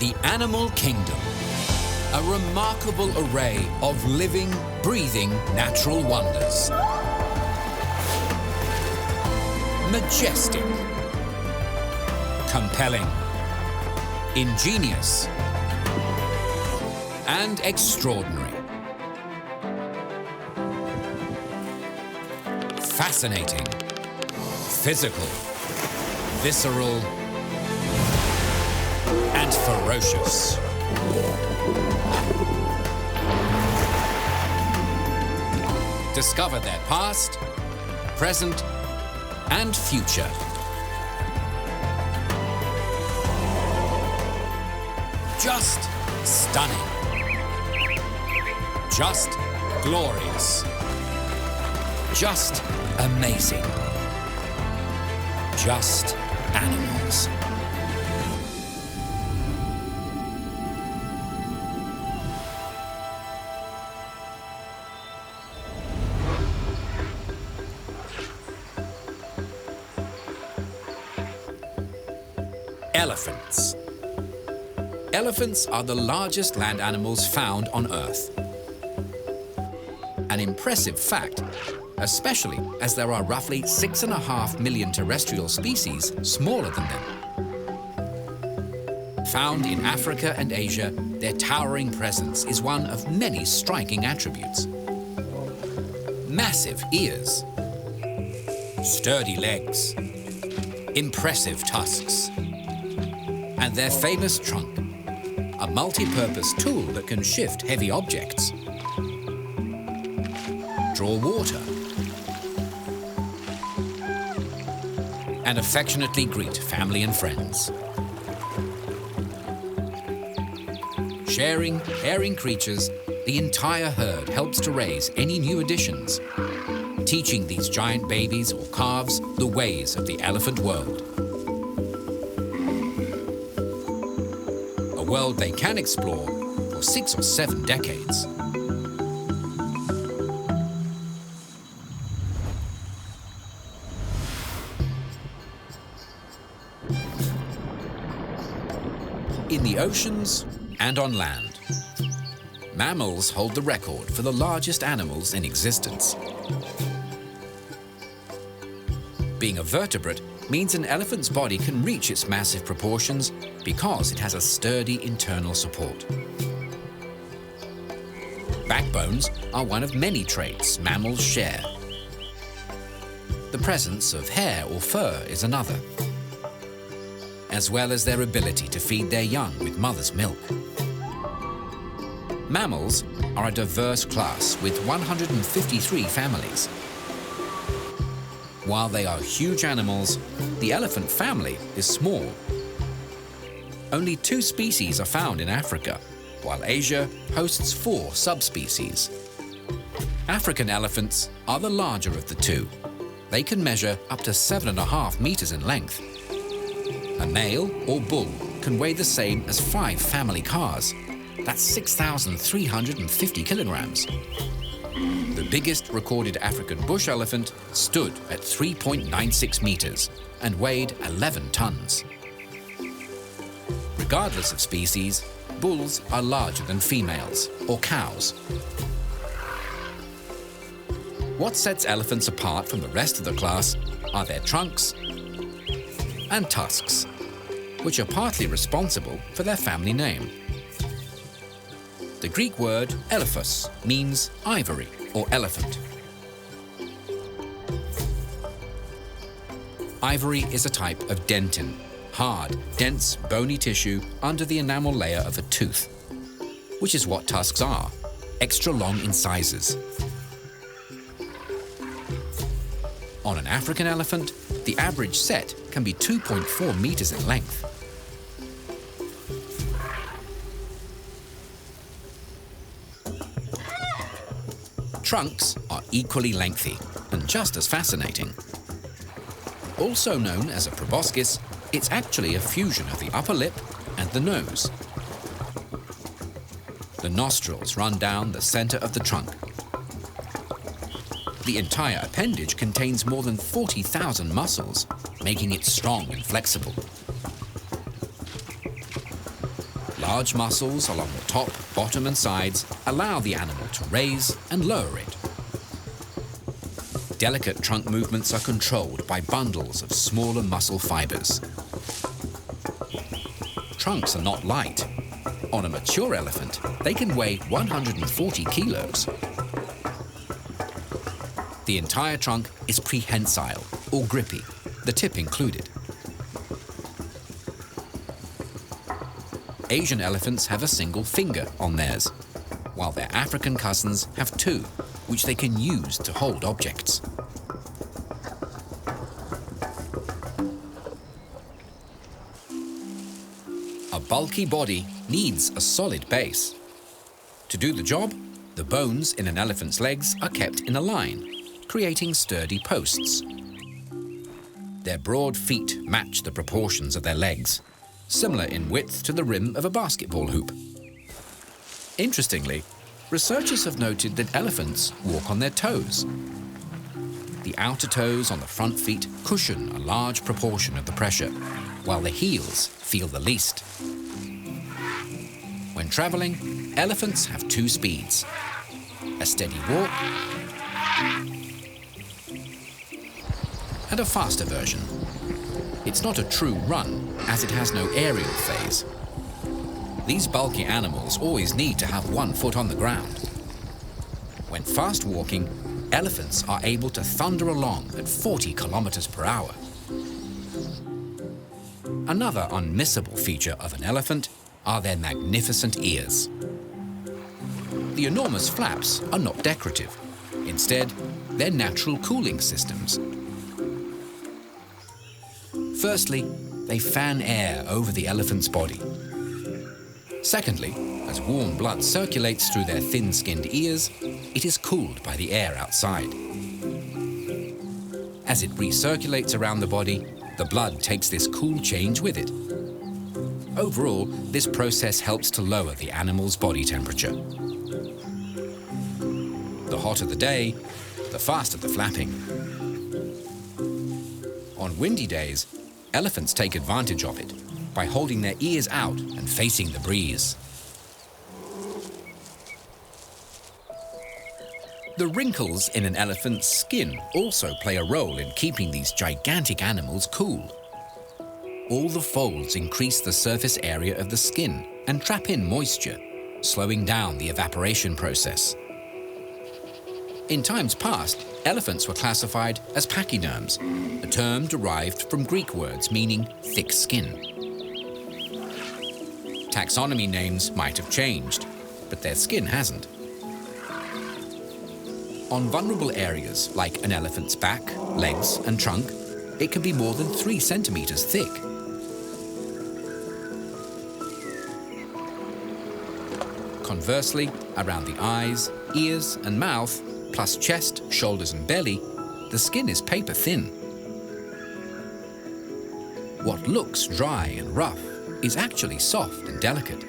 The animal kingdom. A remarkable array of living, breathing natural wonders. Majestic. Compelling. Ingenious. And extraordinary. Fascinating. Physical. Visceral. And ferocious. Discover their past, present, and future. Just stunning. Just glorious. Just amazing. Just animals. Elephants. Elephants are the largest land animals found on Earth. An impressive fact, especially as there are roughly 6.5 million terrestrial species smaller than them. Found in Africa and Asia, their towering presence is one of many striking attributes. Massive ears, sturdy legs, impressive tusks, and their famous trunk, a multi-purpose tool that can shift heavy objects, draw water, and affectionately greet family and friends. Sharing caring creatures, the entire herd helps to raise any new additions, teaching these giant babies or calves the ways of the elephant world. A world they can explore for 6 or 7 decades. In the oceans and on land, mammals hold the record for the largest animals in existence. Being a vertebrate means an elephant's body can reach its massive proportions because it has a sturdy internal support. Backbones are one of many traits mammals share. The presence of hair or fur is another, as well as their ability to feed their young with mother's milk. Mammals are a diverse class with 153 families. While they are huge animals, the elephant family is small. Only 2 species are found in Africa, while Asia hosts 4 subspecies. African elephants are the larger of the 2. They can measure up to 7.5 meters in length. A male or bull can weigh the same as 5 family cars. That's 6,350 kilograms. The biggest recorded African bush elephant stood at 3.96 meters and weighed 11 tons. Regardless of species, bulls are larger than females, or cows. What sets elephants apart from the rest of the class are their trunks and tusks, which are partly responsible for their family name. The Greek word elephos means ivory or elephant. Ivory is a type of dentin, hard, dense, bony tissue under the enamel layer of a tooth, which is what tusks are, extra long incisors. On an African elephant, the average set can be 2.4 meters in length. Trunks are equally lengthy and just as fascinating. Also known as a proboscis, it's actually a fusion of the upper lip and the nose. The nostrils run down the center of the trunk. The entire appendage contains more than 40,000 muscles, making it strong and flexible. Large muscles along the top, bottom and sides allow the animal to raise and lower it. Delicate trunk movements are controlled by bundles of smaller muscle fibers. Trunks are not light. On a mature elephant, they can weigh 140 kilos. The entire trunk is prehensile, or grippy, the tip included. Asian elephants have a single finger on theirs, while their African cousins have two, which they can use to hold objects. A bulky body needs a solid base. To do the job, the bones in an elephant's legs are kept in a line, creating sturdy posts. Their broad feet match the proportions of their legs, similar in width to the rim of a basketball hoop. Interestingly, researchers have noted that elephants walk on their toes. The outer toes on the front feet cushion a large proportion of the pressure, while the heels feel the least. When traveling, elephants have two speeds: a steady walk and a faster version. It's not a true run, as it has no aerial phase. These bulky animals always need to have one foot on the ground. When fast walking, elephants are able to thunder along at 40 kilometers per hour. Another unmissable feature of an elephant are their magnificent ears. The enormous flaps are not decorative. Instead, they're natural cooling systems. Firstly, they fan air over the elephant's body. Secondly, as warm blood circulates through their thin-skinned ears, it is cooled by the air outside. As it recirculates around the body, the blood takes this cool change with it. Overall, this process helps to lower the animal's body temperature. The hotter the day, the faster the flapping. On windy days, elephants take advantage of it by holding their ears out and facing the breeze. The wrinkles in an elephant's skin also play a role in keeping these gigantic animals cool. All the folds increase the surface area of the skin and trap in moisture, slowing down the evaporation process. In times past, elephants were classified as pachyderms, a term derived from Greek words meaning thick skin. Taxonomy names might have changed, but their skin hasn't. On vulnerable areas like an elephant's back, legs and trunk, it can be more than 3 centimeters thick. Conversely, around the eyes, ears and mouth, plus chest, shoulders and belly, the skin is paper thin. What looks dry and rough is actually soft and delicate.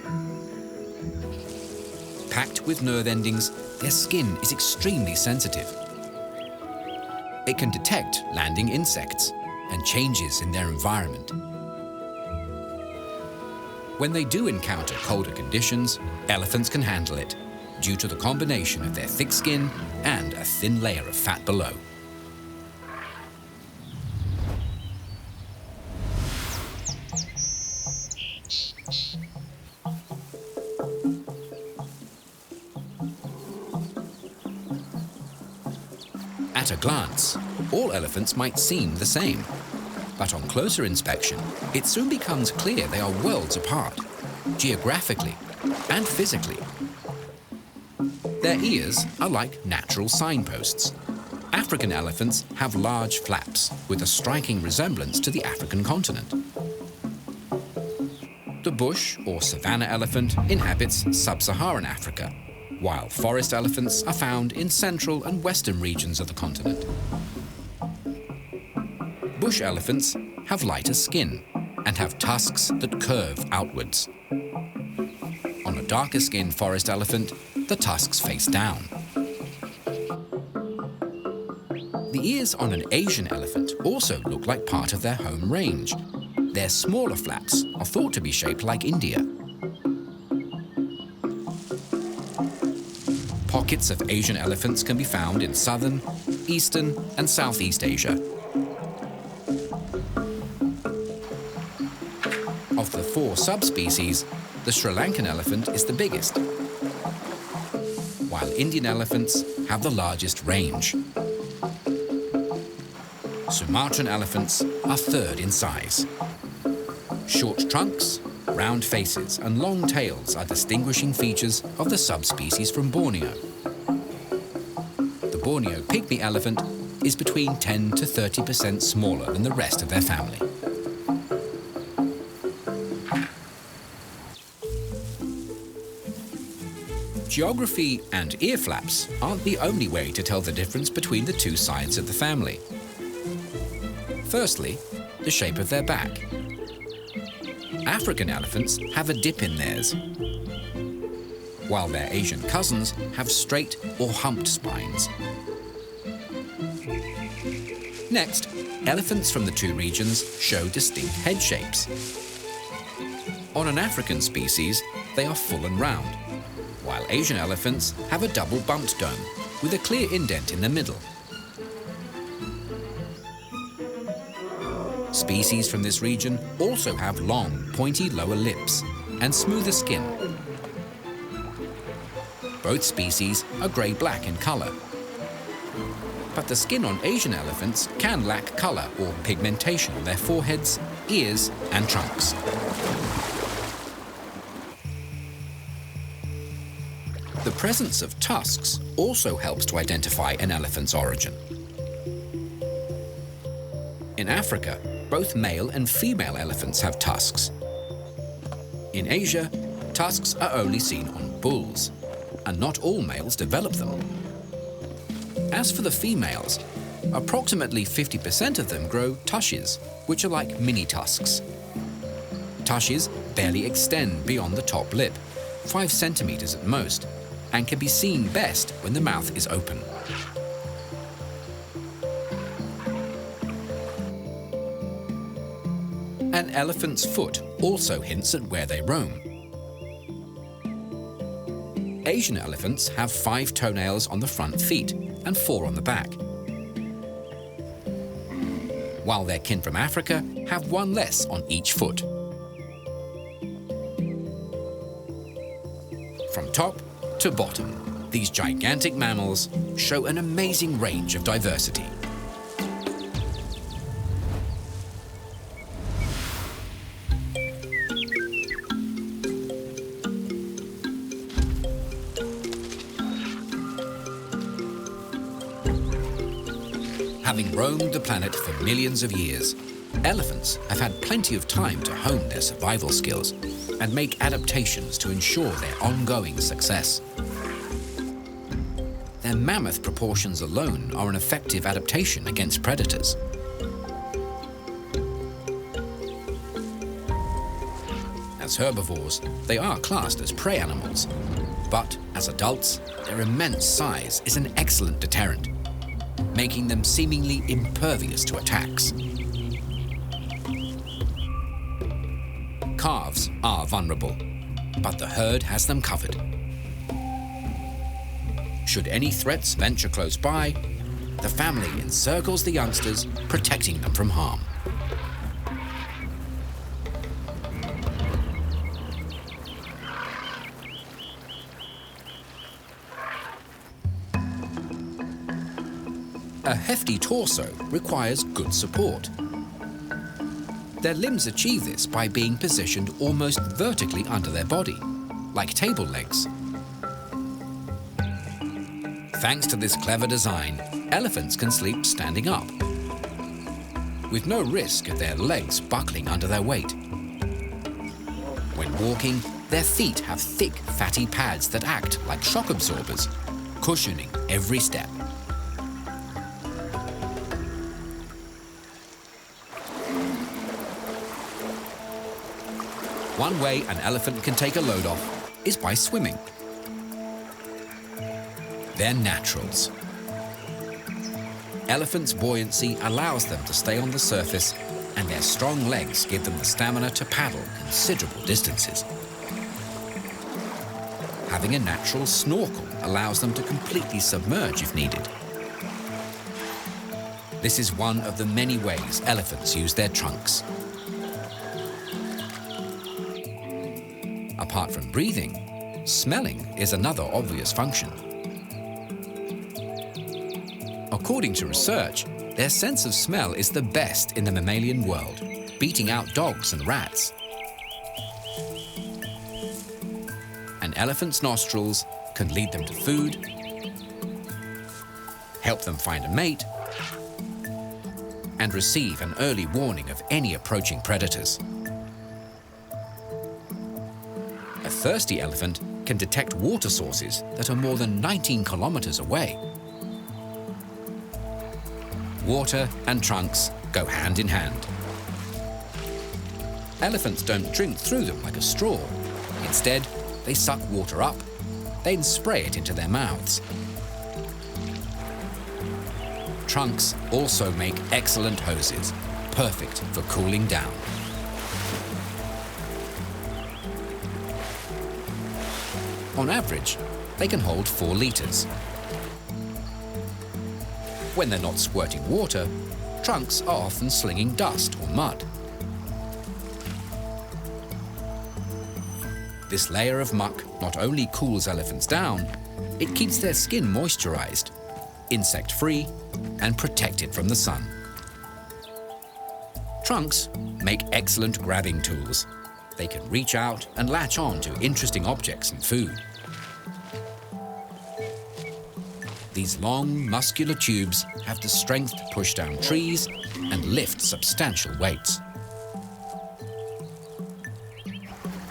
Packed with nerve endings, their skin is extremely sensitive. It can detect landing insects and changes in their environment. When they do encounter colder conditions, elephants can handle it, due to the combination of their thick skin and a thin layer of fat below. At a glance, all elephants might seem the same, but on closer inspection, it soon becomes clear they are worlds apart, geographically and physically. Their ears are like natural signposts. African elephants have large flaps with a striking resemblance to the African continent. The bush or savanna elephant inhabits sub-Saharan Africa, while forest elephants are found in central and western regions of the continent. Bush elephants have lighter skin and have tusks that curve outwards. On a darker-skinned forest elephant, the tusks face down. The ears on an Asian elephant also look like part of their home range. Their smaller flaps are thought to be shaped like India. Pockets of Asian elephants can be found in southern, eastern, and Southeast Asia. Of the 4 subspecies, the Sri Lankan elephant is the biggest, while Indian elephants have the largest range. Sumatran elephants are third in size. Short trunks, round faces, and long tails are distinguishing features of the subspecies from Borneo. The Borneo pygmy elephant is between 10 to 30% smaller than the rest of their family. Geography and ear flaps aren't the only way to tell the difference between the 2 sides of the family. Firstly, the shape of their back. African elephants have a dip in theirs, while their Asian cousins have straight or humped spines. Next, elephants from the 2 regions show distinct head shapes. On an African species, they are full and round, while Asian elephants have a double bumped dome with a clear indent in the middle. Species from this region also have long, pointy lower lips and smoother skin. Both species are grey-black in colour, but the skin on Asian elephants can lack colour or pigmentation on their foreheads, ears, and trunks. The presence of tusks also helps to identify an elephant's origin. In Africa, both male and female elephants have tusks. In Asia, tusks are only seen on bulls, and not all males develop them. As for the females, approximately 50% of them grow tushes, which are like mini tusks. Tushes barely extend beyond the top lip, 5 centimeters at most, and can be seen best when the mouth is open. An elephant's foot also hints at where they roam. Asian elephants have 5 toenails on the front feet and 4 on the back, while their kin from Africa have 1 less on each foot. From top to bottom, these gigantic mammals show an amazing range of diversity. Having roamed the planet for millions of years, elephants have had plenty of time to hone their survival skills and make adaptations to ensure their ongoing success. Their mammoth proportions alone are an effective adaptation against predators. As herbivores, they are classed as prey animals, but as adults, their immense size is an excellent deterrent, making them seemingly impervious to attacks. Calves are vulnerable, but the herd has them covered. Should any threats venture close by, the family encircles the youngsters, protecting them from harm. A hefty torso requires good support. Their limbs achieve this by being positioned almost vertically under their body, like table legs. Thanks to this clever design, elephants can sleep standing up, with no risk of their legs buckling under their weight. When walking, their feet have thick, fatty pads that act like shock absorbers, cushioning every step. One way an elephant can take a load off is by swimming. They're naturals. Elephants' buoyancy allows them to stay on the surface, and their strong legs give them the stamina to paddle considerable distances. Having a natural snorkel allows them to completely submerge if needed. This is one of the many ways elephants use their trunks. Apart from breathing, smelling is another obvious function. According to research, their sense of smell is the best in the mammalian world, beating out dogs and rats. An elephant's nostrils can lead them to food, help them find a mate, and receive an early warning of any approaching predators. A thirsty elephant can detect water sources that are more than 19 kilometers away. Water and trunks go hand in hand. Elephants don't drink through them like a straw. Instead, they suck water up, then spray it into their mouths. Trunks also make excellent hoses, perfect for cooling down. On average, they can hold 4 liters. When they're not squirting water, trunks are often slinging dust or mud. This layer of muck not only cools elephants down, it keeps their skin moisturized, insect-free, and protected from the sun. Trunks make excellent grabbing tools. They can reach out and latch on to interesting objects and food. These long, muscular tubes have the strength to push down trees and lift substantial weights.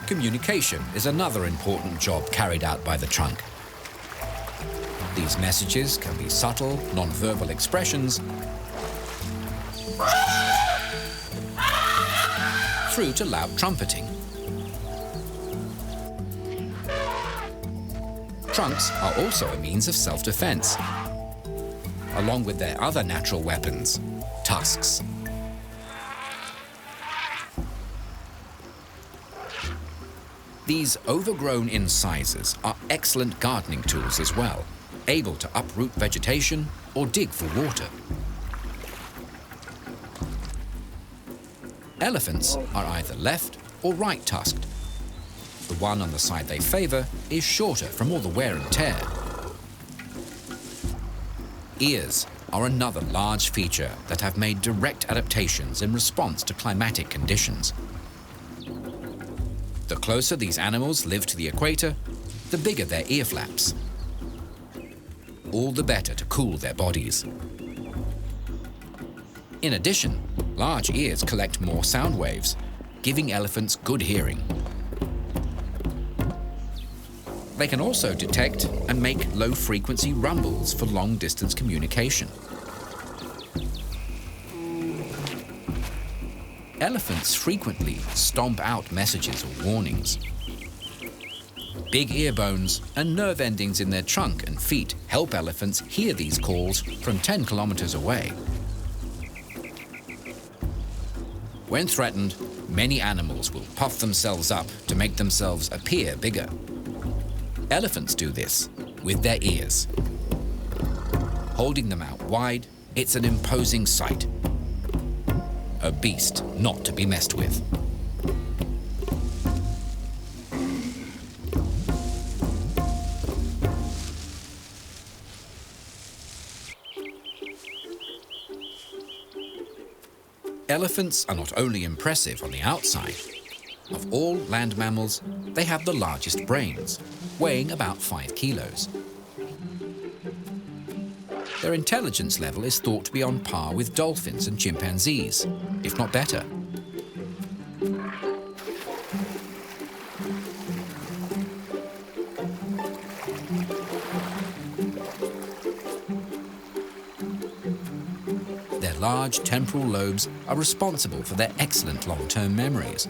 Communication is another important job carried out by the trunk. These messages can be subtle, non-verbal expressions through to loud trumpeting. Trunks are also a means of self-defense, along with their other natural weapons, tusks. These overgrown incisors are excellent gardening tools as well, able to uproot vegetation or dig for water. Elephants are either left or right tusked. The one on the side they favor is shorter from all the wear and tear. Ears are another large feature that have made direct adaptations in response to climatic conditions. The closer these animals live to the equator, the bigger their ear flaps. All the better to cool their bodies. In addition, large ears collect more sound waves, giving elephants good hearing. They can also detect and make low-frequency rumbles for long-distance communication. Elephants frequently stomp out messages or warnings. Big ear bones and nerve endings in their trunk and feet help elephants hear these calls from 10 kilometers away. When threatened, many animals will puff themselves up to make themselves appear bigger. Elephants do this with their ears. Holding them out wide, it's an imposing sight. A beast not to be messed with. Elephants are not only impressive on the outside. Of all land mammals, they have the largest brains, weighing about 5 kilos. Their intelligence level is thought to be on par with dolphins and chimpanzees, if not better. Their large temporal lobes are responsible for their excellent long-term memories,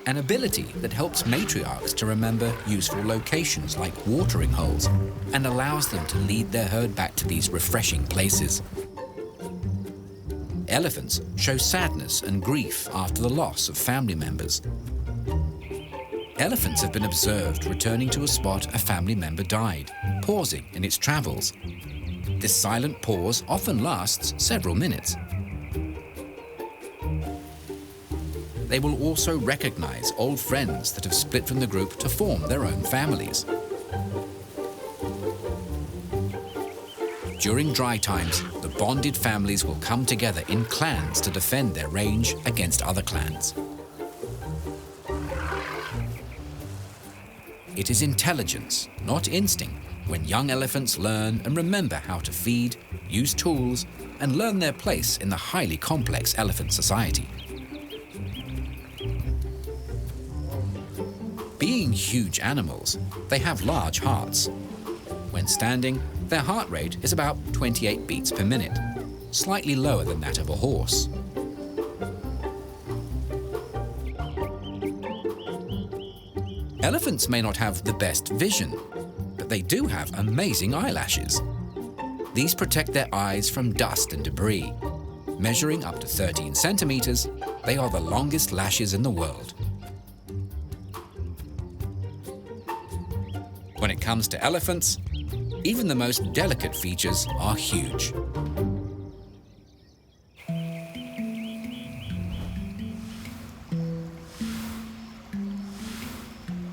an ability that helps matriarchs to remember useful locations like watering holes and allows them to lead their herd back to these refreshing places. Elephants show sadness and grief after the loss of family members. Elephants have been observed returning to a spot a family member died, pausing in its travels. This silent pause often lasts several minutes. They will also recognize old friends that have split from the group to form their own families. During dry times, the bonded families will come together in clans to defend their range against other clans. It is intelligence, not instinct, when young elephants learn and remember how to feed, use tools, and learn their place in the highly complex elephant society. Being huge animals, they have large hearts. When standing, their heart rate is about 28 beats per minute, slightly lower than that of a horse. Elephants may not have the best vision, but they do have amazing eyelashes. These protect their eyes from dust and debris. Measuring up to 13 centimeters, they are the longest lashes in the world. When it comes to elephants, even the most delicate features are huge.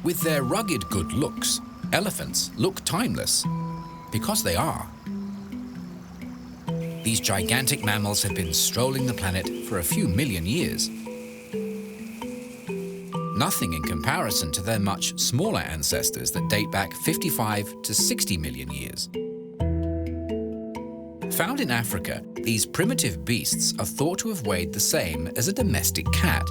With their rugged good looks, elephants look timeless, because they are. These gigantic mammals have been strolling the planet for a few million years. Nothing in comparison to their much smaller ancestors that date back 55 to 60 million years. Found in Africa, these primitive beasts are thought to have weighed the same as a domestic cat.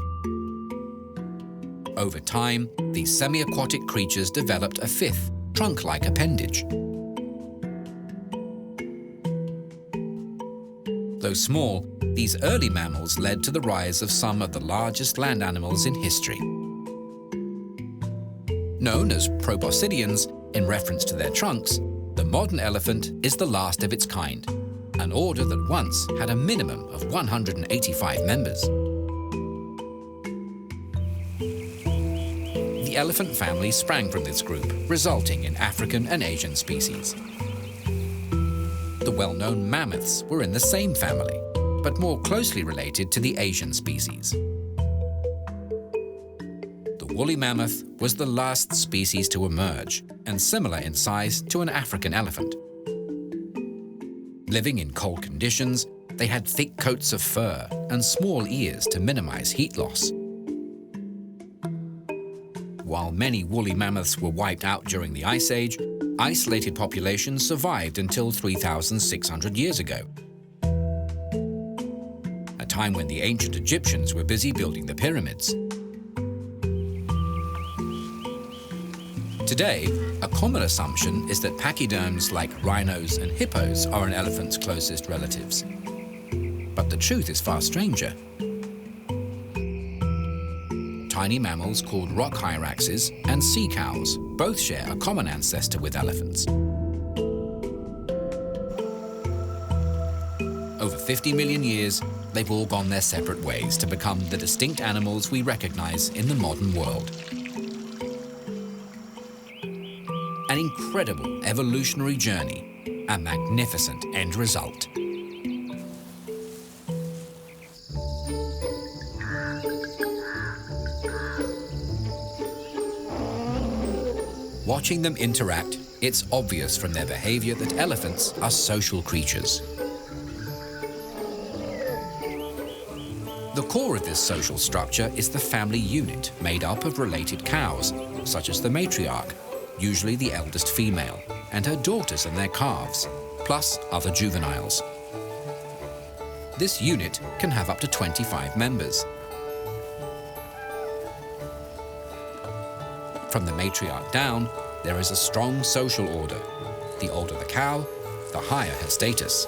Over time, these semi-aquatic creatures developed a fifth, trunk-like appendage. Though small, these early mammals led to the rise of some of the largest land animals in history. Known as proboscideans, in reference to their trunks, the modern elephant is the last of its kind, an order that once had a minimum of 185 members. The elephant family sprang from this group, resulting in African and Asian species. The well-known mammoths were in the same family, but more closely related to the Asian species. The woolly mammoth was the last species to emerge, and similar in size to an African elephant. Living in cold conditions, they had thick coats of fur and small ears to minimize heat loss. While many woolly mammoths were wiped out during the Ice Age, isolated populations survived until 3,600 years ago, a time when the ancient Egyptians were busy building the pyramids. Today, a common assumption is that pachyderms like rhinos and hippos are an elephant's closest relatives. But the truth is far stranger. Tiny mammals called rock hyraxes and sea cows both share a common ancestor with elephants. Over 50 million years, they've all gone their separate ways to become the distinct animals we recognize in the modern world. An incredible evolutionary journey, a magnificent end result. Watching them interact, it's obvious from their behavior that elephants are social creatures. The core of this social structure is the family unit made up of related cows, such as the matriarch, usually the eldest female, and her daughters and their calves, plus other juveniles. This unit can have up to 25 members. From the matriarch down, there is a strong social order. The older the cow, the higher her status.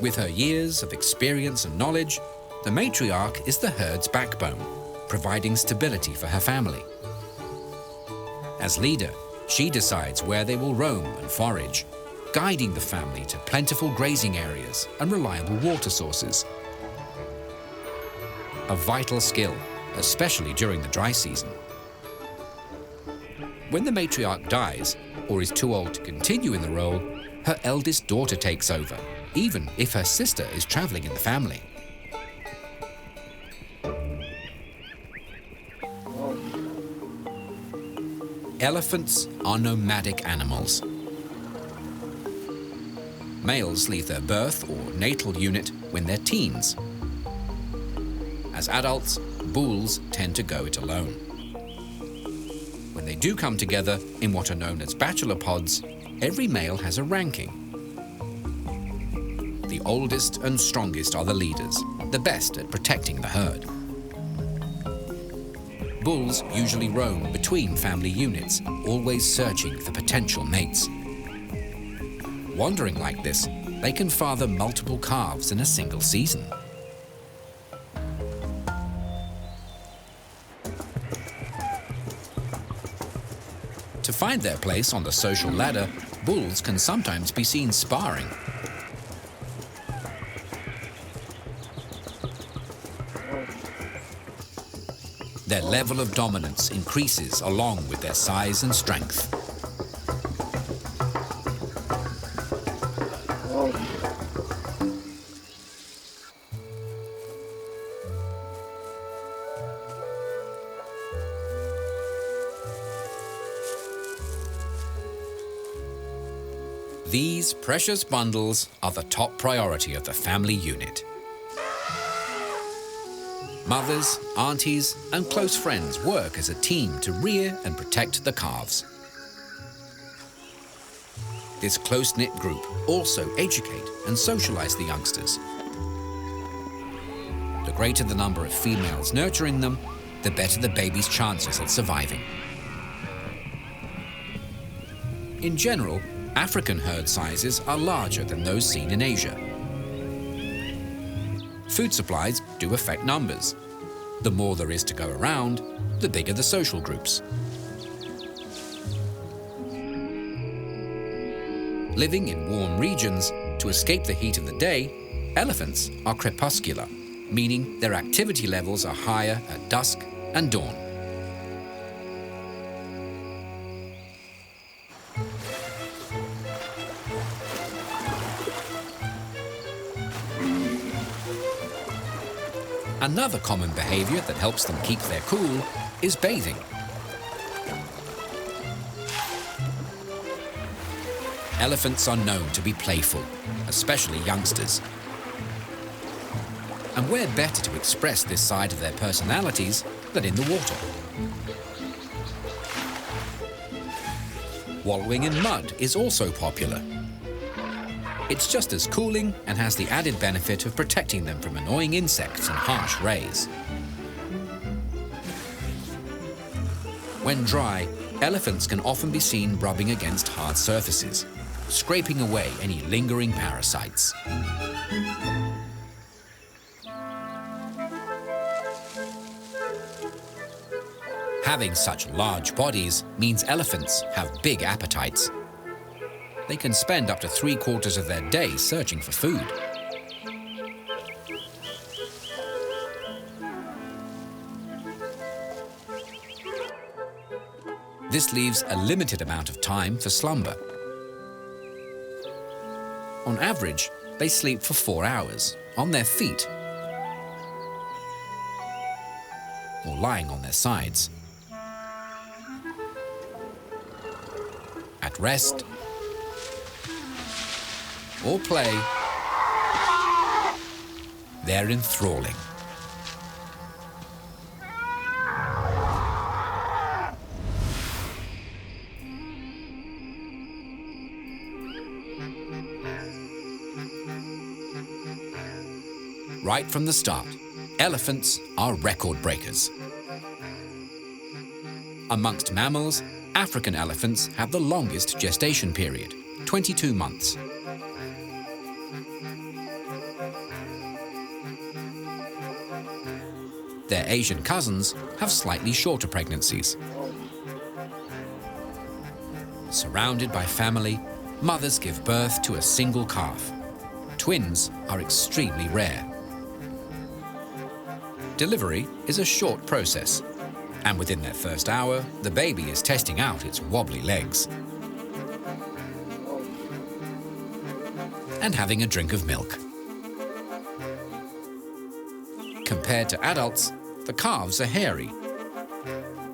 With her years of experience and knowledge, the matriarch is the herd's backbone, providing stability for her family. As leader, she decides where they will roam and forage, guiding the family to plentiful grazing areas and reliable water sources. A vital skill especially during the dry season. When the matriarch dies or is too old to continue in the role, her eldest daughter takes over, even if her sister is traveling in the family. Elephants are nomadic animals. Males leave their birth or natal unit when they're teens. As adults, bulls tend to go it alone. When they do come together in what are known as bachelor pods, every male has a ranking. The oldest and strongest are the leaders, the best at protecting the herd. Bulls usually roam between family units, always searching for potential mates. Wandering like this, they can father multiple calves in a single season. To find their place on the social ladder, bulls can sometimes be seen sparring. Their level of dominance increases along with their size and strength. These precious bundles are the top priority of the family unit. Mothers, aunties, and close friends work as a team to rear and protect the calves. This close-knit group also educate and socialize the youngsters. The greater the number of females nurturing them, the better the baby's chances of surviving. In general, African herd sizes are larger than those seen in Asia. Food supplies do affect numbers. The more there is to go around, the bigger the social groups. Living in warm regions, to escape the heat of the day, elephants are crepuscular, meaning their activity levels are higher at dusk and dawn. Another common behavior that helps them keep their cool is bathing. Elephants are known to be playful, especially youngsters. And where better to express this side of their personalities than in the water? Wallowing in mud is also popular. It's just as cooling and has the added benefit of protecting them from annoying insects and harsh rays. When dry, elephants can often be seen rubbing against hard surfaces, scraping away any lingering parasites. Having such large bodies means elephants have big appetites. They can spend up to 3/4 of their day searching for food. This leaves a limited amount of time for slumber. On average, they sleep for 4 hours, on their feet, or lying on their sides. At rest, or play, they're enthralling. Right from the start, elephants are record breakers. Amongst mammals, African elephants have the longest gestation period, 22 months. Their Asian cousins have slightly shorter pregnancies. Surrounded by family, mothers give birth to a single calf. Twins are extremely rare. Delivery is a short process, and within their first hour, the baby is testing out its wobbly legs and having a drink of milk. Compared to adults, the calves are hairy.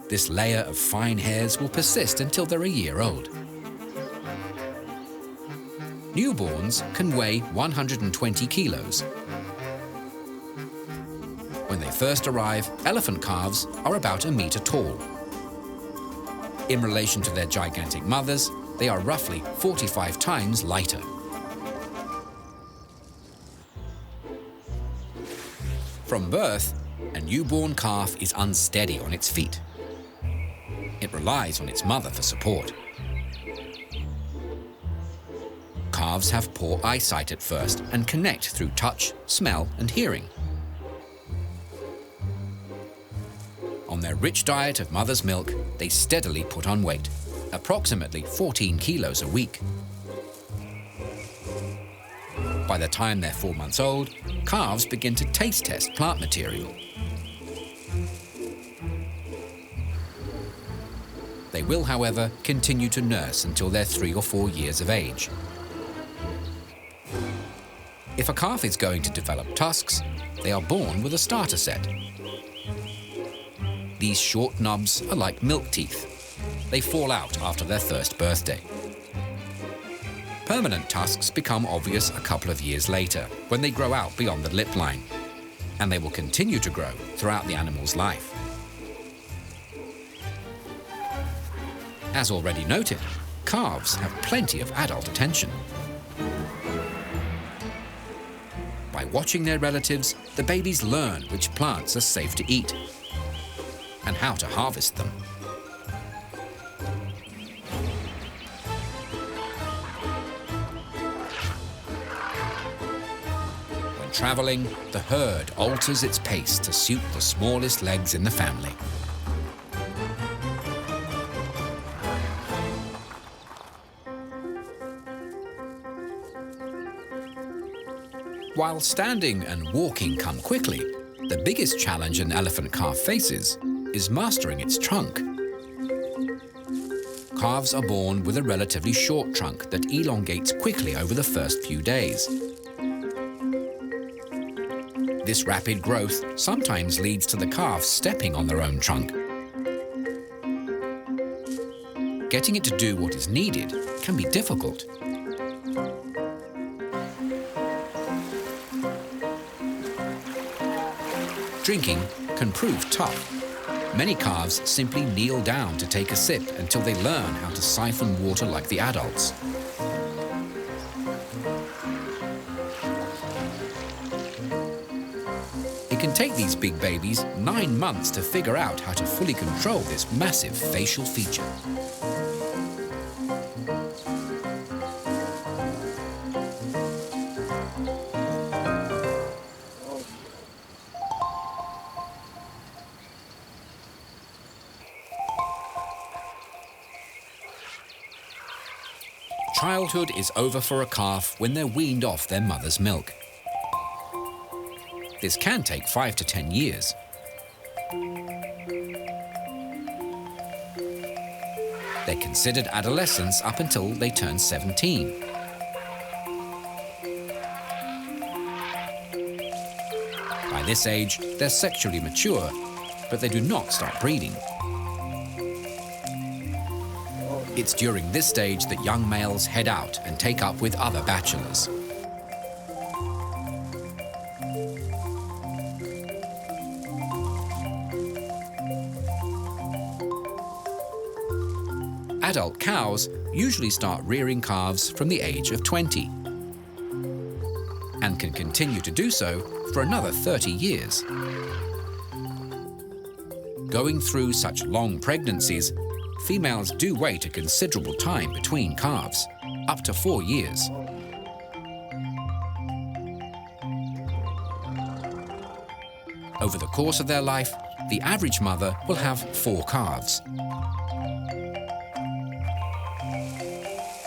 This layer of fine hairs will persist until they're a year old. Newborns can weigh 120 kilos. When they first arrive, elephant calves are about a meter tall. In relation to their gigantic mothers, they are roughly 45 times lighter. From birth, a newborn calf is unsteady on its feet. It relies on its mother for support. Calves have poor eyesight at first and connect through touch, smell, and hearing. On their rich diet of mother's milk, they steadily put on weight, approximately 14 kilos a week. By the time they're 4 months old, calves begin to taste test plant material. They will, however, continue to nurse until they're 3 or 4 years of age. If a calf is going to develop tusks, they are born with a starter set. These short knobs are like milk teeth. They fall out after their first birthday. Permanent tusks become obvious a couple of years later, when they grow out beyond the lip line, and they will continue to grow throughout the animal's life. As already noted, calves have plenty of adult attention. By watching their relatives, the babies learn which plants are safe to eat and how to harvest them. When traveling, the herd alters its pace to suit the smallest legs in the family. While standing and walking come quickly, the biggest challenge an elephant calf faces is mastering its trunk. Calves are born with a relatively short trunk that elongates quickly over the first few days. This rapid growth sometimes leads to the calves stepping on their own trunk. Getting it to do what is needed can be difficult. Drinking can prove tough. Many calves simply kneel down to take a sip until they learn how to siphon water like the adults. It can take these big babies 9 months to figure out how to fully control this massive facial feature. Childhood is over for a calf when they're weaned off their mother's milk. This can take 5 to 10 years. They're considered adolescents up until they turn 17. By this age, they're sexually mature, but they do not start breeding. It's during this stage that young males head out and take up with other bachelors. Adult cows usually start rearing calves from the age of 20 and can continue to do so for another 30 years. Going through such long pregnancies, females do wait a considerable time between calves, up to 4 years. Over the course of their life, the average mother will have 4 calves.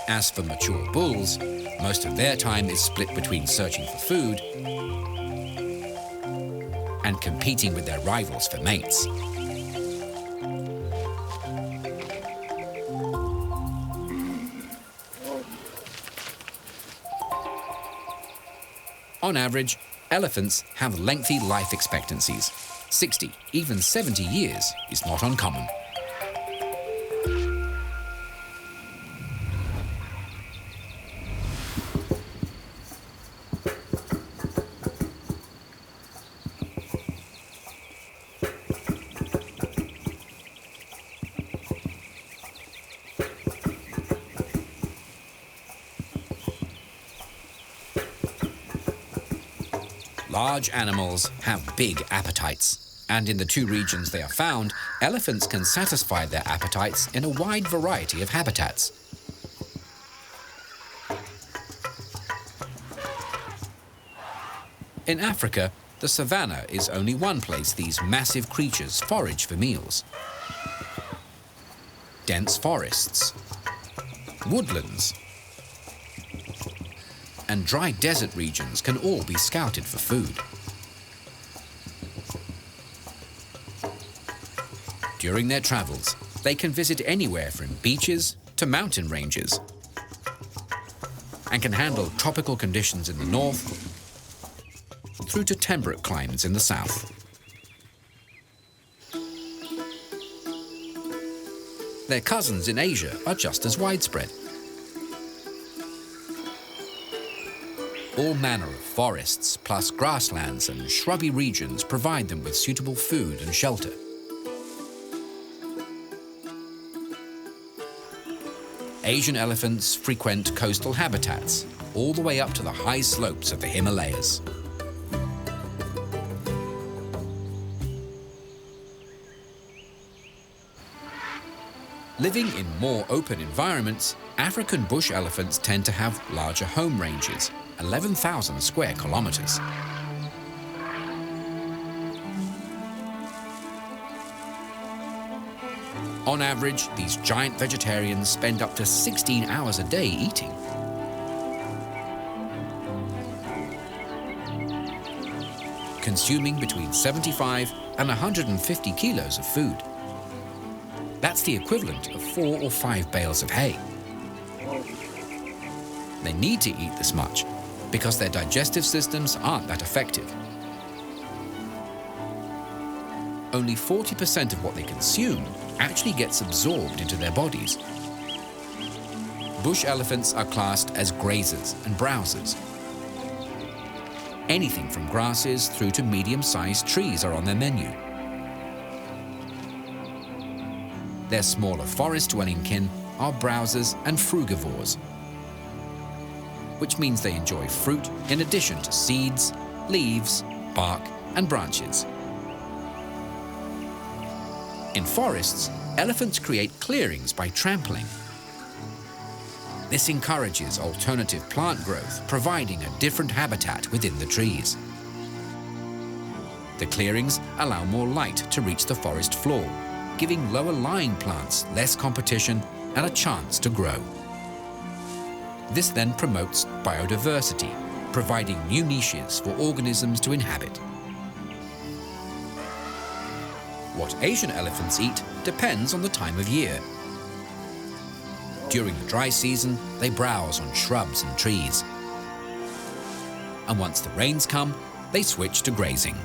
As for mature bulls, most of their time is split between searching for food and competing with their rivals for mates. On average, elephants have lengthy life expectancies. 60, even 70 years is not uncommon. Large animals have big appetites, and in the 2 regions they are found, elephants can satisfy their appetites in a wide variety of habitats. In Africa, the savanna is only one place these massive creatures forage for meals. Dense forests, woodlands, and dry desert regions can all be scouted for food. During their travels, they can visit anywhere from beaches to mountain ranges and can handle tropical conditions in the north through to temperate climes in the south. Their cousins in Asia are just as widespread. All manner of forests, plus grasslands and shrubby regions provide them with suitable food and shelter. Asian elephants frequent coastal habitats, all the way up to the high slopes of the Himalayas. Living in more open environments, African bush elephants tend to have larger home ranges, 11,000 square kilometers. On average, these giant vegetarians spend up to 16 hours a day eating. Consuming between 75 and 150 kilos of food. That's the equivalent of 4 or 5 bales of hay. They need to eat this much because their digestive systems aren't that effective. Only 40% of what they consume actually gets absorbed into their bodies. Bush elephants are classed as grazers and browsers. Anything from grasses through to medium-sized trees are on their menu. Their smaller forest-dwelling kin are browsers and frugivores, which means they enjoy fruit in addition to seeds, leaves, bark, and branches. In forests, elephants create clearings by trampling. This encourages alternative plant growth, providing a different habitat within the trees. The clearings allow more light to reach the forest floor, giving lower-lying plants less competition and a chance to grow. This then promotes biodiversity, providing new niches for organisms to inhabit. What Asian elephants eat depends on the time of year. During the dry season, they browse on shrubs and trees. And once the rains come, they switch to grazing.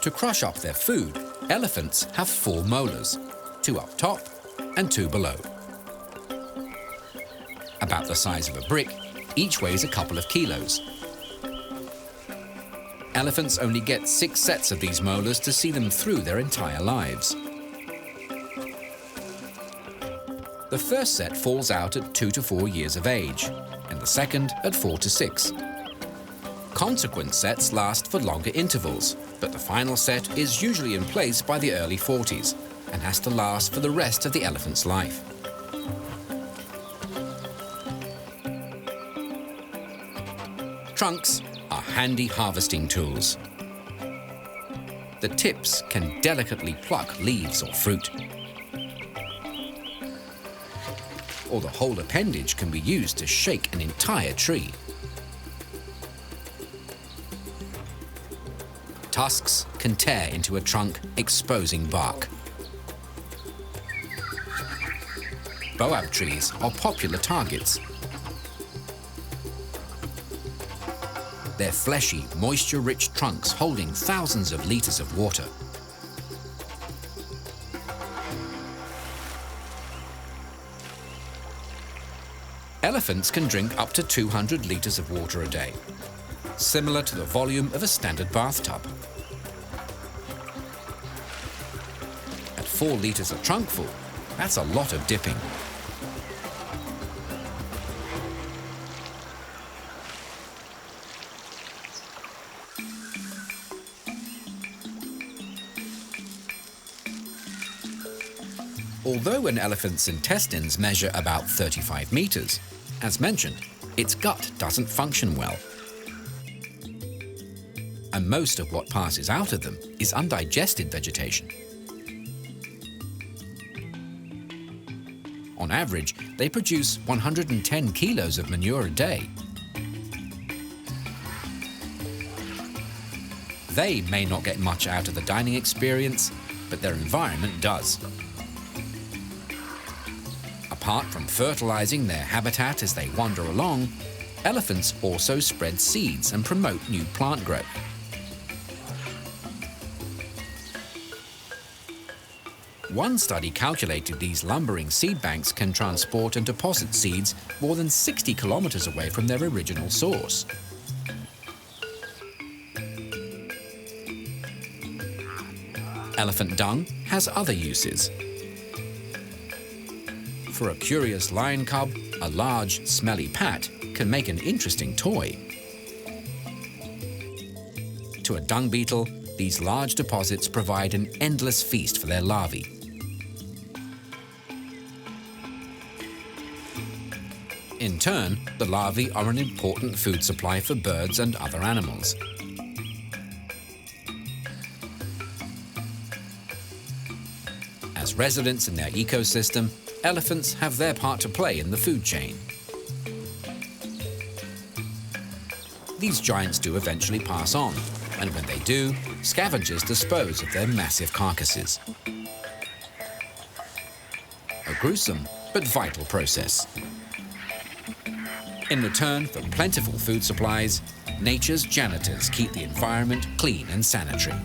To crush up their food, elephants have 4 molars, 2 up top and 2 below. About the size of a brick, each weighs a couple of kilos. Elephants only get 6 sets of these molars to see them through their entire lives. The first set falls out at 2 to 4 years of age, and the second at 4 to 6. Consequent sets last for longer intervals, but the final set is usually in place by the early 40s and has to last for the rest of the elephant's life. Trunks are handy harvesting tools. The tips can delicately pluck leaves or fruit. or the whole appendage can be used to shake an entire tree. Tusks can tear into a trunk, exposing bark. Boab trees are popular targets. Their fleshy, moisture-rich trunks holding thousands of liters of water. Elephants can drink up to 200 liters of water a day, similar to the volume of a standard bathtub. At 4 liters a trunkful, that's a lot of dipping. Although an elephant's intestines measure about 35 meters, as mentioned, its gut doesn't function well. And most of what passes out of them is undigested vegetation. On average, they produce 110 kilos of manure a day. They may not get much out of the dining experience, but their environment does. Apart from fertilizing their habitat as they wander along, elephants also spread seeds and promote new plant growth. One study calculated these lumbering seed banks can transport and deposit seeds more than 60 kilometers away from their original source. Elephant dung has other uses. For a curious lion cub, a large, smelly pat can make an interesting toy. To a dung beetle, these large deposits provide an endless feast for their larvae. In turn, the larvae are an important food supply for birds and other animals. As residents in their ecosystem, elephants have their part to play in the food chain. These giants do eventually pass on, and when they do, scavengers dispose of their massive carcasses. A gruesome but vital process. In return for plentiful food supplies, nature's janitors keep the environment clean and sanitary.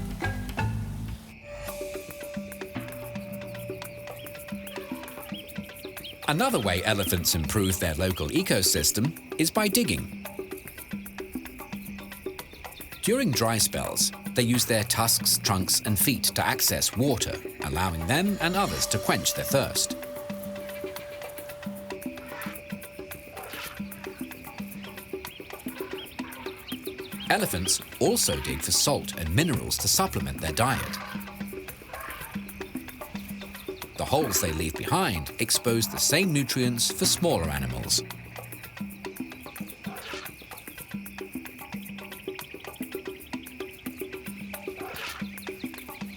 Another way elephants improve their local ecosystem is by digging. During dry spells, they use their tusks, trunks, and feet to access water, allowing them and others to quench their thirst. Elephants also dig for salt and minerals to supplement their diet. The holes they leave behind expose the same nutrients for smaller animals.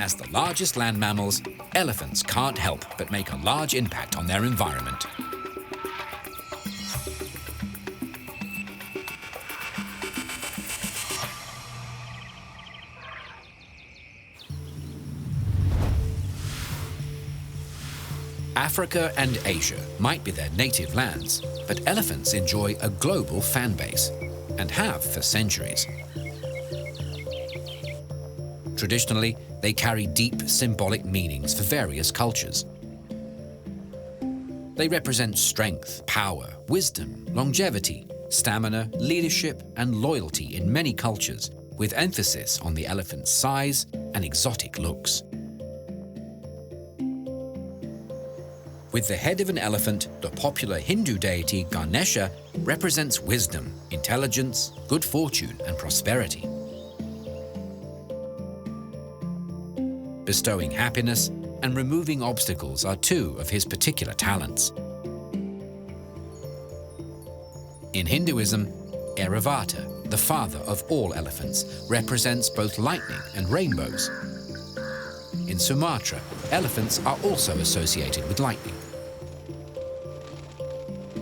As the largest land mammals, elephants can't help but make a large impact on their environment. Africa and Asia might be their native lands, but elephants enjoy a global fan base, and have for centuries. Traditionally, they carry deep symbolic meanings for various cultures. They represent strength, power, wisdom, longevity, stamina, leadership, and loyalty in many cultures, with emphasis on the elephant's size and exotic looks. With the head of an elephant, the popular Hindu deity Ganesha represents wisdom, intelligence, good fortune, and prosperity. Bestowing happiness and removing obstacles are two of his particular talents. In Hinduism, Airavata, the father of all elephants, represents both lightning and rainbows. In Sumatra, elephants are also associated with lightning.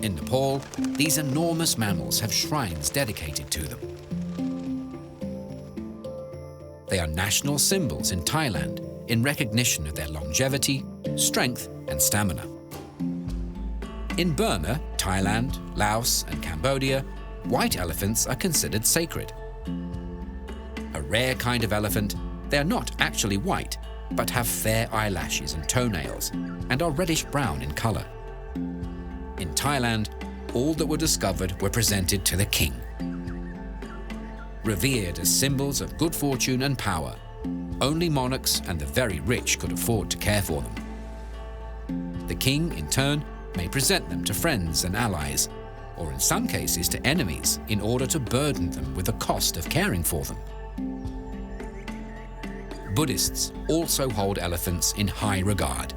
In Nepal, these enormous mammals have shrines dedicated to them. They are national symbols in Thailand in recognition of their longevity, strength, and stamina. In Burma, Thailand, Laos, and Cambodia, white elephants are considered sacred. A rare kind of elephant, they are not actually white, but have fair eyelashes and toenails, and are reddish-brown in color. In Thailand, all that were discovered were presented to the king. Revered as symbols of good fortune and power, only monarchs and the very rich could afford to care for them. The king, in turn, may present them to friends and allies, or in some cases to enemies, in order to burden them with the cost of caring for them. Buddhists also hold elephants in high regard.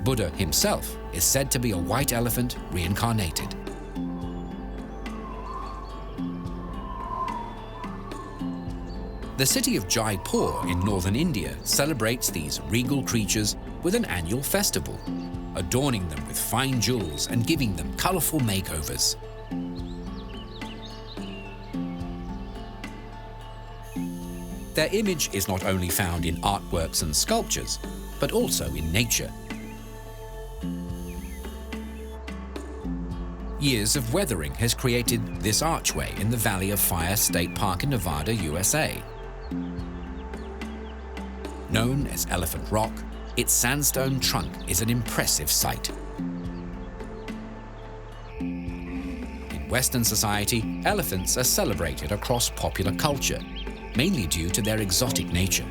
Buddha himself is said to be a white elephant reincarnated. The city of Jaipur in northern India celebrates these regal creatures with an annual festival, adorning them with fine jewels and giving them colorful makeovers. Their image is not only found in artworks and sculptures, but also in nature. Years of weathering has created this archway in the Valley of Fire State Park in Nevada, USA. Known as Elephant Rock, its sandstone trunk is an impressive sight. In Western society, elephants are celebrated across popular culture, mainly due to their exotic nature.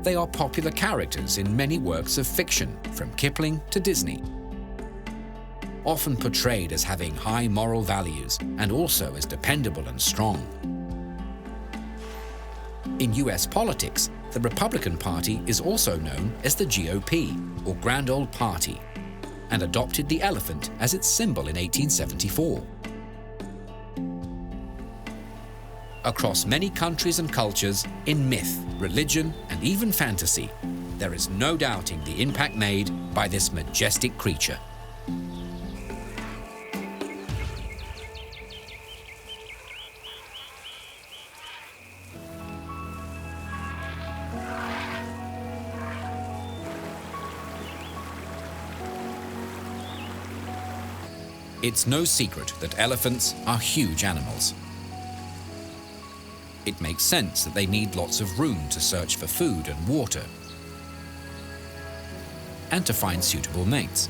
They are popular characters in many works of fiction, from Kipling to Disney. Often portrayed as having high moral values and also as dependable and strong. In US politics, the Republican Party is also known as the GOP, or Grand Old Party, and adopted the elephant as its symbol in 1874. Across many countries and cultures, in myth, religion, and even fantasy, there is no doubting the impact made by this majestic creature. It's no secret that elephants are huge animals. It makes sense that they need lots of room to search for food and water, and to find suitable mates.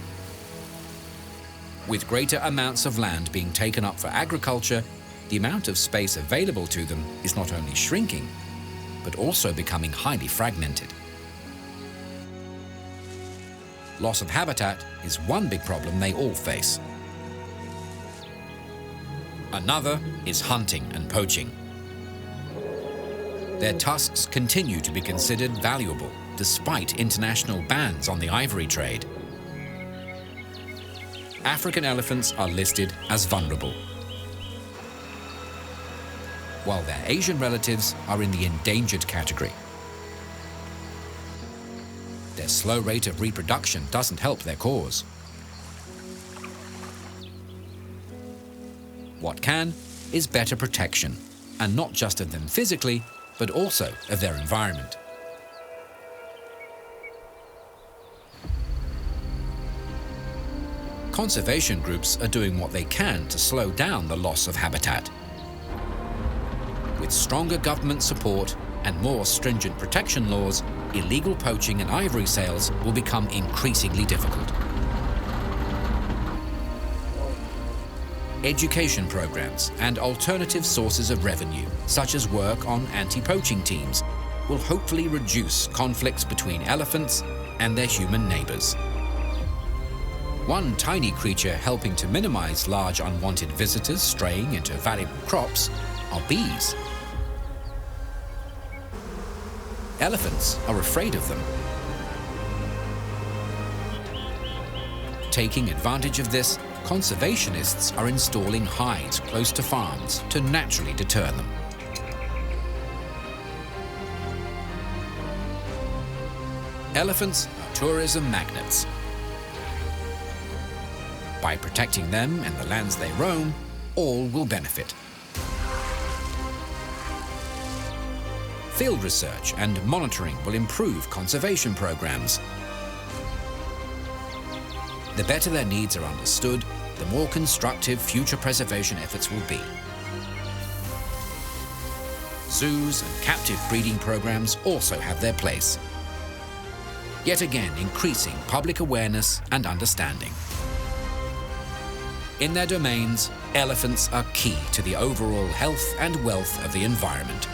With greater amounts of land being taken up for agriculture, the amount of space available to them is not only shrinking, but also becoming highly fragmented. Loss of habitat is one big problem they all face. Another is hunting and poaching. Their tusks continue to be considered valuable despite international bans on the ivory trade. African elephants are listed as vulnerable, while their Asian relatives are in the endangered category. Their slow rate of reproduction doesn't help their cause. What can is better protection, and not just of them physically, but also of their environment. Conservation groups are doing what they can to slow down the loss of habitat. With stronger government support and more stringent protection laws, illegal poaching and ivory sales will become increasingly difficult. Education programs and alternative sources of revenue, such as work on anti-poaching teams, will hopefully reduce conflicts between elephants and their human neighbors. One tiny creature helping to minimize large unwanted visitors straying into valuable crops are bees. Elephants are afraid of them. Taking advantage of this, conservationists are installing hides close to farms to naturally deter them. Elephants are tourism magnets. By protecting them and the lands they roam, all will benefit. Field research and monitoring will improve conservation programs. The better their needs are understood, the more constructive future preservation efforts will be. Zoos and captive breeding programs also have their place, yet again increasing public awareness and understanding. In their domains, elephants are key to the overall health and wealth of the environment.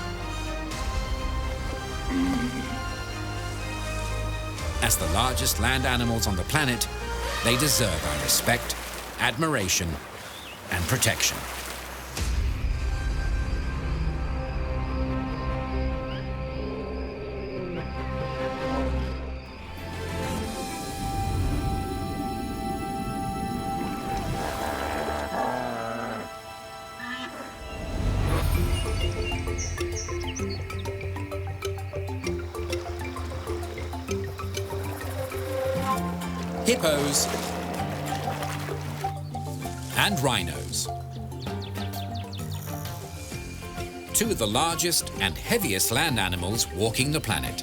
As the largest land animals on the planet, they deserve our respect, admiration, and protection. Hippos and rhinos. Two of the largest and heaviest land animals walking the planet.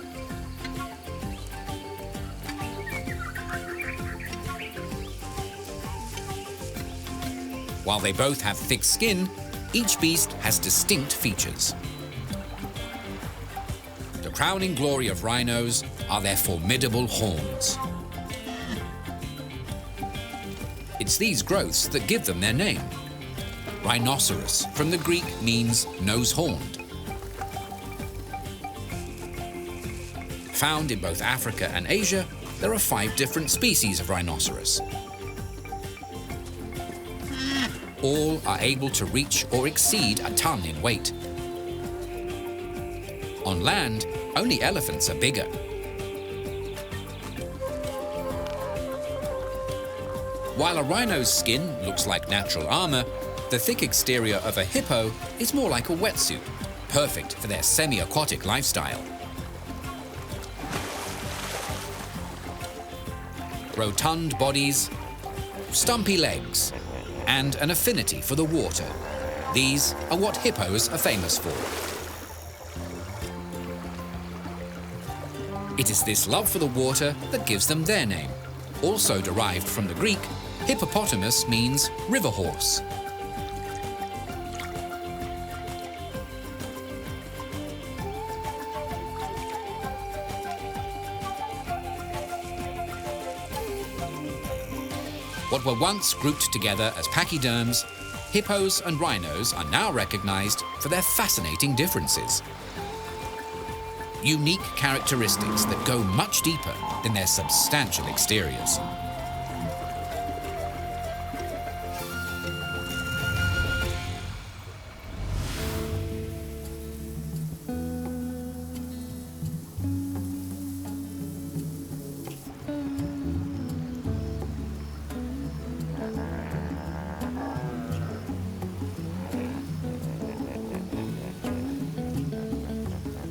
While they both have thick skin, each beast has distinct features. The crowning glory of rhinos are their formidable horns. It's these growths that give them their name. Rhinoceros from the Greek means nose-horned. Found in both Africa and Asia, there are 5 different species of rhinoceros. All are able to reach or exceed a ton in weight. On land, only elephants are bigger. While a rhino's skin looks like natural armor, the thick exterior of a hippo is more like a wetsuit, perfect for their semi-aquatic lifestyle. Rotund bodies, stumpy legs, and an affinity for the water. These are what hippos are famous for. It is this love for the water that gives them their name. Also derived from the Greek, hippopotamus means river horse. What were once grouped together as pachyderms, hippos and rhinos are now recognized for their fascinating differences. Unique characteristics that go much deeper than their substantial exteriors.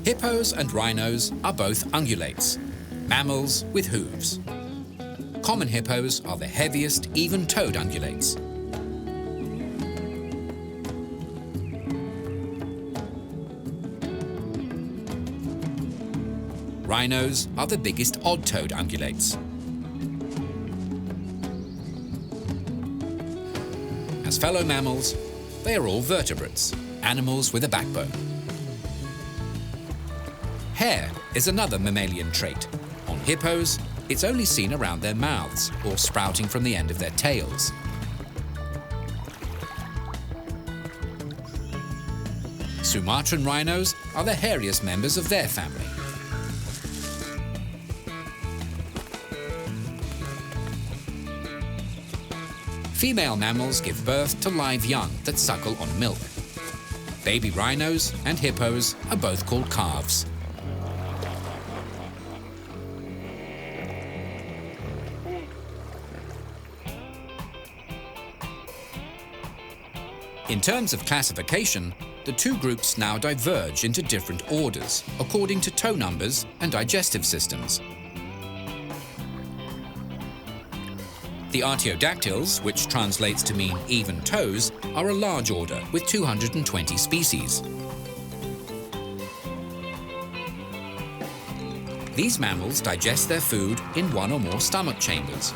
Hippos and rhinos are both ungulates, mammals with hooves. Common hippos are the heaviest, even-toed ungulates. Rhinos are the biggest odd-toed ungulates. As fellow mammals, they are all vertebrates, animals with a backbone. Hair is another mammalian trait. On hippos, it's only seen around their mouths or sprouting from the end of their tails. Sumatran rhinos are the hairiest members of their family. Female mammals give birth to live young that suckle on milk. Baby rhinos and hippos are both called calves. In terms of classification, the two groups now diverge into different orders according to toe numbers and digestive systems. The artiodactyls, which translates to mean even toes, are a large order with 220 species. These mammals digest their food in one or more stomach chambers.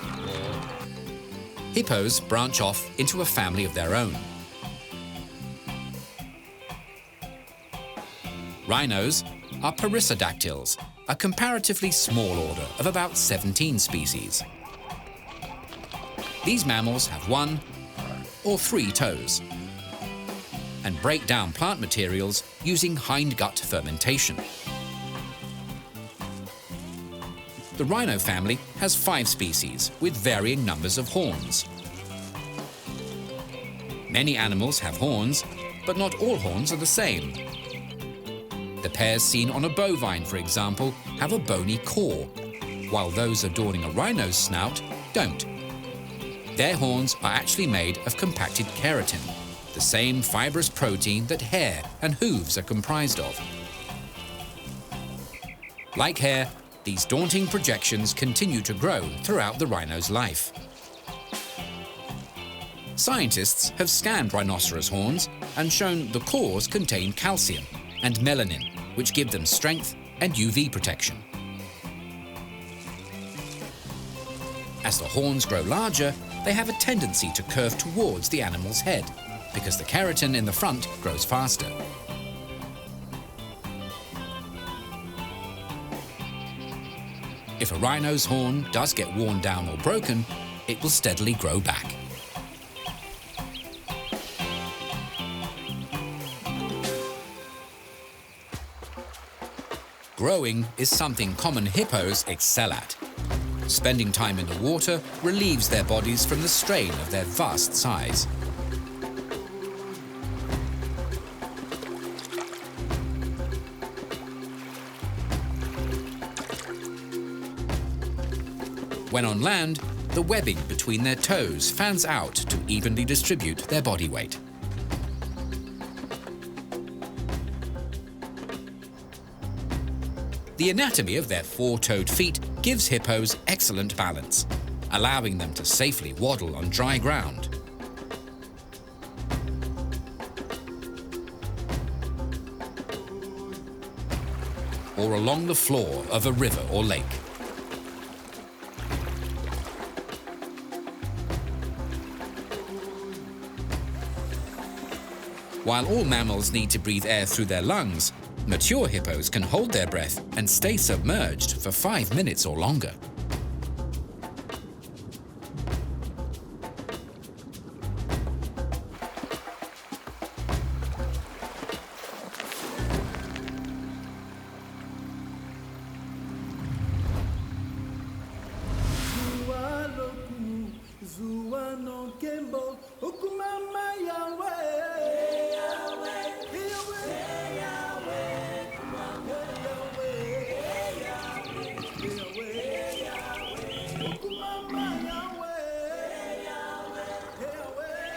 Hippos branch off into a family of their own. Rhinos are perissodactyls, a comparatively small order of about 17 species. These mammals have 1 or 3 toes and break down plant materials using hindgut fermentation. The rhino family has 5 species with varying numbers of horns. Many animals have horns, but not all horns are the same. The pairs seen on a bovine, for example, have a bony core, while those adorning a rhino's snout don't. Their horns are actually made of compacted keratin, the same fibrous protein that hair and hooves are comprised of. Like hair, these daunting projections continue to grow throughout the rhino's life. Scientists have scanned rhinoceros horns and shown the cores contain calcium and melanin, which give them strength and UV protection. As the horns grow larger, they have a tendency to curve towards the animal's head, because the keratin in the front grows faster. If a rhino's horn does get worn down or broken, it will steadily grow back. Growing is something common hippos excel at. Spending time in the water relieves their bodies from the strain of their vast size. When on land, the webbing between their toes fans out to evenly distribute their body weight. The anatomy of their 4-toed feet gives hippos excellent balance, allowing them to safely waddle on dry ground. Or along the floor of a river or lake. While all mammals need to breathe air through their lungs, mature hippos can hold their breath and stay submerged for 5 minutes or longer.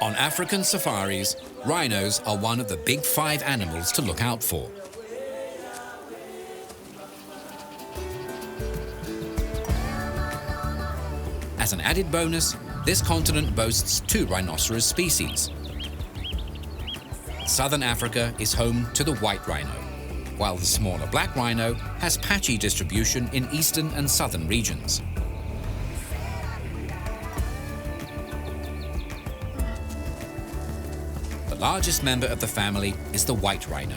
On African safaris, rhinos are one of the big 5 animals to look out for. As an added bonus, this continent boasts 2 rhinoceros species. Southern Africa is home to the white rhino, while the smaller black rhino has patchy distribution in eastern and southern regions. The largest member of the family is the white rhino,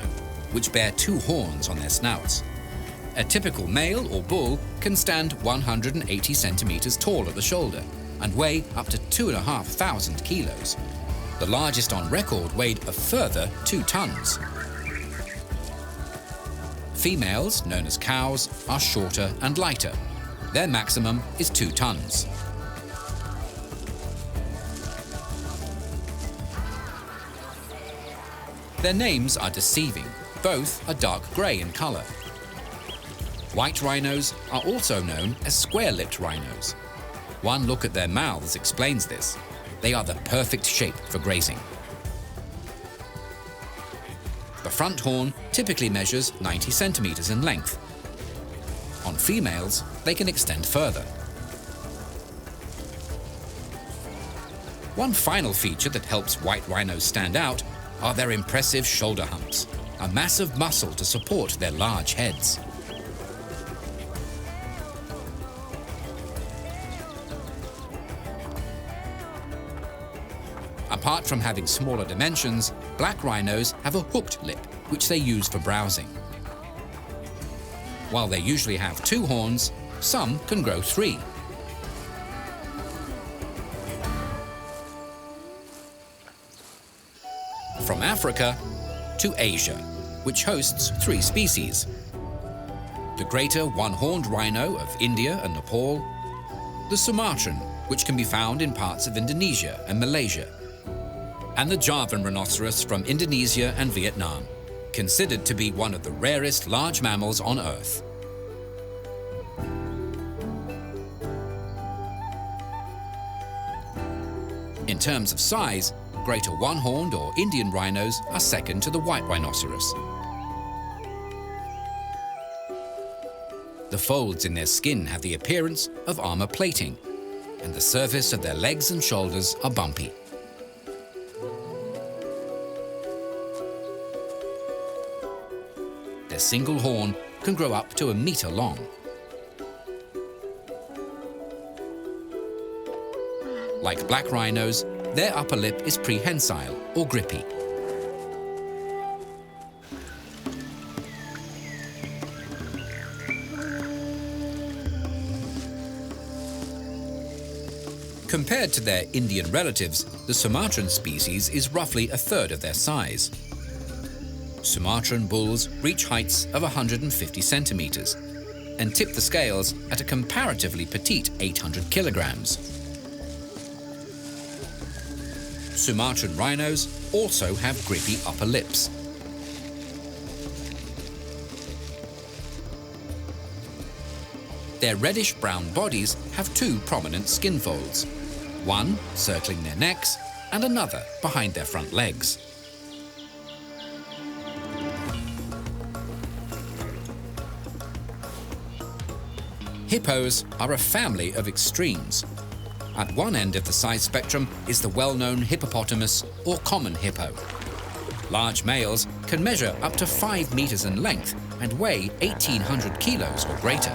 which bear 2 horns on their snouts. A typical male or bull can stand 180 centimeters tall at the shoulder and weigh up to 2,500 kilos. The largest on record weighed a further 2 tons. Females, known as cows, are shorter and lighter. Their maximum is 2 tons. Their names are deceiving. Both are dark grey in colour. White rhinos are also known as square-lipped rhinos. One look at their mouths explains this. They are the perfect shape for grazing. The front horn typically measures 90 centimeters in length. On females, they can extend further. One final feature that helps white rhinos stand out are their impressive shoulder humps, a mass of muscle to support their large heads. Apart from having smaller dimensions, black rhinos have a hooked lip, which they use for browsing. While they usually have 2 horns, some can grow 3. From Africa to Asia, which hosts 3 species. The greater one-horned rhino of India and Nepal, the Sumatran, which can be found in parts of Indonesia and Malaysia, and the Javan rhinoceros from Indonesia and Vietnam, considered to be one of the rarest large mammals on Earth. In terms of size, greater one-horned or Indian rhinos are second to the white rhinoceros. The folds in their skin have the appearance of armor plating, and the surface of their legs and shoulders are bumpy. Their single horn can grow up to 1 meter long. Like black rhinos, their upper lip is prehensile or grippy. Compared to their Indian relatives, the Sumatran species is roughly 1/3 of their size. Sumatran bulls reach heights of 150 centimeters and tip the scales at a comparatively petite 800 kilograms. Sumatran rhinos also have grippy upper lips. Their reddish-brown bodies have 2 prominent skin folds, one circling their necks and another behind their front legs. Hippos are a family of extremes. At one end of the size spectrum is the well-known hippopotamus or common hippo. Large males can measure up to 5 meters in length and weigh 1,800 kilos or greater.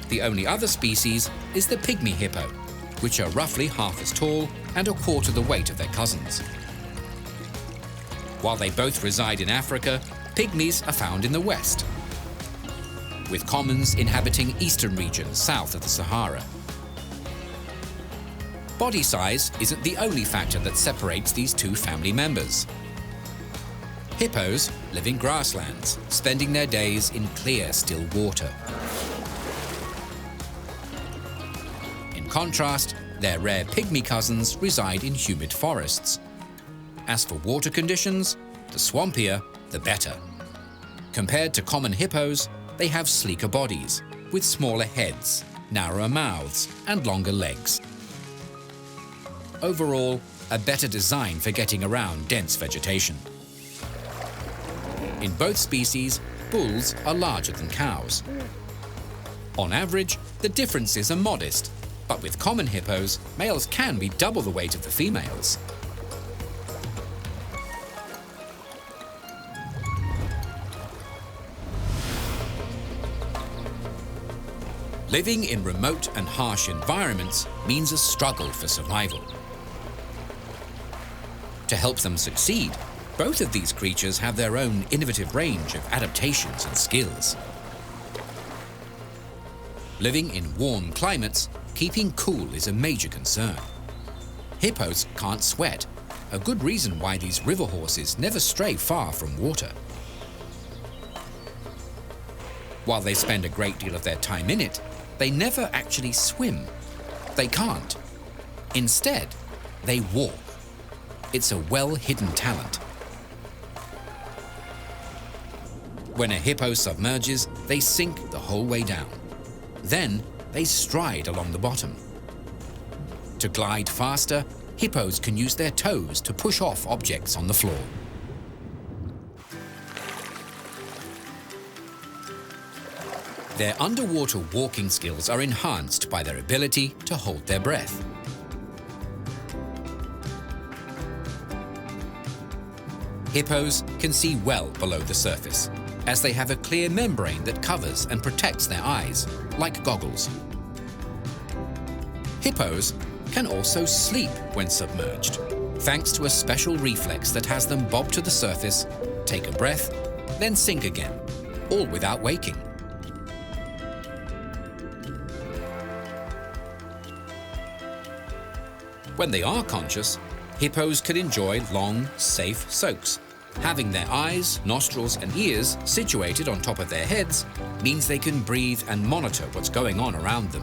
The only other species is the pygmy hippo, which are roughly half as tall and 1/4 the weight of their cousins. While they both reside in Africa, pygmies are found in the west, with commons inhabiting eastern regions south of the Sahara. Body size isn't the only factor that separates these 2 family members. Hippos live in grasslands, spending their days in clear, still water. In contrast, their rare pygmy cousins reside in humid forests. As for water conditions, the swampier, the better. Compared to common hippos, they have sleeker bodies, with smaller heads, narrower mouths, and longer legs. Overall, a better design for getting around dense vegetation. In both species, bulls are larger than cows. On average, the differences are modest, but with common hippos, males can be double the weight of the females. Living in remote and harsh environments means a struggle for survival. To help them succeed, both of these creatures have their own innovative range of adaptations and skills. Living in warm climates, keeping cool is a major concern. Hippos can't sweat, a good reason why these river horses never stray far from water. While they spend a great deal of their time in it, they never actually swim. They can't. Instead, they walk. It's a well-hidden talent. When a hippo submerges, they sink the whole way down. Then, they stride along the bottom. To glide faster, hippos can use their toes to push off objects on the floor. Their underwater walking skills are enhanced by their ability to hold their breath. Hippos can see well below the surface, as they have a clear membrane that covers and protects their eyes, like goggles. Hippos can also sleep when submerged, thanks to a special reflex that has them bob to the surface, take a breath, then sink again, all without waking. When they are conscious, hippos can enjoy long, safe soaks. Having their eyes, nostrils, and ears situated on top of their heads means they can breathe and monitor what's going on around them,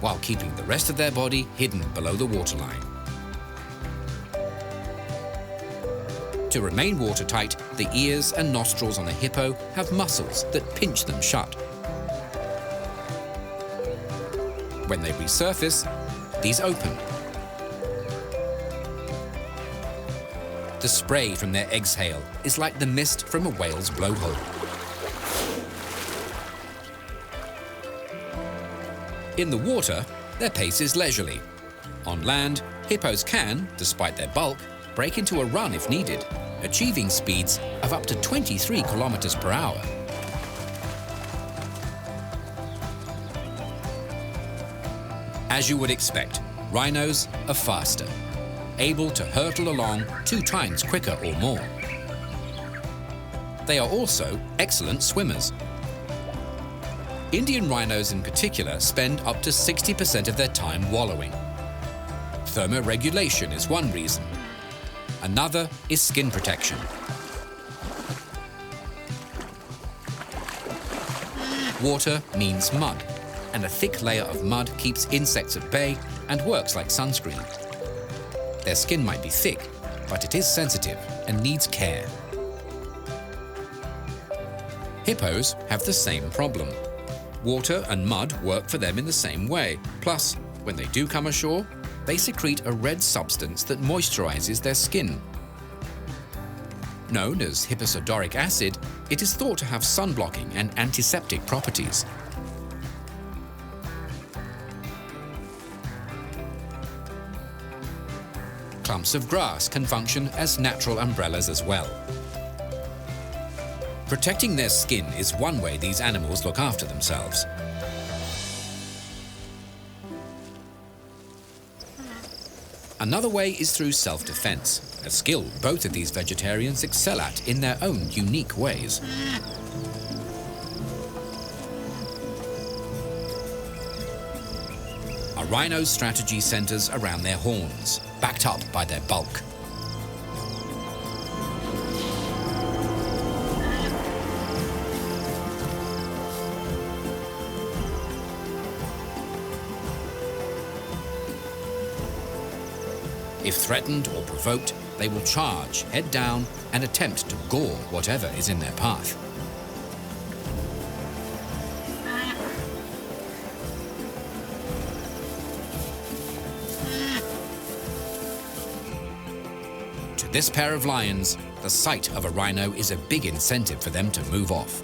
while keeping the rest of their body hidden below the waterline. To remain watertight, the ears and nostrils on a hippo have muscles that pinch them shut. When they resurface, these open. The spray from their exhale is like the mist from a whale's blowhole. In the water, their pace is leisurely. On land, hippos can, despite their bulk, break into a run if needed, achieving speeds of up to 23 kilometers per hour. As you would expect, rhinos are faster, able to hurtle along 2 times quicker or more. They are also excellent swimmers. Indian rhinos in particular spend up to 60% of their time wallowing. Thermoregulation is one reason. Another is skin protection. Water means mud, and a thick layer of mud keeps insects at bay and works like sunscreen. Their skin might be thick, but it is sensitive and needs care. Hippos have the same problem. Water and mud work for them in the same way. Plus, when they do come ashore, they secrete a red substance that moisturizes their skin. Known as hipposodoric acid, it is thought to have sun-blocking and antiseptic properties. Clumps of grass can function as natural umbrellas as well. Protecting their skin is one way these animals look after themselves. Another way is through self-defense, a skill both of these vegetarians excel at in their own unique ways. A rhino's strategy centers around their horns, backed up by their bulk. If threatened or provoked, they will charge, head down, and attempt to gore whatever is in their path. To this pair of lions, the sight of a rhino is a big incentive for them to move off.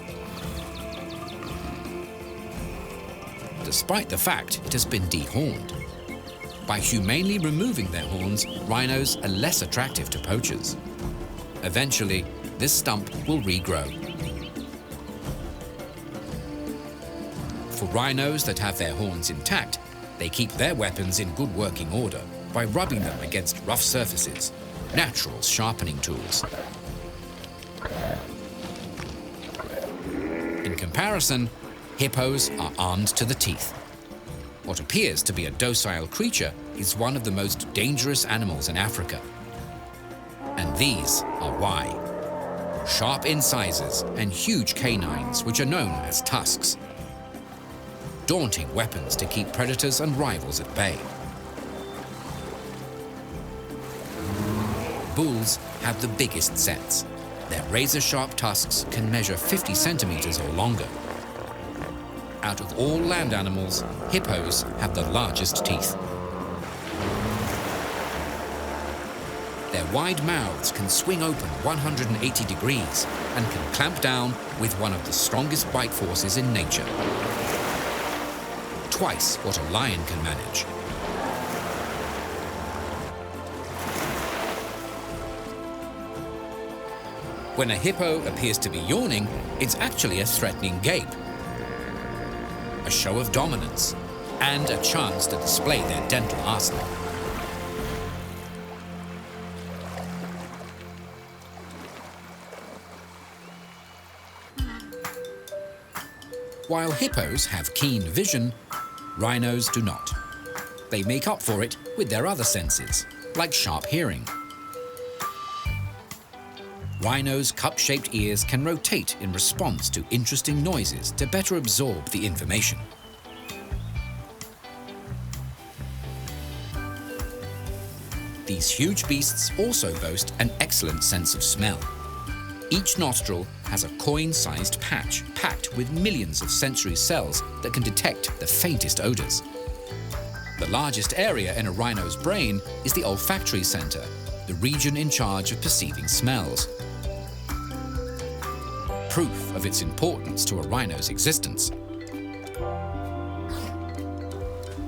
Despite the fact it has been dehorned. By humanely removing their horns, rhinos are less attractive to poachers. Eventually, this stump will regrow. For rhinos that have their horns intact, they keep their weapons in good working order by rubbing them against rough surfaces, natural sharpening tools. In comparison, hippos are armed to the teeth. What appears to be a docile creature is one of the most dangerous animals in Africa. And these are why. Sharp incisors and huge canines, which are known as tusks. Daunting weapons to keep predators and rivals at bay. Bulls have the biggest sets. Their razor-sharp tusks can measure 50 centimeters or longer. Out of all land animals, hippos have the largest teeth. Their wide mouths can swing open 180 degrees and can clamp down with one of the strongest bite forces in nature. Twice what a lion can manage. When a hippo appears to be yawning, it's actually a threatening gape, a show of dominance, and a chance to display their dental arsenal. While hippos have keen vision, rhinos do not. They make up for it with their other senses, like sharp hearing. Rhinos' cup-shaped ears can rotate in response to interesting noises to better absorb the information. These huge beasts also boast an excellent sense of smell. Each nostril has a coin-sized patch packed with millions of sensory cells that can detect the faintest odors. The largest area in a rhino's brain is the olfactory center, the region in charge of perceiving smells. Proof of its importance to a rhino's existence.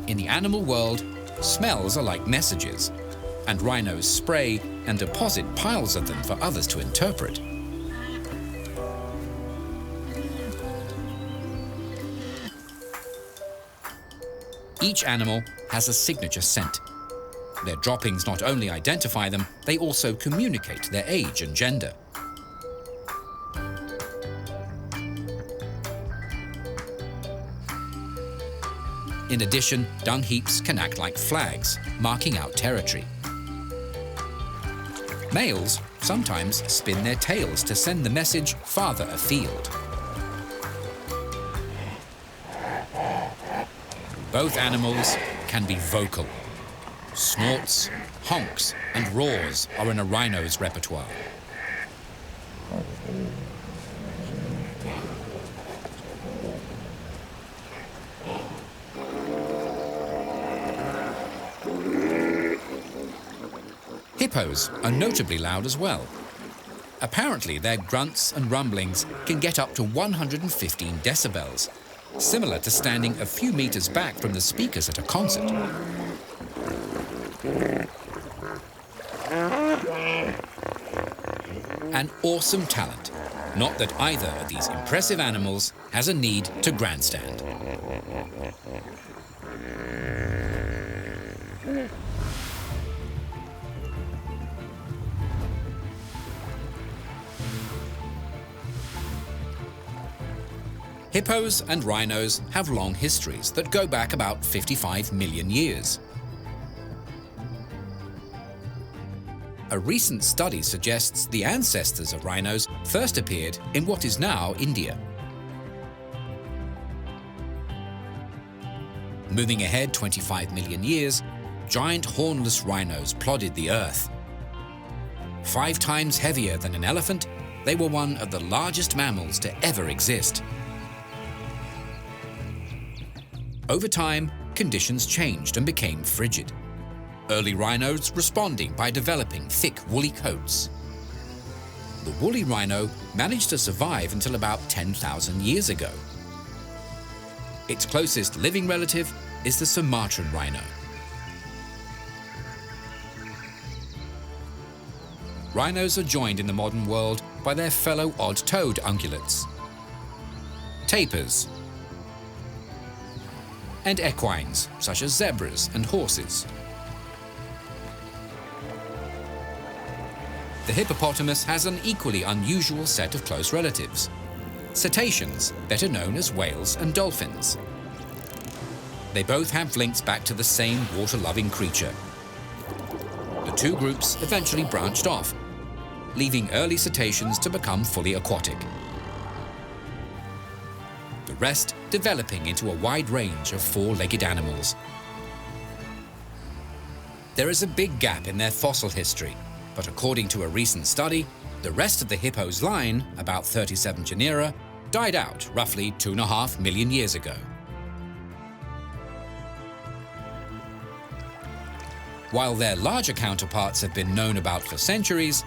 In the animal world, smells are like messages, and rhinos spray and deposit piles of them for others to interpret. Each animal has a signature scent. Their droppings not only identify them, they also communicate their age and gender. In addition, dung heaps can act like flags, marking out territory. Males sometimes spin their tails to send the message farther afield. Both animals can be vocal. Snorts, honks, and roars are in a rhino's repertoire. Hippos are notably loud as well. Apparently, their grunts and rumblings can get up to 115 decibels, similar to standing a few meters back from the speakers at a concert. An awesome talent. Not that either of these impressive animals has a need to grandstand. Hippos and rhinos have long histories that go back about 55 million years. A recent study suggests the ancestors of rhinos first appeared in what is now India. Moving ahead 25 million years, giant hornless rhinos plodded the earth. 5 times heavier than an elephant, they were one of the largest mammals to ever exist. Over time, conditions changed and became frigid. Early rhinos responding by developing thick, woolly coats. The woolly rhino managed to survive until about 10,000 years ago. Its closest living relative is the Sumatran rhino. Rhinos are joined in the modern world by their fellow odd-toed ungulates, tapirs, and equines, such as zebras and horses. The hippopotamus has an equally unusual set of close relatives, cetaceans, better known as whales and dolphins. They both have links back to the same water-loving creature. The two groups eventually branched off, leaving early cetaceans to become fully aquatic. The rest developing into a wide range of 4-legged animals. There is a big gap in their fossil history, but according to a recent study, the rest of the hippo's line, about 37 genera, died out roughly 2.5 million years ago. While their larger counterparts have been known about for centuries,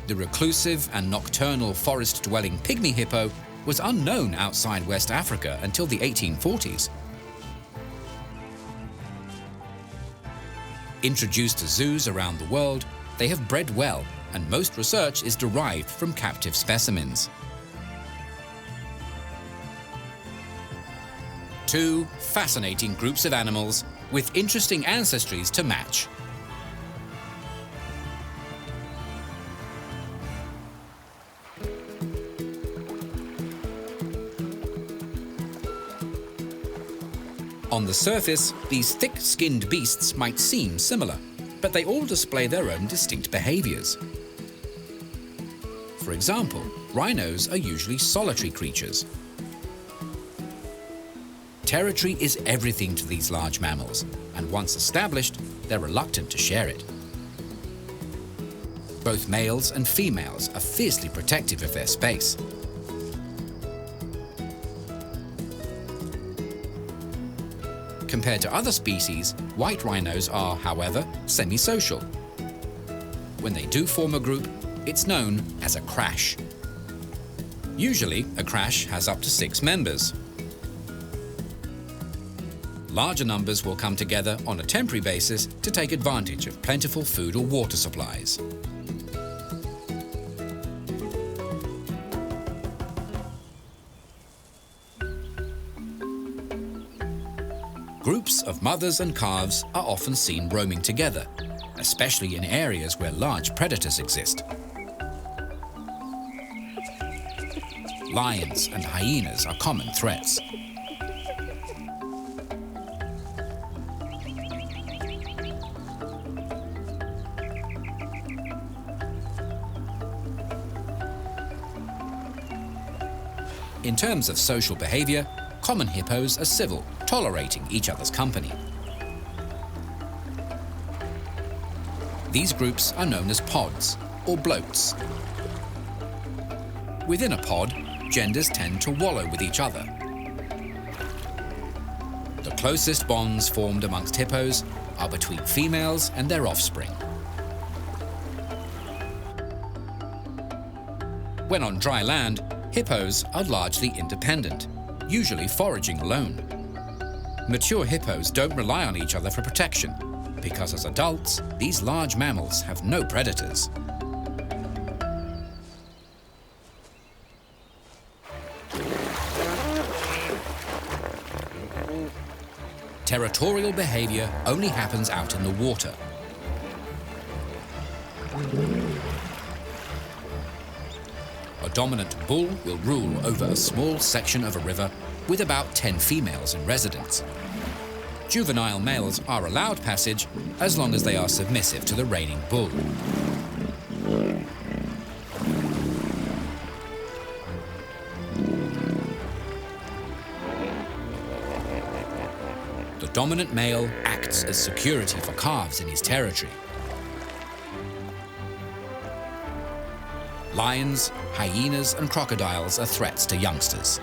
the reclusive and nocturnal forest-dwelling pygmy hippo was unknown outside West Africa until the 1840s. Introduced to zoos around the world, they have bred well, and most research is derived from captive specimens. Two fascinating groups of animals with interesting ancestries to match. On the surface, these thick-skinned beasts might seem similar, but they all display their own distinct behaviors. For example, rhinos are usually solitary creatures. Territory is everything to these large mammals, and once established, they're reluctant to share it. Both males and females are fiercely protective of their space. Compared to other species, white rhinos are, however, semi-social. When they do form a group, it's known as a crash. Usually, a crash has up to 6 members. Larger numbers will come together on a temporary basis to take advantage of plentiful food or water supplies. Groups of mothers and calves are often seen roaming together, especially in areas where large predators exist. Lions and hyenas are common threats. In terms of social behavior, common hippos are civil, tolerating each other's company. These groups are known as pods, or bloats. Within a pod, genders tend to wallow with each other. The closest bonds formed amongst hippos are between females and their offspring. When on dry land, hippos are largely independent, usually foraging alone. Mature hippos don't rely on each other for protection, because as adults, these large mammals have no predators. Territorial behavior only happens out in the water. A dominant bull will rule over a small section of a river with about 10 females in residence. Juvenile males are allowed passage as long as they are submissive to the reigning bull. The dominant male acts as security for calves in his territory. Lions, hyenas, and crocodiles are threats to youngsters.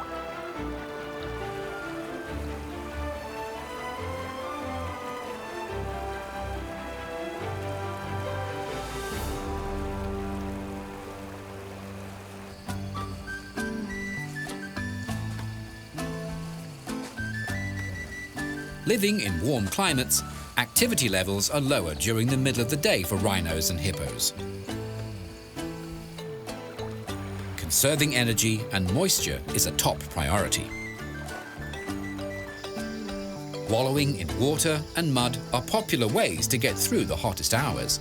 Living in warm climates, activity levels are lower during the middle of the day for rhinos and hippos. Conserving energy and moisture is a top priority. Wallowing in water and mud are popular ways to get through the hottest hours.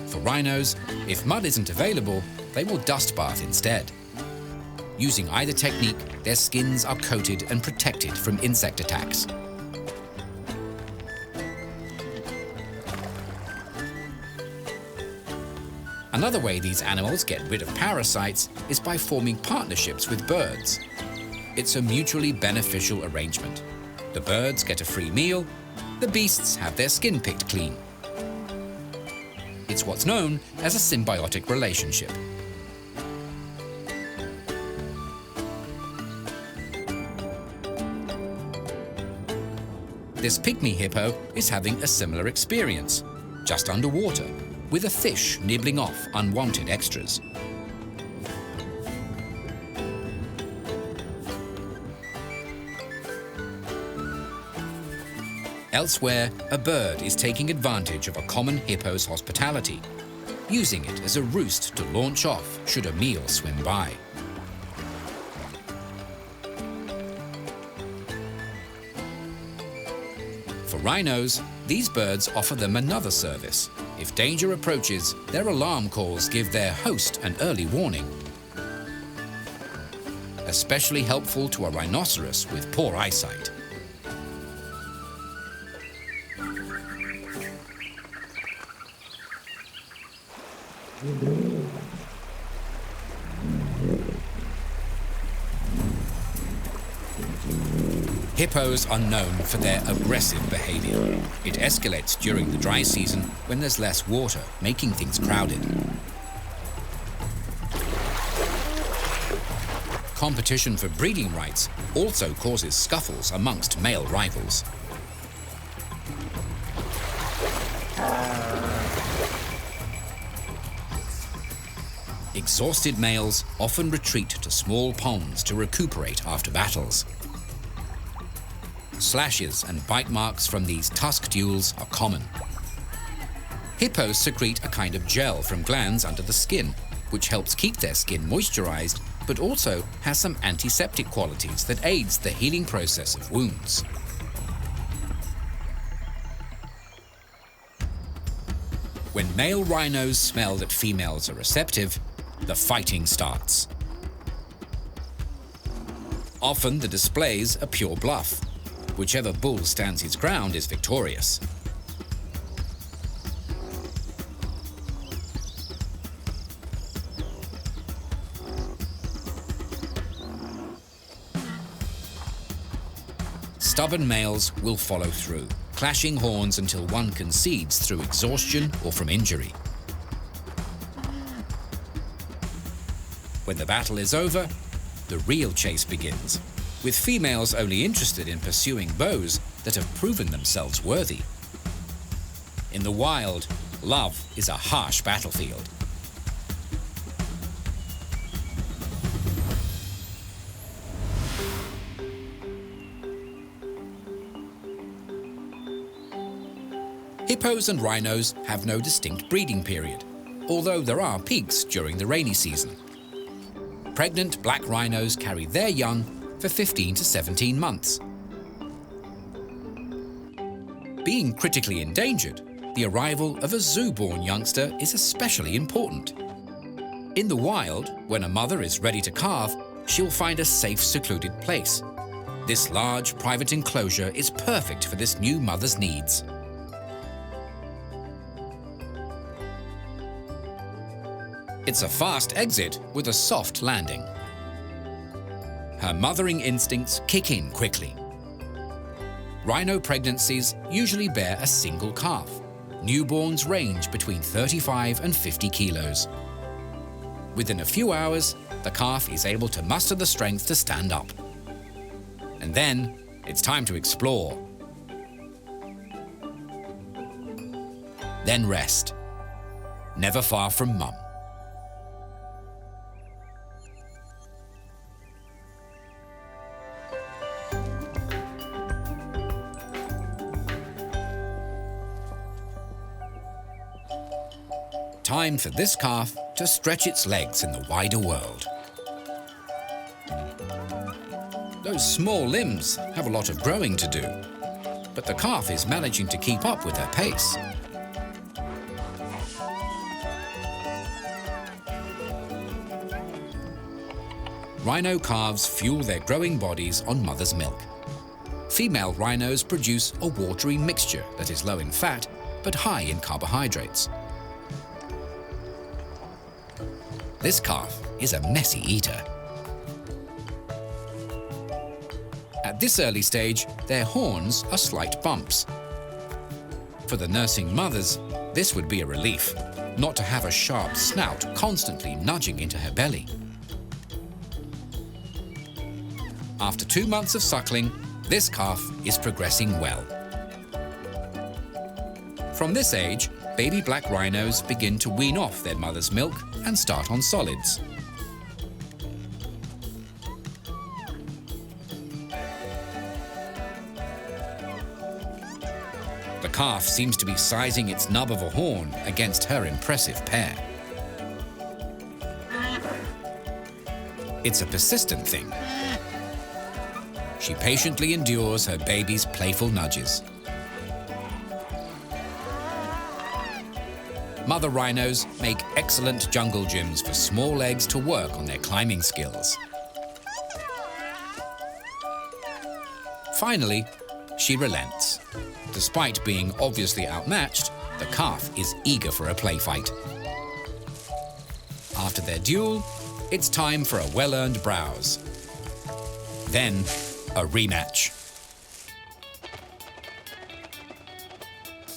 For rhinos, if mud isn't available, they will dust bath instead. Using either technique, their skins are coated and protected from insect attacks. Another way these animals get rid of parasites is by forming partnerships with birds. It's a mutually beneficial arrangement. The birds get a free meal, the beasts have their skin picked clean. It's what's known as a symbiotic relationship. This pygmy hippo is having a similar experience, just underwater, with a fish nibbling off unwanted extras. Elsewhere, a bird is taking advantage of a common hippo's hospitality, using it as a roost to launch off should a meal swim by. For rhinos, these birds offer them another service. If danger approaches, their alarm calls give their host an early warning. Especially helpful to a rhinoceros with poor eyesight. Hippos are known for their aggressive behavior. It escalates during the dry season when there's less water, making things crowded. Competition for breeding rights also causes scuffles amongst male rivals. Exhausted males often retreat to small ponds to recuperate after battles. Slashes and bite marks from these tusk duels are common. Hippos secrete a kind of gel from glands under the skin, which helps keep their skin moisturized, but also has some antiseptic qualities that aids the healing process of wounds. When male rhinos smell that females are receptive, the fighting starts. Often the displays are pure bluff. Whichever bull stands his ground is victorious. Stubborn males will follow through, clashing horns until one concedes through exhaustion or from injury. When the battle is over, the real chase begins, with females only interested in pursuing beaux that have proven themselves worthy. In the wild, love is a harsh battlefield. Hippos and rhinos have no distinct breeding period, although there are peaks during the rainy season. Pregnant black rhinos carry their young for 15 to 17 months. Being critically endangered, the arrival of a zoo-born youngster is especially important. In the wild, when a mother is ready to calve, she'll find a safe, secluded place. This large, private enclosure is perfect for this new mother's needs. It's a fast exit with a soft landing. Her mothering instincts kick in quickly. Rhino pregnancies usually bear a single calf. Newborns range between 35 and 50 kilos. Within a few hours, the calf is able to muster the strength to stand up. And then, it's time to explore. Then rest. Never far from mum. Time for this calf to stretch its legs in the wider world. Those small limbs have a lot of growing to do, but the calf is managing to keep up with her pace. Rhino calves fuel their growing bodies on mother's milk. Female rhinos produce a watery mixture that is low in fat, but high in carbohydrates. This calf is a messy eater. At this early stage, their horns are slight bumps. For the nursing mothers, this would be a relief, not to have a sharp snout constantly nudging into her belly. After 2 months of suckling, this calf is progressing well. From this age, baby black rhinos begin to wean off their mother's milk and start on solids. The calf seems to be sizing its nub of a horn against her impressive pair. It's a persistent thing. She patiently endures her baby's playful nudges. Mother rhinos make excellent jungle gyms for small legs to work on their climbing skills. Finally, she relents. Despite being obviously outmatched, the calf is eager for a play fight. After their duel, it's time for a well-earned browse. Then, a rematch.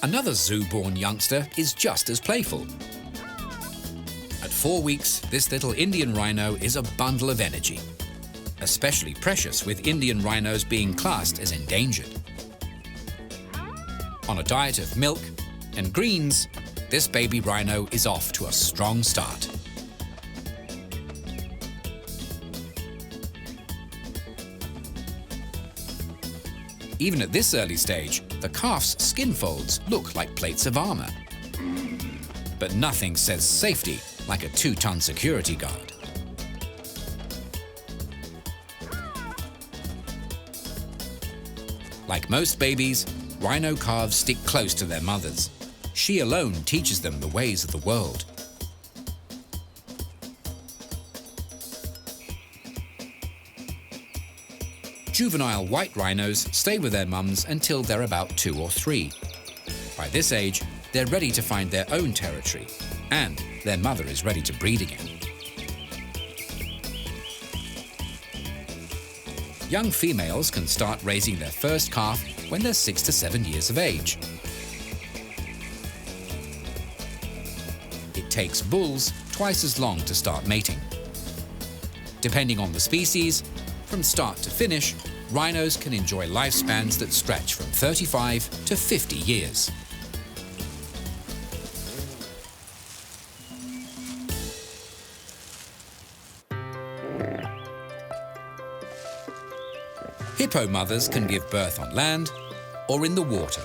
Another zoo-born youngster is just as playful. At 4 weeks, this little Indian rhino is a bundle of energy, especially precious with Indian rhinos being classed as endangered. On a diet of milk and greens, this baby rhino is off to a strong start. Even at this early stage, the calf's skin folds look like plates of armor. But nothing says safety like a 2-ton security guard. Like most babies, rhino calves stick close to their mothers. She alone teaches them the ways of the world. Juvenile white rhinos stay with their mums until they're about 2 or 3. By this age, they're ready to find their own territory, and their mother is ready to breed again. Young females can start raising their first calf when they're 6 to 7 years of age. It takes bulls twice as long to start mating. Depending on the species, from start to finish, rhinos can enjoy lifespans that stretch from 35 to 50 years. Hippo mothers can give birth on land or in the water.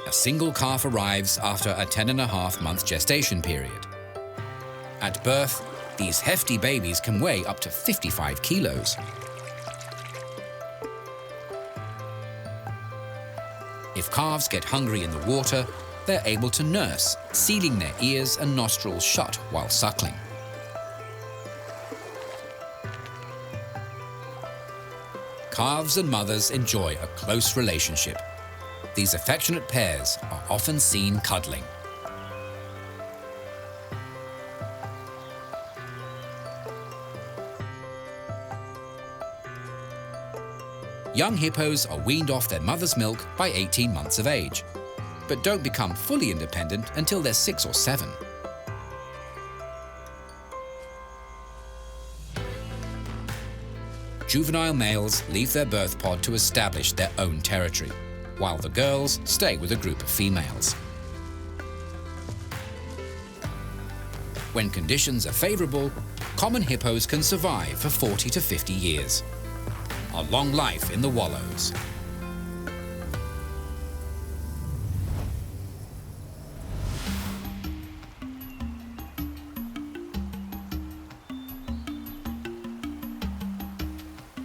A single calf arrives after a 10.5-month gestation period. At birth, these hefty babies can weigh up to 55 kilos. If calves get hungry in the water, they're able to nurse, sealing their ears and nostrils shut while suckling. Calves and mothers enjoy a close relationship. These affectionate pairs are often seen cuddling. Young hippos are weaned off their mother's milk by 18 months of age, but don't become fully independent until they're 6 or 7. Juvenile males leave their birth pod to establish their own territory, while the girls stay with a group of females. When conditions are favorable, common hippos can survive for 40 to 50 years. A long life in the wallows.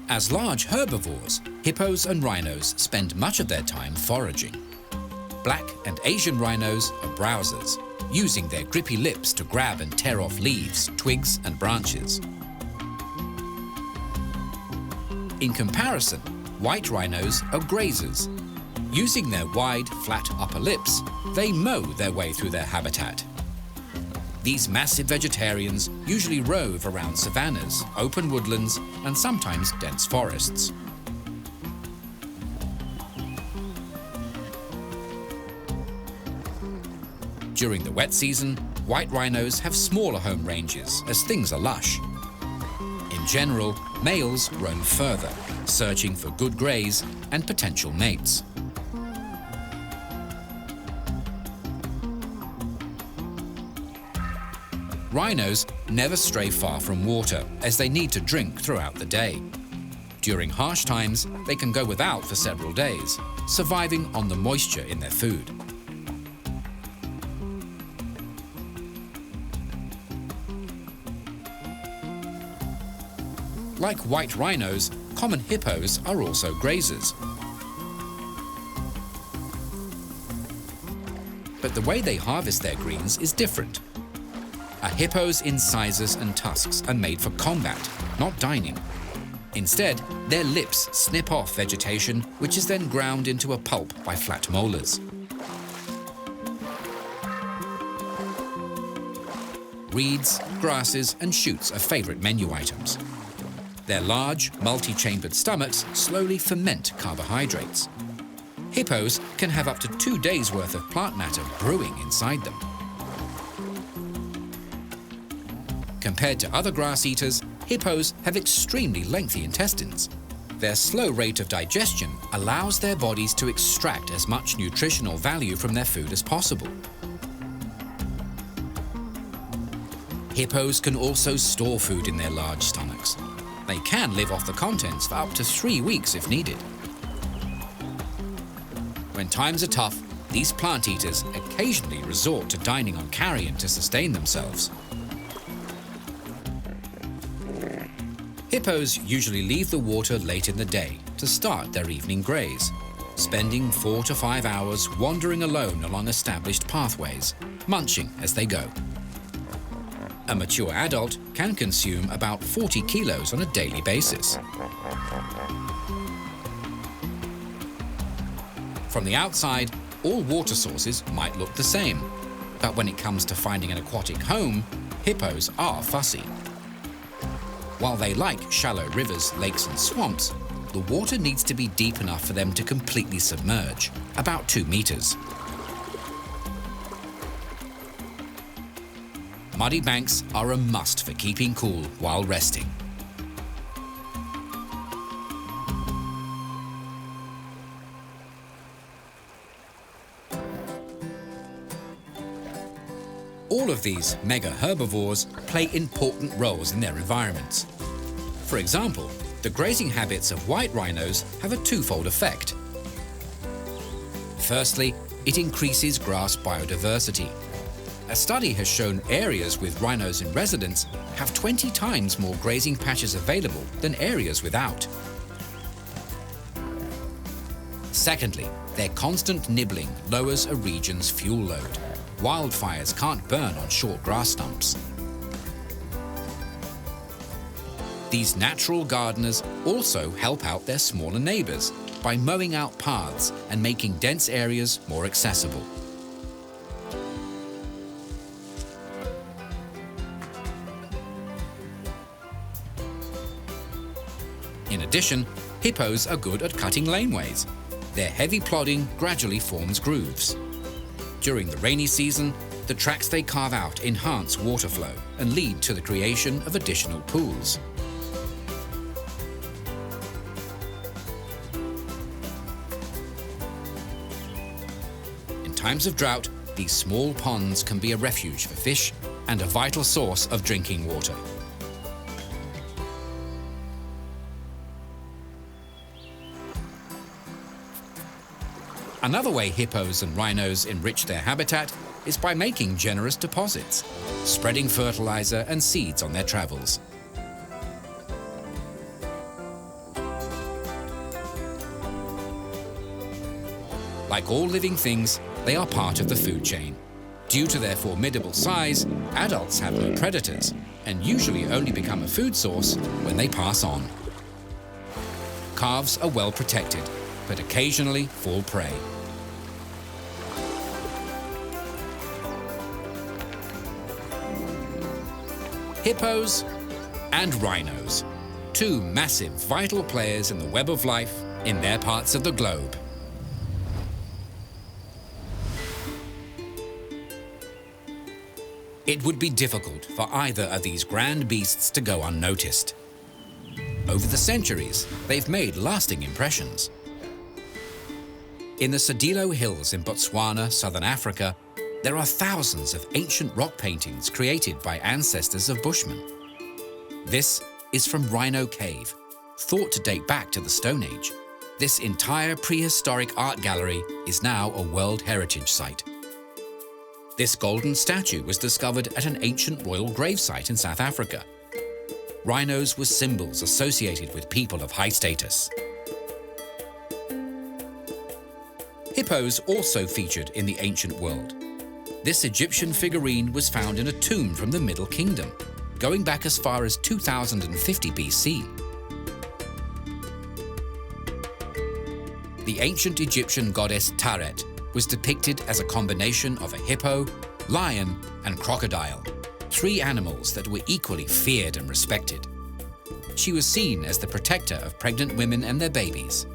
As large herbivores, hippos and rhinos spend much of their time foraging. Black and Asian rhinos are browsers, using their grippy lips to grab and tear off leaves, twigs, and branches. In comparison, white rhinos are grazers. Using their wide, flat upper lips, they mow their way through their habitat. These massive vegetarians usually rove around savannas, open woodlands, and sometimes dense forests. During the wet season, white rhinos have smaller home ranges as things are lush. In general, males roam further, searching for good graze and potential mates. Rhinos never stray far from water as they need to drink throughout the day. During harsh times, they can go without for several days, surviving on the moisture in their food. Like white rhinos, common hippos are also grazers. But the way they harvest their greens is different. A hippo's incisors and tusks are made for combat, not dining. Instead, their lips snip off vegetation, which is then ground into a pulp by flat molars. Reeds, grasses, and shoots are favorite menu items. Their large, multi-chambered stomachs slowly ferment carbohydrates. Hippos can have up to 2 days' worth of plant matter brewing inside them. Compared to other grass eaters, hippos have extremely lengthy intestines. Their slow rate of digestion allows their bodies to extract as much nutritional value from their food as possible. Hippos can also store food in their large stomachs. They can live off the contents for up to 3 weeks if needed. When times are tough, these plant eaters occasionally resort to dining on carrion to sustain themselves. Hippos usually leave the water late in the day to start their evening graze, spending 4 to 5 hours wandering alone along established pathways, munching as they go. A mature adult can consume about 40 kilos on a daily basis. From the outside, all water sources might look the same, but when it comes to finding an aquatic home, hippos are fussy. While they like shallow rivers, lakes and swamps, the water needs to be deep enough for them to completely submerge, about 2 meters. Muddy banks are a must for keeping cool while resting. All of these mega herbivores play important roles in their environments. For example, the grazing habits of white rhinos have a twofold effect. Firstly, it increases grass biodiversity. A study has shown areas with rhinos in residence have 20 times more grazing patches available than areas without. Secondly, their constant nibbling lowers a region's fuel load. Wildfires can't burn on short grass stumps. These natural gardeners also help out their smaller neighbors by mowing out paths and making dense areas more accessible. In addition, hippos are good at cutting laneways. Their heavy plodding gradually forms grooves. During the rainy season, the tracks they carve out enhance water flow and lead to the creation of additional pools. In times of drought, these small ponds can be a refuge for fish and a vital source of drinking water. Another way hippos and rhinos enrich their habitat is by making generous deposits, spreading fertilizer and seeds on their travels. Like all living things, they are part of the food chain. Due to their formidable size, adults have no predators and usually only become a food source when they pass on. Calves are well protected, but occasionally fall prey. Hippos and rhinos, two massive vital players in the web of life in their parts of the globe. It would be difficult for either of these grand beasts to go unnoticed. Over the centuries, they've made lasting impressions. In the Sedilo Hills in Botswana, southern Africa, There are thousands of ancient rock paintings created by ancestors of Bushmen. This is from Rhino Cave, thought to date back to the Stone Age. This entire prehistoric art gallery is now a World Heritage Site. This golden statue was discovered at an ancient royal gravesite in South Africa. Rhinos were symbols associated with people of high status. Hippos also featured in the ancient world. This Egyptian figurine was found in a tomb from the Middle Kingdom, going back as far as 2050 BC. The ancient Egyptian goddess Taret was depicted as a combination of a hippo, lion, and crocodile, three animals that were equally feared and respected. She was seen as the protector of pregnant women and their babies.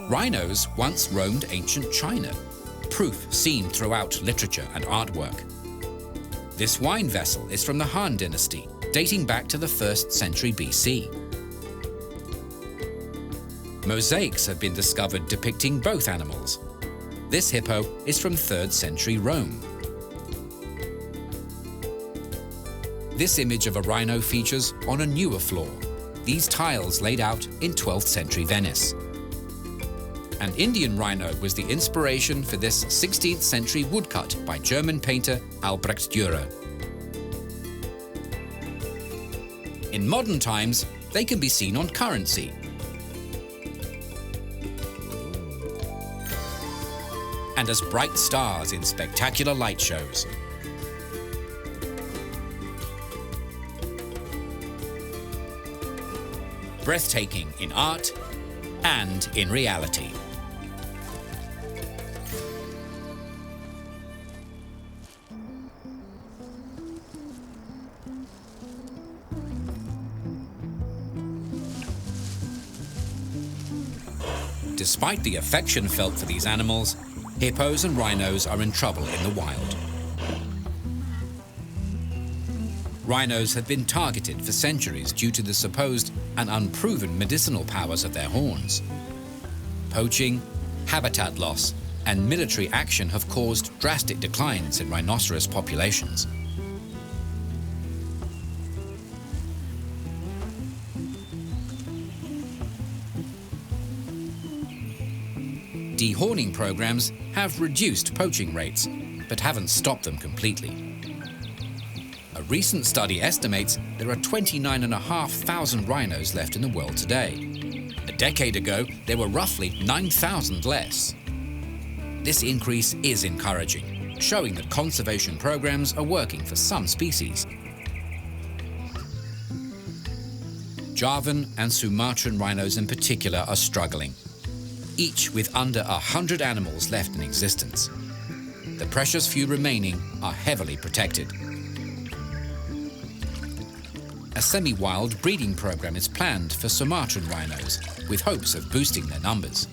Rhinos once roamed ancient China, proof seen throughout literature and artwork. This wine vessel is from the Han Dynasty, dating back to the 1st century BC. Mosaics have been discovered depicting both animals. This hippo is from 3rd century Rome. This image of a rhino features on a newer floor, these tiles laid out in 12th century Venice. An Indian rhino was the inspiration for this 16th century woodcut by German painter Albrecht Dürer. In modern times, they can be seen on currency, and as bright stars in spectacular light shows. Breathtaking in art and in reality. Despite the affection felt for these animals, hippos and rhinos are in trouble in the wild. Rhinos have been targeted for centuries due to the supposed and unproven medicinal powers of their horns. Poaching, habitat loss, and military action have caused drastic declines in rhinoceros populations. Dehorning programs have reduced poaching rates, but haven't stopped them completely. A recent study estimates there are 29,500 rhinos left in the world today. A decade ago, there were roughly 9,000 less. This increase is encouraging, showing that conservation programs are working for some species. Javan and Sumatran rhinos in particular are struggling, each with under 100 animals left in existence. The precious few remaining are heavily protected. A semi-wild breeding program is planned for Sumatran rhinos, with hopes of boosting their numbers.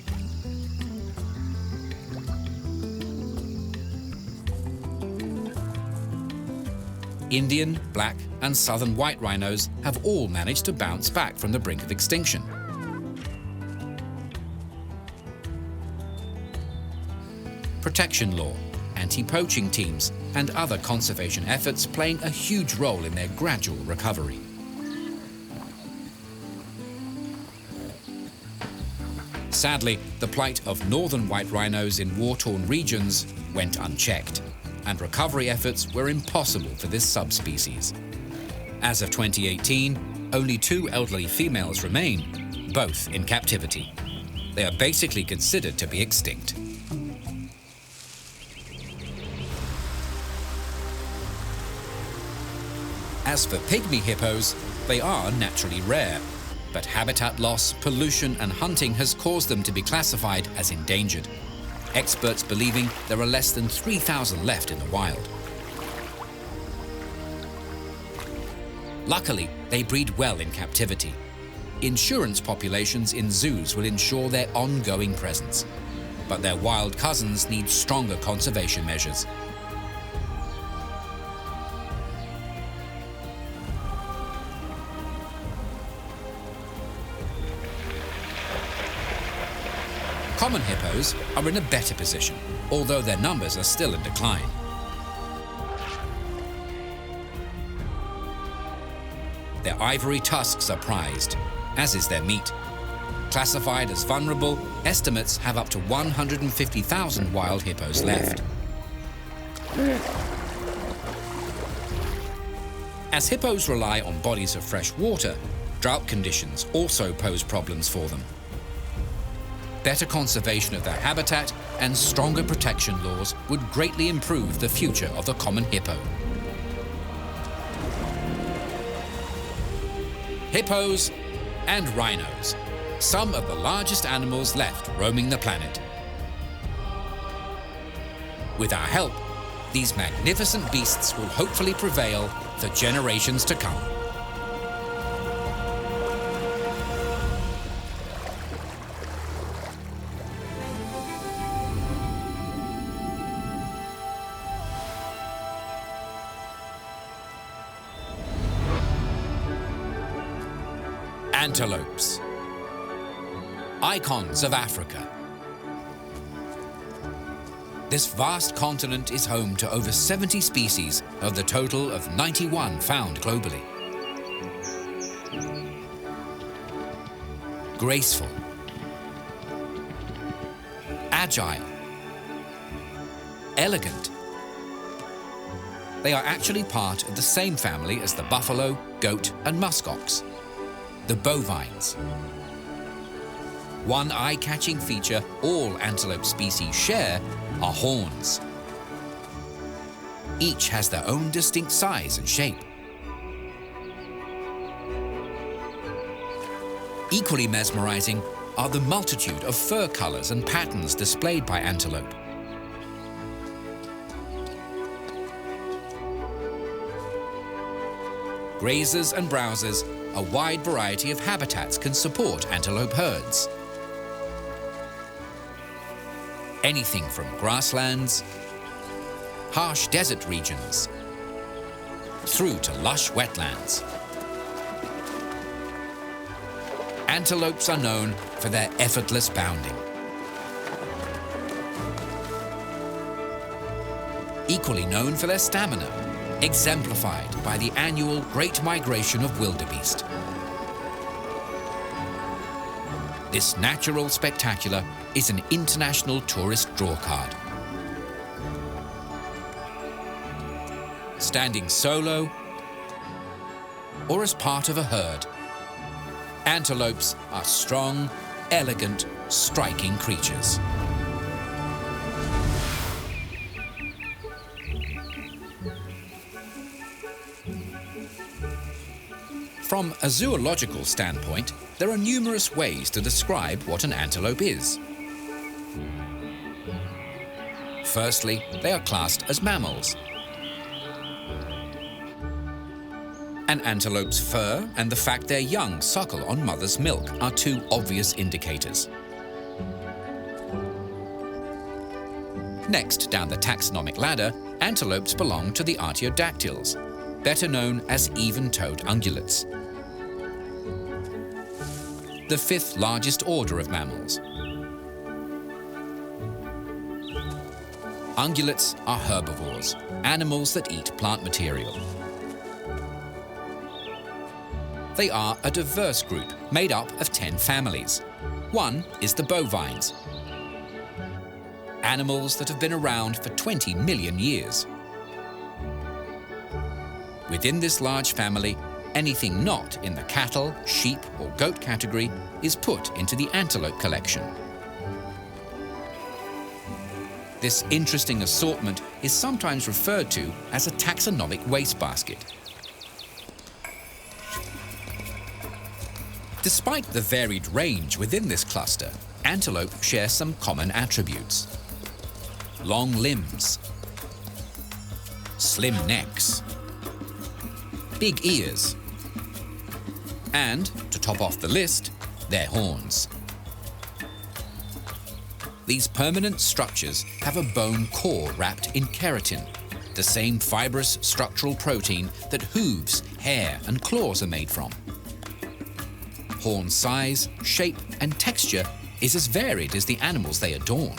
Indian, black, and southern white rhinos have all managed to bounce back from the brink of extinction. Protection law, anti-poaching teams, and other conservation efforts playing a huge role in their gradual recovery. Sadly, the plight of northern white rhinos in war-torn regions went unchecked, and recovery efforts were impossible for this subspecies. As of 2018, only 2 elderly females remain, both in captivity. They are basically considered to be extinct. As for pygmy hippos, they are naturally rare, but habitat loss, pollution, and hunting has caused them to be classified as endangered. Experts believing there are less than 3,000 left in the wild. Luckily, they breed well in captivity. Insurance populations in zoos will ensure their ongoing presence, but their wild cousins need stronger conservation measures. Common hippos are in a better position, although their numbers are still in decline. Their ivory tusks are prized, as is their meat. Classified as vulnerable, estimates have up to 150,000 wild hippos left. As hippos rely on bodies of fresh water, drought conditions also pose problems for them. Better conservation of their habitat and stronger protection laws would greatly improve the future of the common hippo. Hippos and rhinos, some of the largest animals left roaming the planet. With our help, these magnificent beasts will hopefully prevail for generations to come. Antelopes, icons of Africa. This vast continent is home to over 70 species of the total of 91 found globally. Graceful, agile, elegant. They are actually part of the same family as the buffalo, goat, and muskox, the bovines. One eye-catching feature all antelope species share are horns. Each has their own distinct size and shape. Equally mesmerizing are the multitude of fur colors and patterns displayed by antelope. Grazers and browsers, a wide variety of habitats can support antelope herds. Anything from grasslands, harsh desert regions, through to lush wetlands. Antelopes are known for their effortless bounding. Equally known for their stamina, exemplified by the annual Great Migration of wildebeest. This natural spectacular is an international tourist drawcard. Standing solo or as part of a herd, antelopes are strong, elegant, striking creatures. From a zoological standpoint, there are numerous ways to describe what an antelope is. Firstly, they are classed as mammals. An antelope's fur and the fact their young suckle on mother's milk are two obvious indicators. Next down the taxonomic ladder, antelopes belong to the artiodactyls, better known as even-toed ungulates, the fifth largest order of mammals. Ungulates are herbivores, animals that eat plant material. They are a diverse group made up of 10 families. One is the bovines, animals that have been around for 20 million years. Within this large family, anything not in the cattle, sheep, or goat category is put into the antelope collection. This interesting assortment is sometimes referred to as a taxonomic wastebasket. Despite the varied range within this cluster, antelope share some common attributes. Long limbs, slim necks, big ears, and, to top off the list, their horns. These permanent structures have a bone core wrapped in keratin, the same fibrous structural protein that hooves, hair, and claws are made from. Horn size, shape, and texture is as varied as the animals they adorn.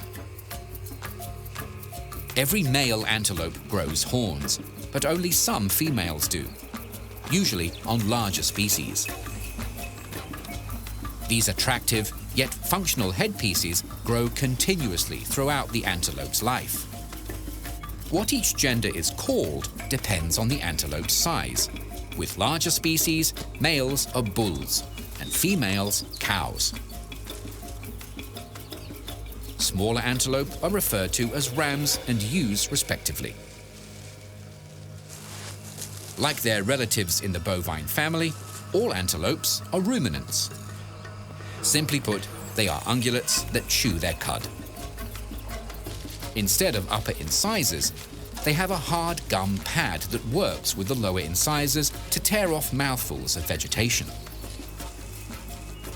Every male antelope grows horns, but only some females do, usually on larger species. These attractive, yet functional headpieces grow continuously throughout the antelope's life. What each gender is called depends on the antelope's size. With larger species, males are bulls, and females cows. Smaller antelope are referred to as rams and ewes respectively. Like their relatives in the bovine family, all antelopes are ruminants. Simply put, they are ungulates that chew their cud. Instead of upper incisors, they have a hard gum pad that works with the lower incisors to tear off mouthfuls of vegetation.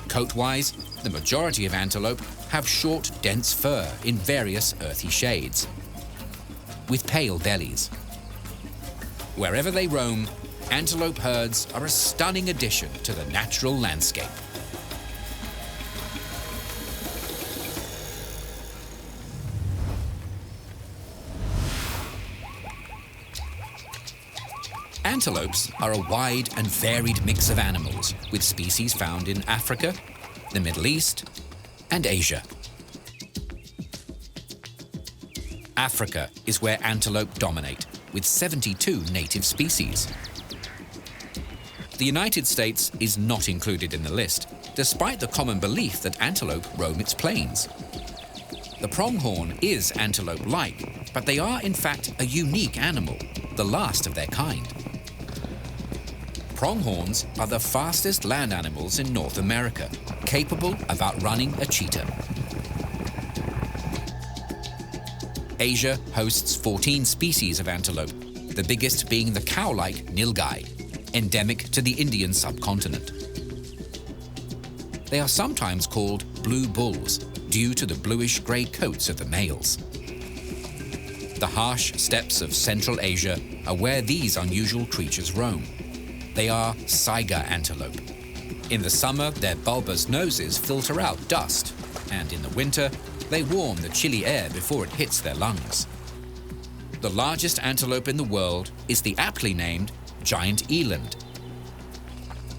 Coat-wise, the majority of antelope have short, dense fur in various earthy shades, with pale bellies. Wherever they roam, antelope herds are a stunning addition to the natural landscape. Antelopes are a wide and varied mix of animals, with species found in Africa, the Middle East, and Asia. Africa is where antelope dominate, with 72 native species. The United States is not included in the list, despite the common belief that antelope roam its plains. The pronghorn is antelope-like, but they are in fact a unique animal, the last of their kind. Pronghorns are the fastest land animals in North America, capable of outrunning a cheetah. Asia hosts 14 species of antelope, the biggest being the cow-like nilgai, endemic to the Indian subcontinent. They are sometimes called blue bulls due to the bluish-grey coats of the males. The harsh steppes of Central Asia are where these unusual creatures roam. They are saiga antelope. In the summer, their bulbous noses filter out dust, and in the winter, they warm the chilly air before it hits their lungs. The largest antelope in the world is the aptly named giant eland.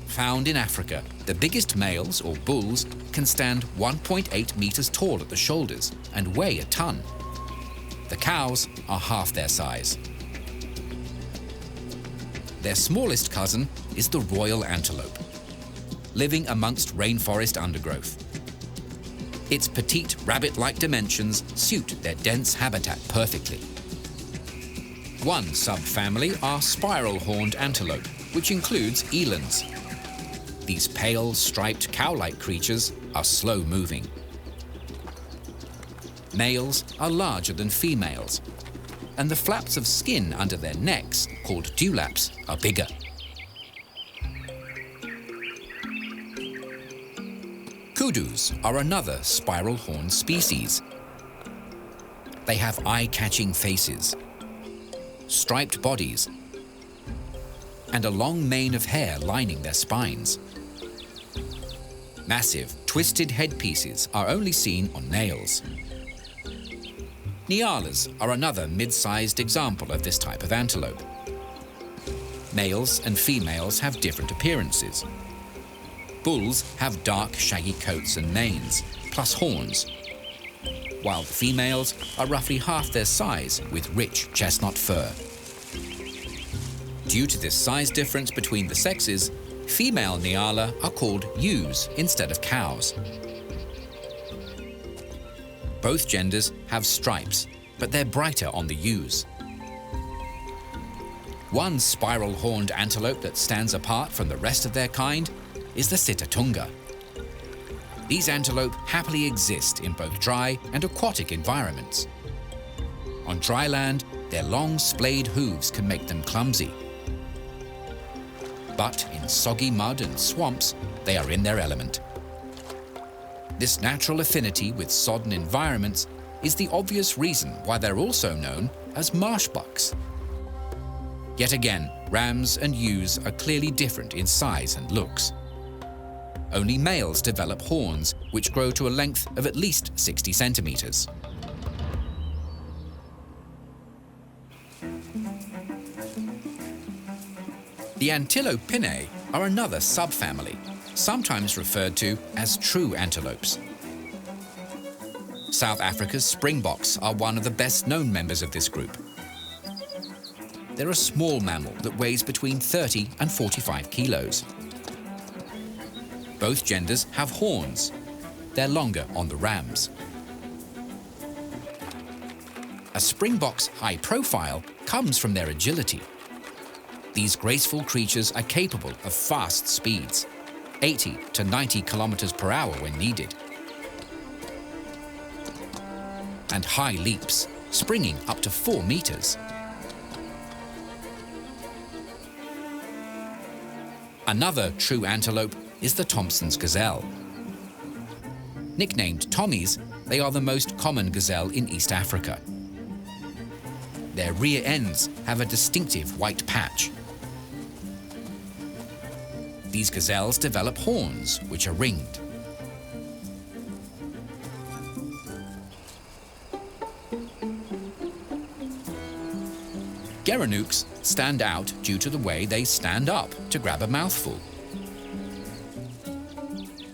Found in Africa, the biggest males, or bulls, can stand 1.8 meters tall at the shoulders and weigh a ton. The cows are half their size. Their smallest cousin is the royal antelope, living amongst rainforest undergrowth. Its petite rabbit-like dimensions suit their dense habitat perfectly. One subfamily are spiral-horned antelope, which includes elands. These pale, striped cow-like creatures are slow-moving. Males are larger than females, and the flaps of skin under their necks, called dewlaps, are bigger. Kudus are another spiral-horned species. They have eye-catching faces, striped bodies, and a long mane of hair lining their spines. Massive, twisted headpieces are only seen on males. Nyalas are another mid-sized example of this type of antelope. Males and females have different appearances. Bulls have dark, shaggy coats and manes, plus horns, while the females are roughly half their size with rich chestnut fur. Due to this size difference between the sexes, female Nyala are called ewes instead of cows. Both genders have stripes, but they're brighter on the ewes. One spiral-horned antelope that stands apart from the rest of their kind is the Sitatunga. These antelope happily exist in both dry and aquatic environments. On dry land, their long splayed hooves can make them clumsy. But in soggy mud and swamps, they are in their element. This natural affinity with sodden environments is the obvious reason why they're also known as marsh bucks. Yet again, rams and ewes are clearly different in size and looks. only males develop horns, which grow to a length of at least 60 centimeters. The Antelopes are another subfamily, sometimes referred to as true antelopes. South Africa's springboks are one of the best-known members of this group. They're a small mammal that weighs between 30 and 45 kilos. Both genders have horns. They're longer on the rams. A springbok's high profile comes from their agility. These graceful creatures are capable of fast speeds, 80 to 90 kilometers per hour when needed, and high leaps, springing up to 4 meters. Another true antelope is the Thompson's gazelle. Nicknamed Tommies, they are the most common gazelle in East Africa. Their rear ends have a distinctive white patch. These gazelles develop horns, which are ringed. Gerenukes stand out due to the way they stand up to grab a mouthful.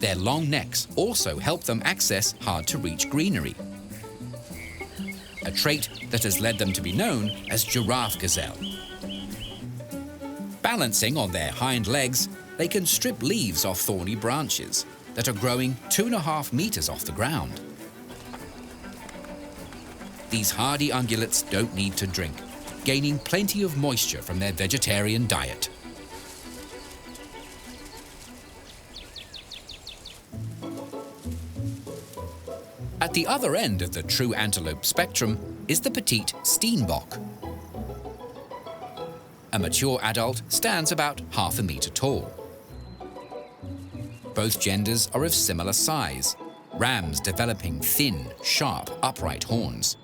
Their long necks also help them access hard-to-reach greenery, a trait that has led them to be known as giraffe gazelle. Balancing on their hind legs, they can strip leaves off thorny branches that are growing 2.5 meters off the ground. These hardy ungulates don't need to drink, gaining plenty of moisture from their vegetarian diet. At the other end of the true antelope spectrum is the petite steenbok. A mature adult stands about 0.5 meter tall. Both genders are of similar size, rams developing thin, sharp, upright horns.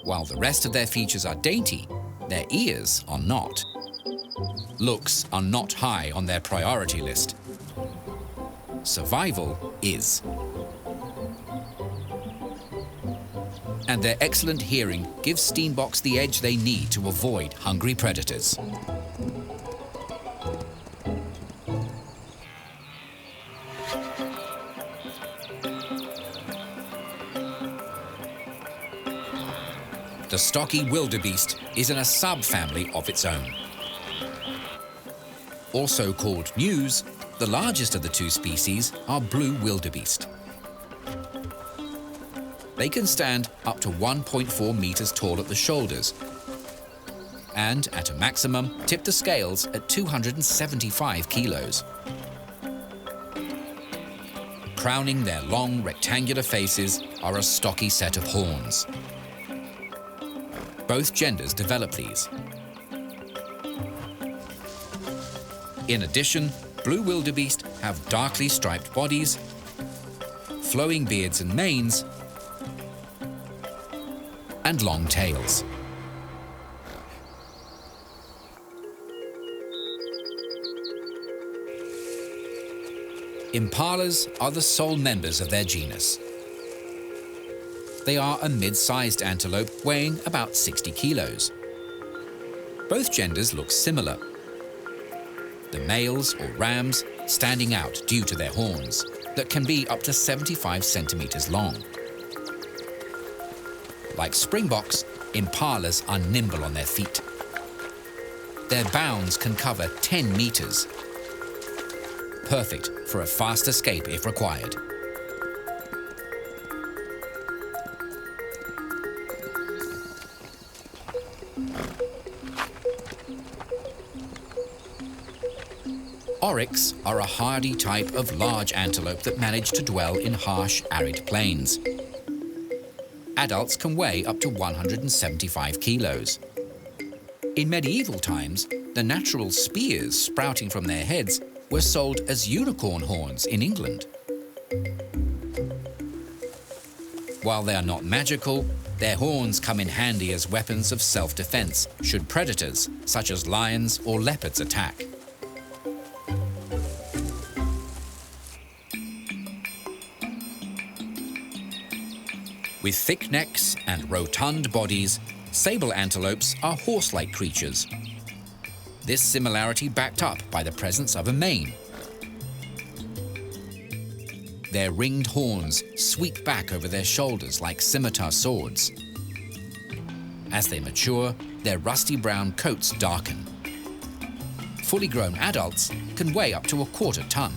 While the rest of their features are dainty, their ears are not. Looks are not high on their priority list. Survival is. And their excellent hearing gives steenboks the edge they need to avoid hungry predators. The stocky wildebeest is in a subfamily of its own. Also called gnus, the largest of the two species are blue wildebeest. They can stand up to 1.4 meters tall at the shoulders and, at a maximum, tip the scales at 275 kilos. Crowning their long, rectangular faces are a stocky set of horns. Both genders develop these. In addition, blue wildebeest have darkly striped bodies, flowing beards and manes, and long tails. Impalas are the sole members of their genus. They are a mid-sized antelope weighing about 60 kilos. Both genders look similar. The males, or rams, standing out due to their horns that can be up to 75 centimeters long. Like springboks, impalas are nimble on their feet. Their bounds can cover 10 meters. Perfect for a fast escape if required. Oryx are a hardy type of large antelope that manage to dwell in harsh, arid plains. Adults can weigh up to 175 kilos. In medieval times, the natural spears sprouting from their heads were sold as unicorn horns in England. While they are not magical, their horns come in handy as weapons of self-defense should predators, such as lions or leopards, attack. With thick necks and rotund bodies, sable antelopes are horse-like creatures. This similarity backed up by the presence of a mane. Their ringed horns sweep back over their shoulders like scimitar swords. As they mature, their rusty brown coats darken. Fully grown adults can weigh up to a quarter ton.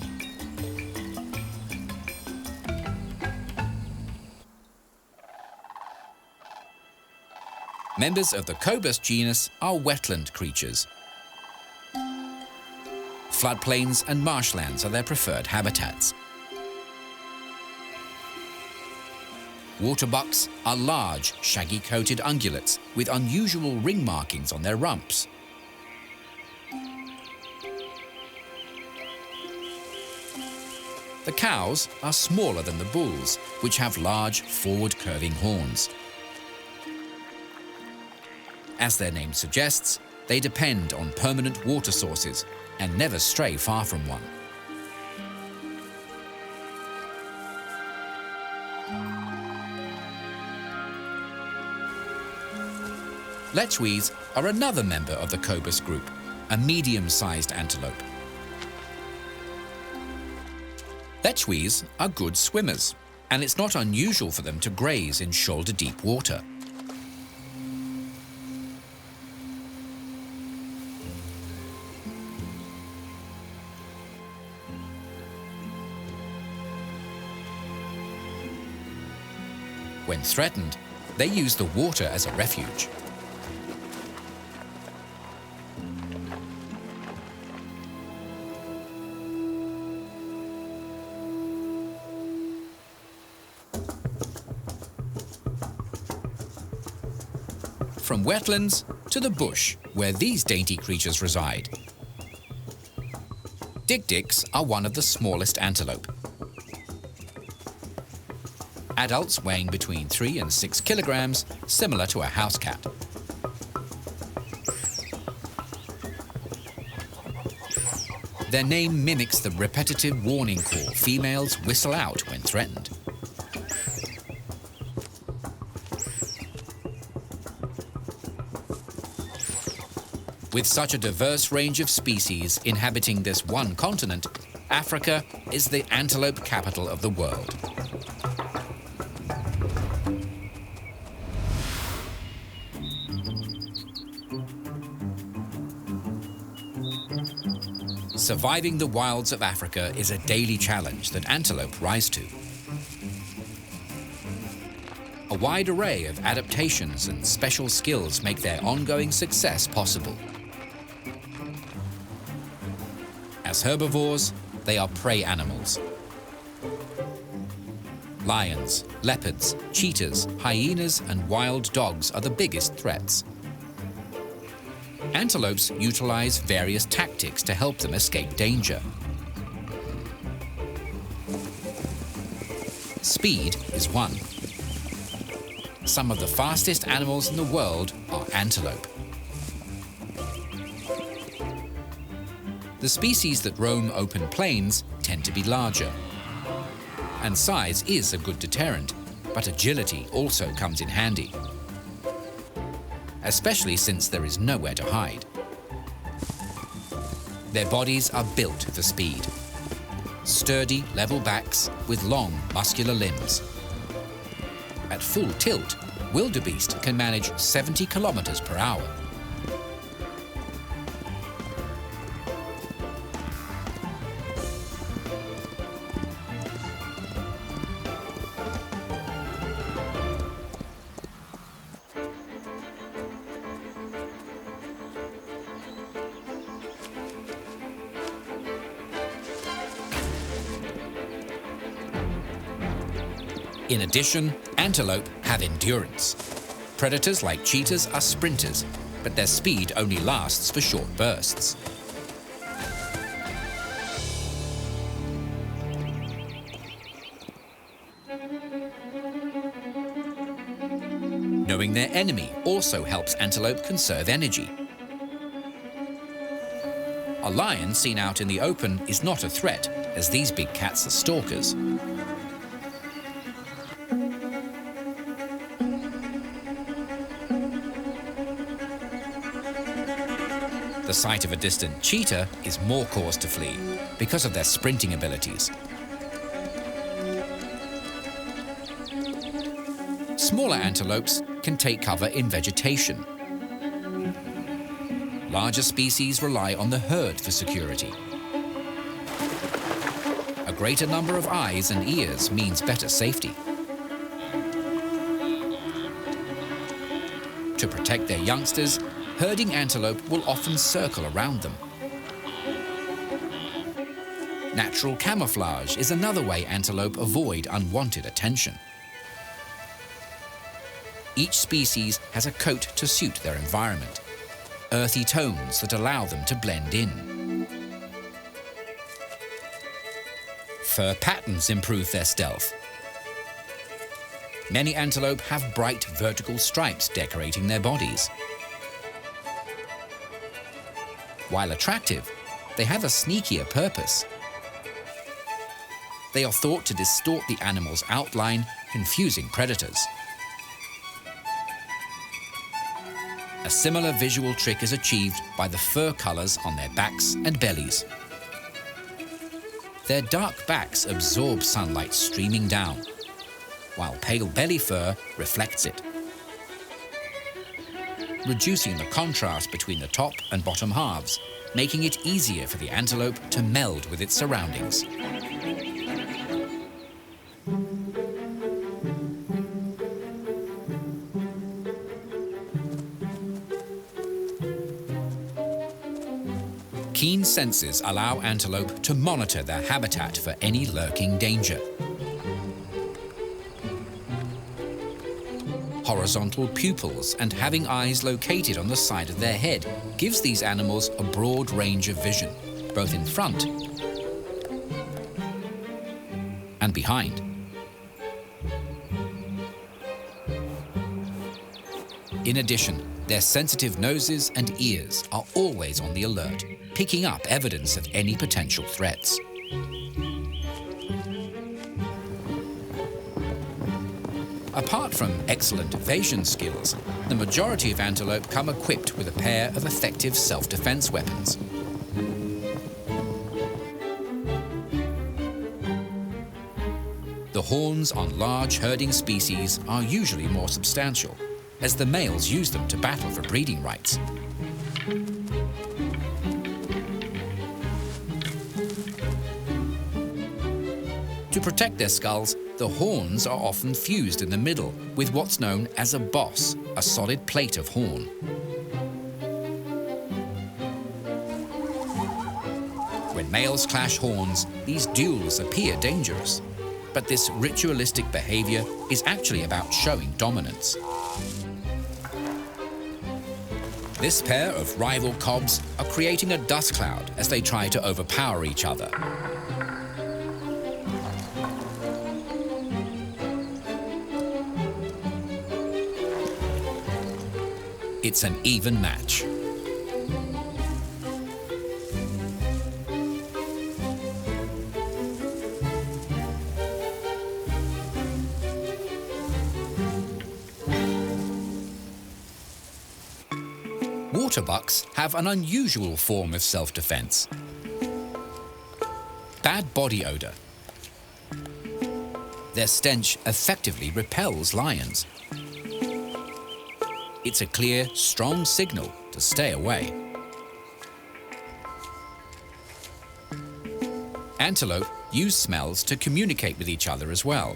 Members of the Cobus genus are wetland creatures. Floodplains and marshlands are their preferred habitats. Waterbucks are large, shaggy-coated ungulates with unusual ring markings on their rumps. The cows are smaller than the bulls, which have large, forward-curving horns. As their name suggests, they depend on permanent water sources and never stray far from one. Lechwes are another member of the Cobus group, a medium-sized antelope. Lechwes are good swimmers, and it's not unusual for them to graze in shoulder-deep water. When threatened, they use the water as a refuge. From wetlands to the bush, where these dainty creatures reside. Dik-diks are one of the smallest antelope. Adults weighing between 3 and 6 kilograms, similar to a house cat. Their name mimics the repetitive warning call females whistle out when threatened. With such a diverse range of species inhabiting this one continent, Africa is the antelope capital of the world. Surviving the wilds of Africa is a daily challenge that antelope rise to. A wide array of adaptations and special skills make their ongoing success possible. As herbivores, they are prey animals. Lions, leopards, cheetahs, hyenas, and wild dogs are the biggest threats. Antelopes utilize various tactics to help them escape danger. Speed is one. Some of the fastest animals in the world are antelope. The species that roam open plains tend to be larger. And size is a good deterrent, but agility also comes in handy, especially since there is nowhere to hide. Their bodies are built for speed. Sturdy, level backs with long, muscular limbs. At full tilt, wildebeest can manage 70 kilometers per hour. In addition, antelope have endurance. Predators like cheetahs are sprinters, but their speed only lasts for short bursts. Knowing their enemy also helps antelope conserve energy. A lion seen out in the open is not a threat, as these big cats are stalkers. The sight of a distant cheetah is more cause to flee because of their sprinting abilities. Smaller antelopes can take cover in vegetation. Larger species rely on the herd for security. A greater number of eyes and ears means better safety. To protect their youngsters, herding antelope will often circle around them. Natural camouflage is another way antelope avoid unwanted attention. Each species has a coat to suit their environment, earthy tones that allow them to blend in. Fur patterns improve their stealth. Many antelope have bright vertical stripes decorating their bodies. While attractive, they have a sneakier purpose. They are thought to distort the animal's outline, confusing predators. A similar visual trick is achieved by the fur colors on their backs and bellies. Their dark backs absorb sunlight streaming down, while pale belly fur reflects it, reducing the contrast between the top and bottom halves, making it easier for the antelope to meld with its surroundings. Keen senses allow antelope to monitor their habitat for any lurking danger. Horizontal pupils and having eyes located on the side of their head gives these animals a broad range of vision, both in front and behind. In addition, their sensitive noses and ears are always on the alert, picking up evidence of any potential threats. Apart from excellent evasion skills, the majority of antelope come equipped with a pair of effective self-defense weapons. The horns on large herding species are usually more substantial, as the males use them to battle for breeding rights. To protect their skulls, the horns are often fused in the middle with what's known as a boss, a solid plate of horn. When males clash horns, these duels appear dangerous. But this ritualistic behavior is actually about showing dominance. This pair of rival cobs are creating a dust cloud as they try to overpower each other. It's an even match. Waterbucks have an unusual form of self-defense. Bad body odor. Their stench effectively repels lions. It's a clear, strong signal to stay away. Antelope use smells to communicate with each other as well.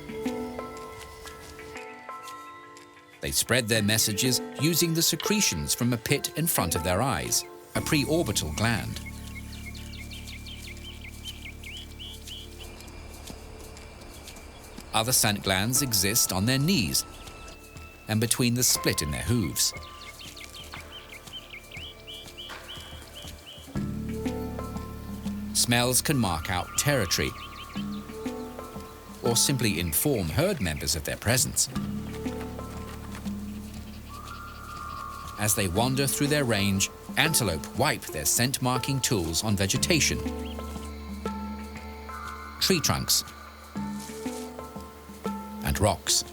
They spread their messages using the secretions from a pit in front of their eyes, a preorbital gland. Other scent glands exist on their knees and between the split in their hooves. Smells can mark out territory or simply inform herd members of their presence. As they wander through their range, antelope wipe their scent-marking tools on vegetation, tree trunks, and rocks.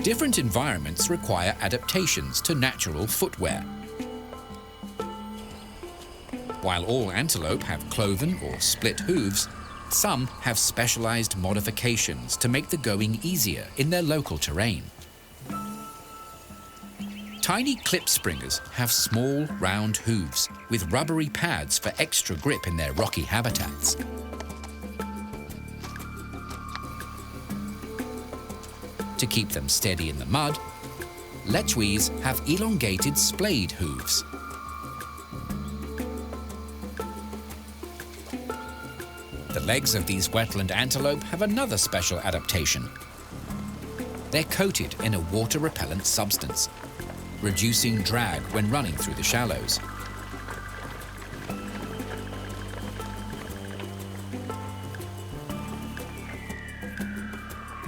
Different environments require adaptations to natural footwear. While all antelope have cloven or split hooves, some have specialized modifications to make the going easier in their local terrain. Tiny klipspringers have small, round hooves with rubbery pads for extra grip in their rocky habitats. To keep them steady in the mud, lechwes have elongated splayed hooves. The legs of these wetland antelope have another special adaptation. They're coated in a water-repellent substance, reducing drag when running through the shallows.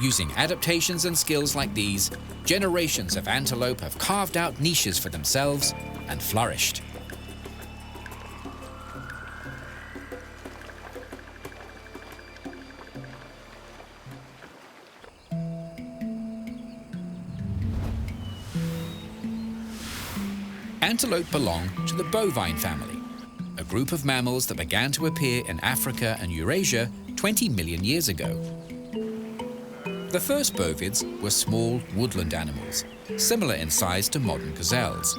Using adaptations and skills like these, generations of antelope have carved out niches for themselves and flourished. Antelope belong to the bovine family, a group of mammals that began to appear in Africa and Eurasia 20 million years ago. The first bovids were small woodland animals, similar in size to modern gazelles.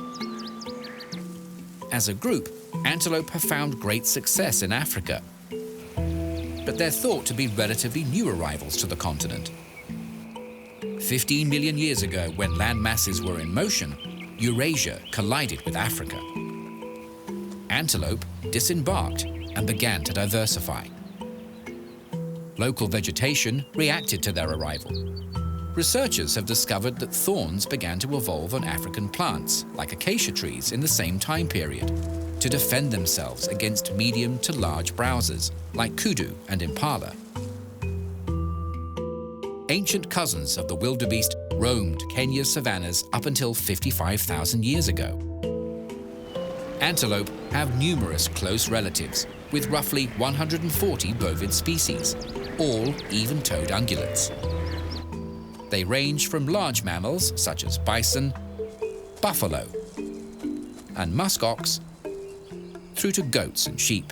As a group, antelope have found great success in Africa, but they're thought to be relatively new arrivals to the continent. 15 million years ago, when land masses were in motion, Eurasia collided with Africa. Antelope disembarked and began to diversify. Local vegetation reacted to their arrival. Researchers have discovered that thorns began to evolve on African plants, like acacia trees, in the same time period, to defend themselves against medium to large browsers, like kudu and impala. Ancient cousins of the wildebeest roamed Kenya's savannas up until 55,000 years ago. Antelope have numerous close relatives, with roughly 140 bovid species, all even-toed ungulates. They range from large mammals such as bison, buffalo, and muskox, through to goats and sheep.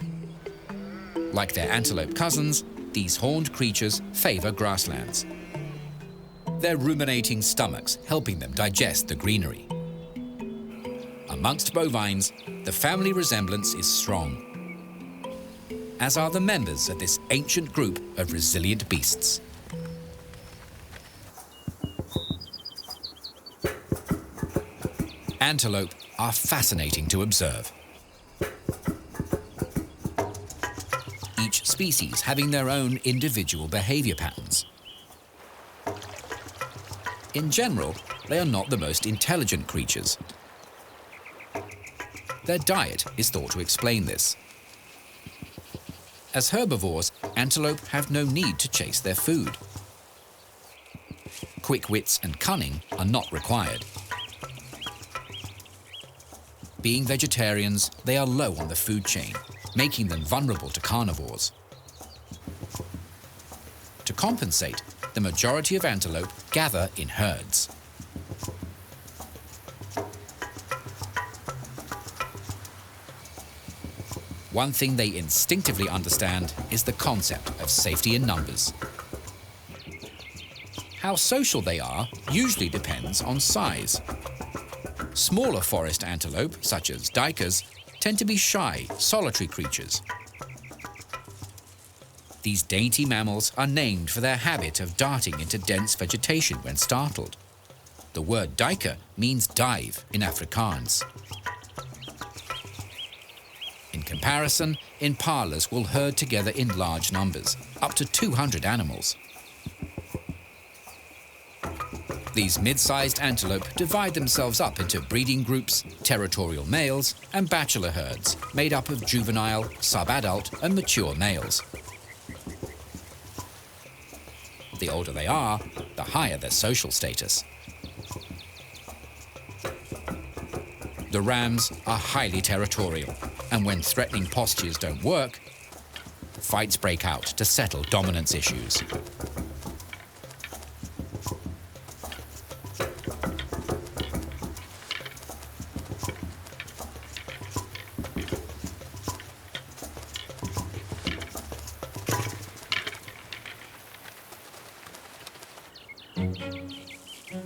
Like their antelope cousins, these horned creatures favor grasslands, their ruminating stomachs helping them digest the greenery. Amongst bovines, the family resemblance is strong, as are the members of this ancient group of resilient beasts. Antelope are fascinating to observe. Each species having their own individual behavior patterns. In general, they are not the most intelligent creatures. Their diet is thought to explain this. As herbivores, antelope have no need to chase their food. Quick wits and cunning are not required. Being vegetarians, they are low on the food chain, making them vulnerable to carnivores. To compensate, the majority of antelope gather in herds. One thing they instinctively understand is the concept of safety in numbers. How social they are usually depends on size. Smaller forest antelope, such as duikers, tend to be shy, solitary creatures. These dainty mammals are named for their habit of darting into dense vegetation when startled. The word duiker means dive in Afrikaans. In comparison, impalas will herd together in large numbers, up to 200 animals. These mid-sized antelope divide themselves up into breeding groups, territorial males, and bachelor herds made up of juvenile, subadult, and mature males. The older they are, the higher their social status. The rams are highly territorial, and when threatening postures don't work, fights break out to settle dominance issues.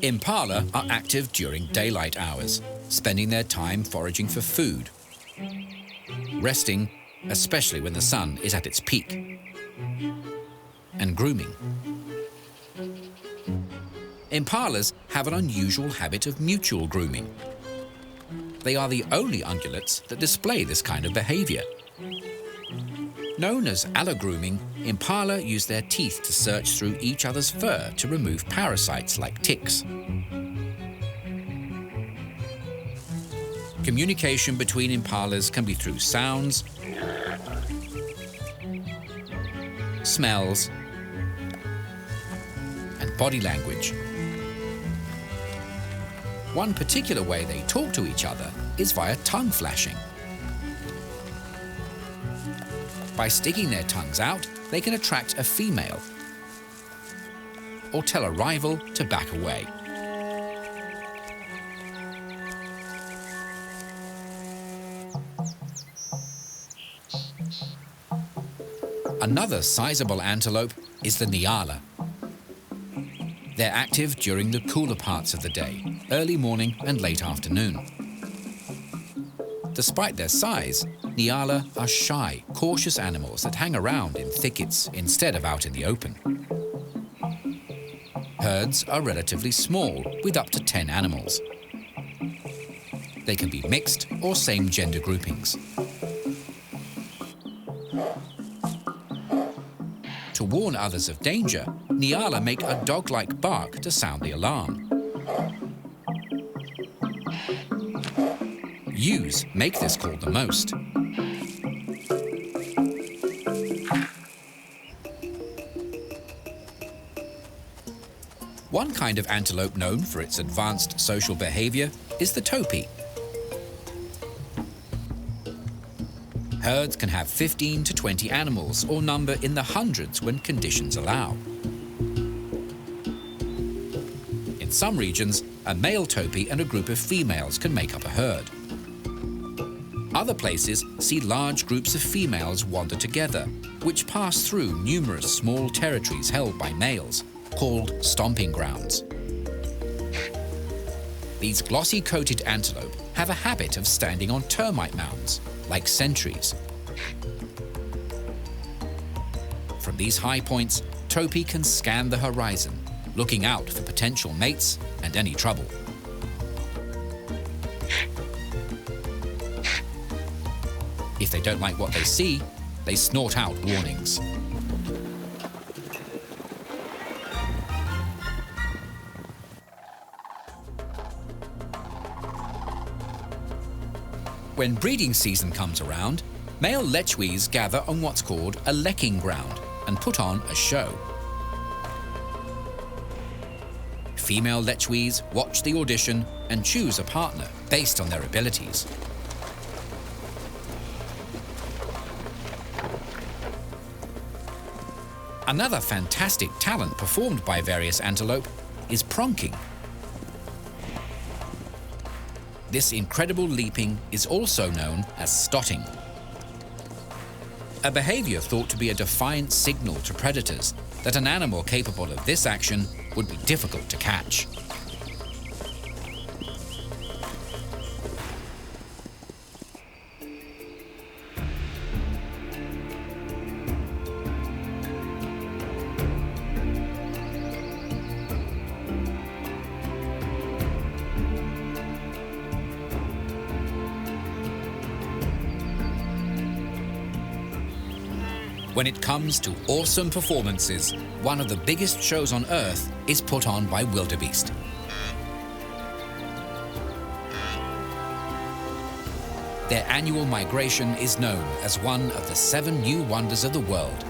Impala are active during daylight hours, spending their time foraging for food, resting, especially when the sun is at its peak, and grooming. Impalas have an unusual habit of mutual grooming. They are the only ungulates that display this kind of behavior. Known as allogrooming, impala use their teeth to search through each other's fur to remove parasites like ticks. Communication between impalas can be through sounds, smells, and body language. One particular way they talk to each other is via tongue flashing. By sticking their tongues out, they can attract a female or tell a rival to back away. Another sizable antelope is the nyala. They're active during the cooler parts of the day, early morning and late afternoon. Despite their size, nyala are shy, cautious animals that hang around in thickets instead of out in the open. Herds are relatively small, with up to 10 animals. They can be mixed or same-gender groupings. To warn others of danger, nyala make a dog-like bark to sound the alarm. Ewes make this call the most. One kind of antelope known for its advanced social behavior is the topee. Herds can have 15 to 20 animals or number in the hundreds when conditions allow. In some regions, a male topee and a group of females can make up a herd. Other places see large groups of females wander together, which pass through numerous small territories held by males, called stomping grounds. These glossy-coated antelope have a habit of standing on termite mounds, like sentries. From these high points, topee can scan the horizon, looking out for potential mates and any trouble. If they don't like what they see, they snort out warnings. When breeding season comes around, male lechwees gather on what's called a lecking ground and put on a show. Female lechwees watch the audition and choose a partner based on their abilities. Another fantastic talent performed by various antelope is pronking. This incredible leaping is also known as stotting. A behavior thought to be a defiant signal to predators that an animal capable of this action would be difficult to catch. When it comes to awesome performances, one of the biggest shows on Earth is put on by wildebeest. Their annual migration is known as one of the 7 new wonders of the world.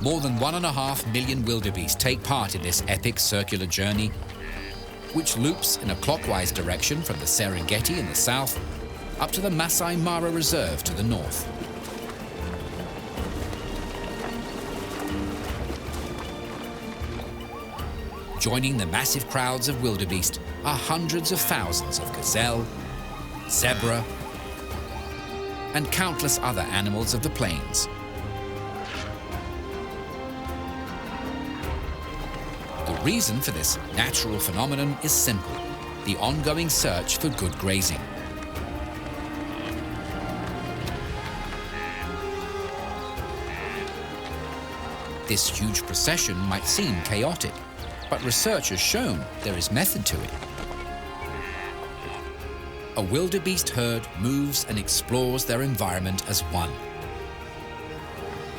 More than 1.5 million wildebeest take part in this epic circular journey, which loops in a clockwise direction from the Serengeti in the south up to the Masai Mara Reserve to the north. Joining the massive crowds of wildebeest are hundreds of thousands of gazelle, zebra, and countless other animals of the plains. The reason for this natural phenomenon is simple: the ongoing search for good grazing. This huge procession might seem chaotic, but research has shown there is method to it. A wildebeest herd moves and explores their environment as one,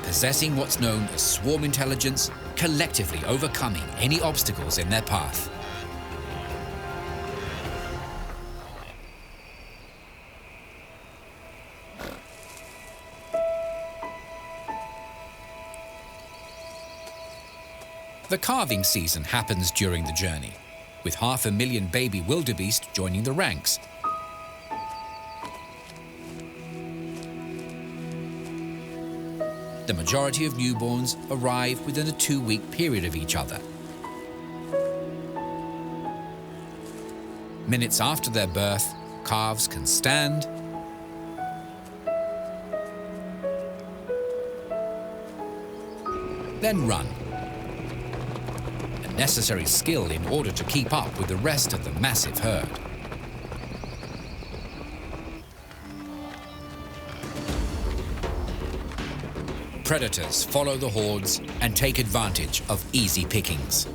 possessing what's known as swarm intelligence, collectively overcoming any obstacles in their path. The calving season happens during the journey, with 500,000 baby wildebeest joining the ranks. The majority of newborns arrive within a 2-week period of each other. Minutes after their birth, calves can stand, then run. A necessary skill in order to keep up with the rest of the massive herd. Predators follow the hordes and take advantage of easy pickings.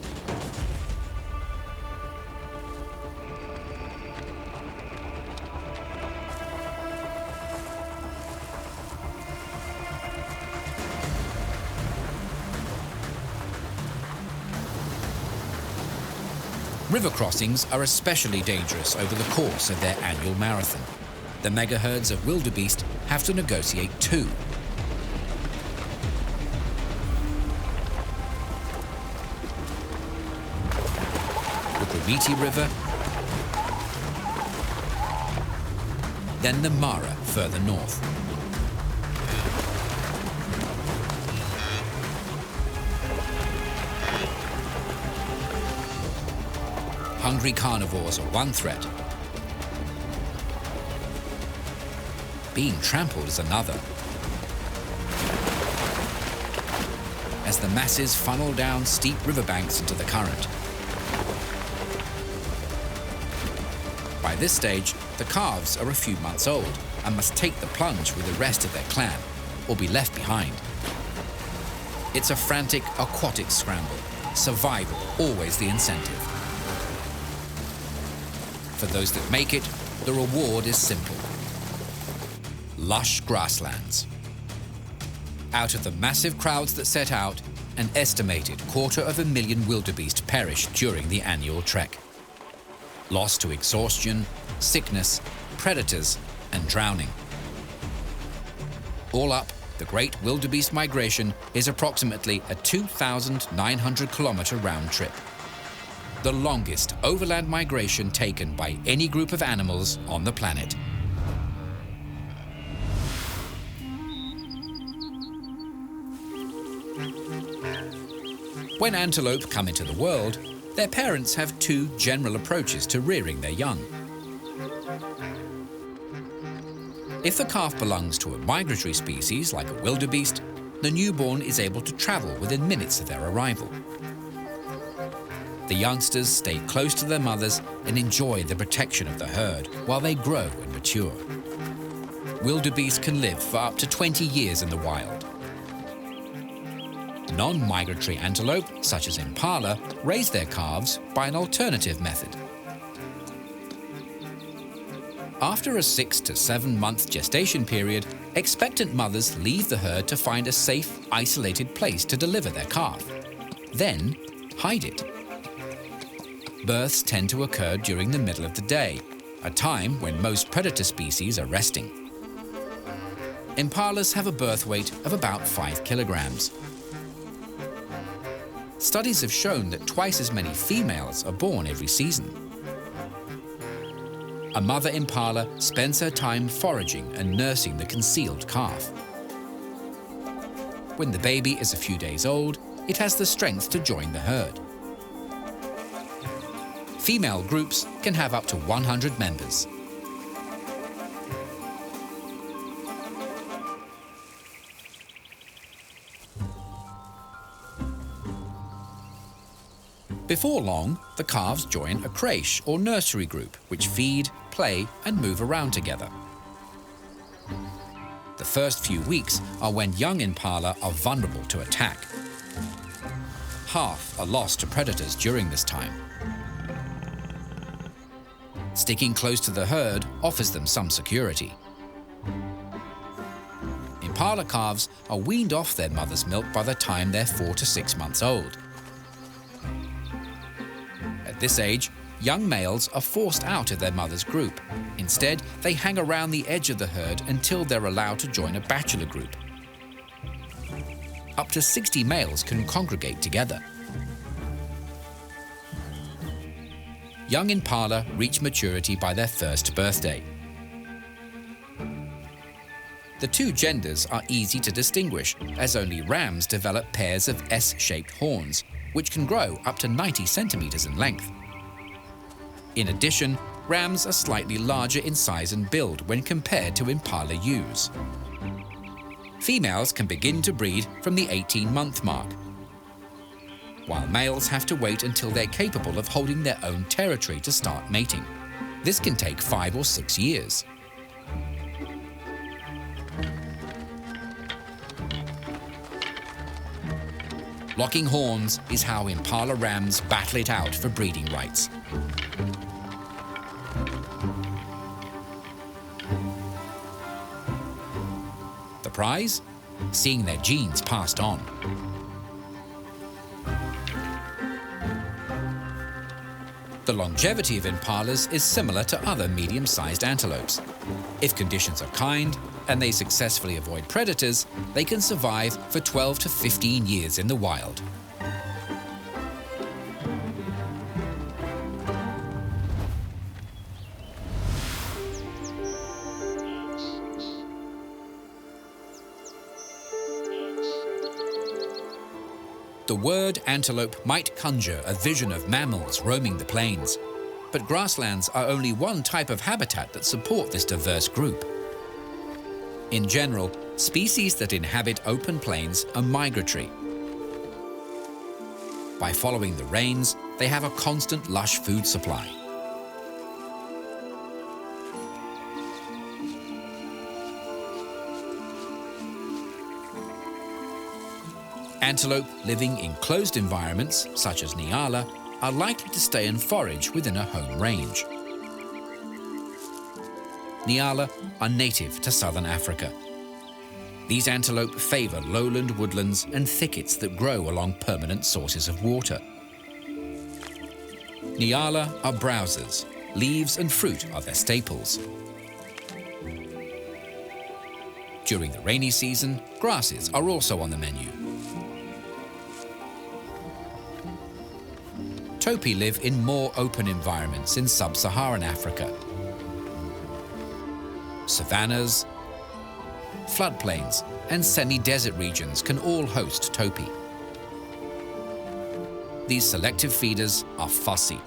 River crossings are especially dangerous over the course of their annual marathon. The megaherds of wildebeest have to negotiate too. The Viti River, then the Mara further north. Hungry carnivores are one threat. Being trampled is another. As the masses funnel down steep riverbanks into the current. By this stage, the calves are a few months old and must take the plunge with the rest of their clan, or be left behind. It's a frantic aquatic scramble, survival always the incentive. For those that make it, the reward is simple: lush grasslands. Out of the massive crowds that set out, an estimated 250,000 wildebeest perish during the annual trek. Lost to exhaustion, sickness, predators, and drowning. All up, the Great Wildebeest Migration is approximately a 2,900-kilometer round trip. The longest overland migration taken by any group of animals on the planet. When antelope come into the world, their parents have 2 general approaches to rearing their young. If the calf belongs to a migratory species like a wildebeest, the newborn is able to travel within minutes of their arrival. The youngsters stay close to their mothers and enjoy the protection of the herd while they grow and mature. Wildebeest can live for up to 20 years in the wild. Non-migratory antelope, such as impala, raise their calves by an alternative method. After a 6 to 7 month gestation period, expectant mothers leave the herd to find a safe, isolated place to deliver their calf. Then, hide it. Births tend to occur during the middle of the day, a time when most predator species are resting. Impalas have a birth weight of about 5 kilograms. Studies have shown that twice as many females are born every season. A mother impala spends her time foraging and nursing the concealed calf. When the baby is a few days old, it has the strength to join the herd. Female groups can have up to 100 members. Before long, the calves join a creche or nursery group which feed, play and move around together. The first few weeks are when young impala are vulnerable to attack. Half are lost to predators during this time. Sticking close to the herd offers them some security. Impala calves are weaned off their mother's milk by the time they're 4 to 6 months old. At this age, young males are forced out of their mother's group. Instead, they hang around the edge of the herd until they're allowed to join a bachelor group. Up to 60 males can congregate together. Young impala reach maturity by their first birthday. The two genders are easy to distinguish, as only rams develop pairs of S-shaped horns, which can grow up to 90 centimeters in length. In addition, rams are slightly larger in size and build when compared to impala ewes. Females can begin to breed from the 18-month mark, while males have to wait until they're capable of holding their own territory to start mating. This can take 5 or 6 years. Locking horns is how impala rams battle it out for breeding rights. The prize? Seeing their genes passed on. The longevity of impalas is similar to other medium-sized antelopes. If conditions are kind and they successfully avoid predators, they can survive for 12 to 15 years in the wild. The word antelope might conjure a vision of mammals roaming the plains, but grasslands are only one type of habitat that support this diverse group. In general, species that inhabit open plains are migratory. By following the rains, they have a constant lush food supply. Antelope living in closed environments, such as Nyala, are likely to stay and forage within a home range. Nyala are native to southern Africa. These antelope favor lowland woodlands and thickets that grow along permanent sources of water. Nyala are browsers. Leaves and fruit are their staples. During the rainy season, grasses are also on the menu. Topi live in more open environments in sub-Saharan Africa. Savannas, floodplains, and semi-desert regions can all host topi. These selective feeders are fussy.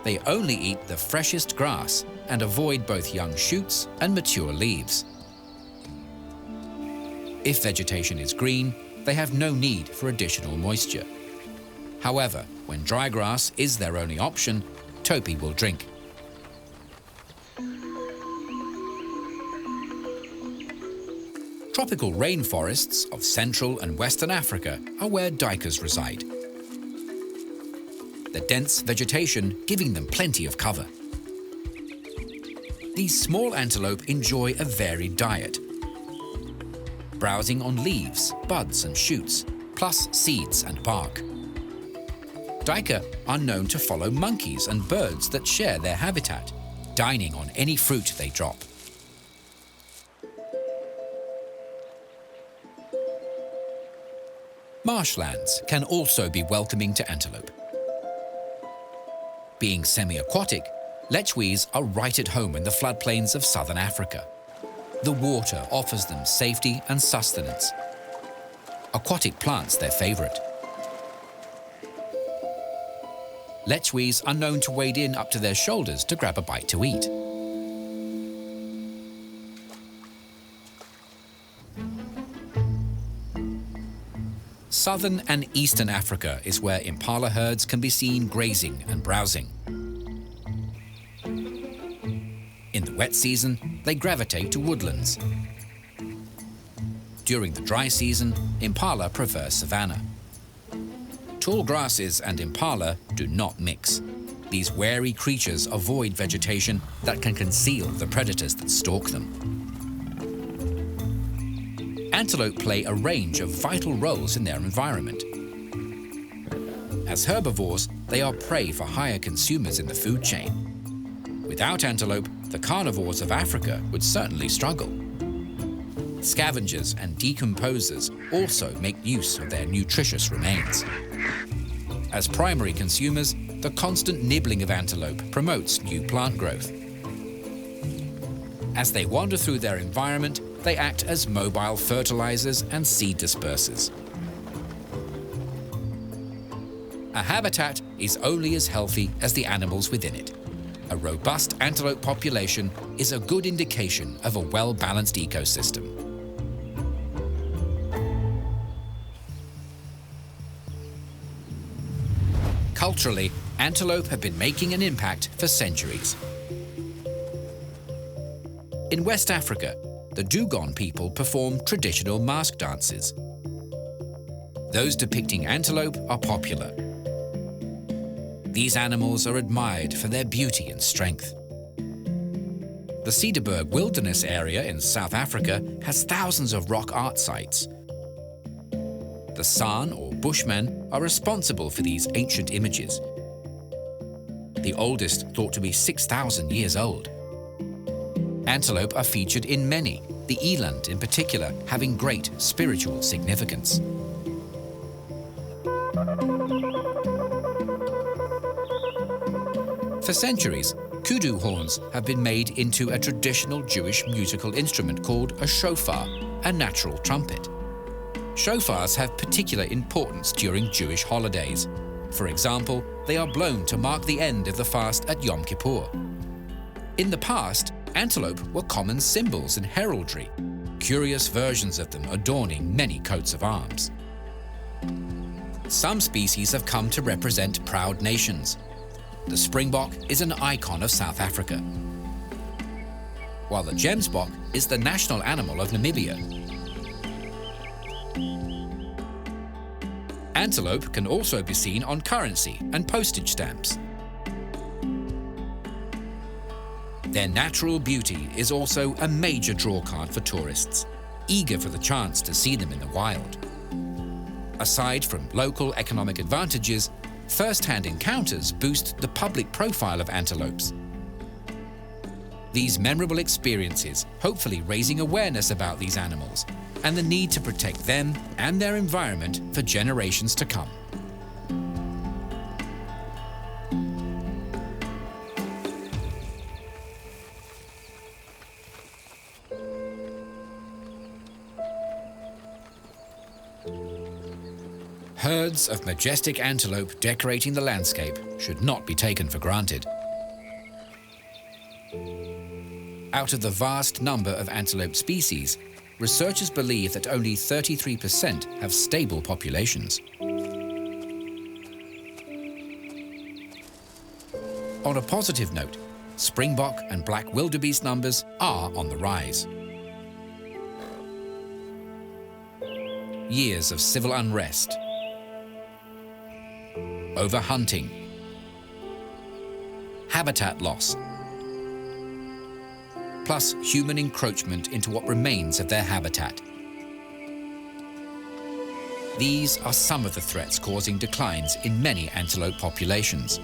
They only eat the freshest grass and avoid both young shoots and mature leaves. If vegetation is green, they have no need for additional moisture. However, when dry grass is their only option, topi will drink. Tropical rainforests of Central and Western Africa are where duikers reside. The dense vegetation giving them plenty of cover. These small antelope enjoy a varied diet, browsing on leaves, buds and shoots, plus seeds and bark. Duiker are known to follow monkeys and birds that share their habitat, dining on any fruit they drop. Marshlands can also be welcoming to antelope. Being semi-aquatic, lechwes are right at home in the floodplains of southern Africa. The water offers them safety and sustenance. Aquatic plants their favorite. Lechwes are known to wade in up to their shoulders to grab a bite to eat. Southern and eastern Africa is where impala herds can be seen grazing and browsing. In the wet season, they gravitate to woodlands. During the dry season, impala prefer savanna. Tall grasses and impala do not mix. These wary creatures avoid vegetation that can conceal the predators that stalk them. Antelope play a range of vital roles in their environment. As herbivores, they are prey for higher consumers in the food chain. Without antelope, the carnivores of Africa would certainly struggle. Scavengers and decomposers also make use of their nutritious remains. As primary consumers, the constant nibbling of antelope promotes new plant growth. As they wander through their environment, they act as mobile fertilizers and seed dispersers. A habitat is only as healthy as the animals within it. A robust antelope population is a good indication of a well-balanced ecosystem. Culturally, antelope have been making an impact for centuries. In West Africa, the Dogon people perform traditional mask dances. Those depicting antelope are popular. These animals are admired for their beauty and strength. The Cederberg Wilderness area in South Africa has thousands of rock art sites. The San or Bushmen are responsible for these ancient images. The oldest thought to be 6,000 years old. Antelope are featured in many, the eland in particular having great spiritual significance. For centuries, kudu horns have been made into a traditional Jewish musical instrument called a shofar, a natural trumpet. Shofars have particular importance during Jewish holidays. For example, they are blown to mark the end of the fast at Yom Kippur. In the past, antelope were common symbols in heraldry, curious versions of them adorning many coats of arms. Some species have come to represent proud nations. The springbok is an icon of South Africa, while the gemsbok is the national animal of Namibia. Antelope can also be seen on currency and postage stamps. Their natural beauty is also a major drawcard for tourists, eager for the chance to see them in the wild. Aside from local economic advantages, first-hand encounters boost the public profile of antelopes. These memorable experiences hopefully raising awareness about these animals and the need to protect them and their environment for generations to come. Herds of majestic antelope decorating the landscape should not be taken for granted. Out of the vast number of antelope species, researchers believe that only 33% have stable populations. On a positive note, springbok and black wildebeest numbers are on the rise. Years of civil unrest, overhunting, habitat loss, plus human encroachment into what remains of their habitat. These are some of the threats causing declines in many antelope populations.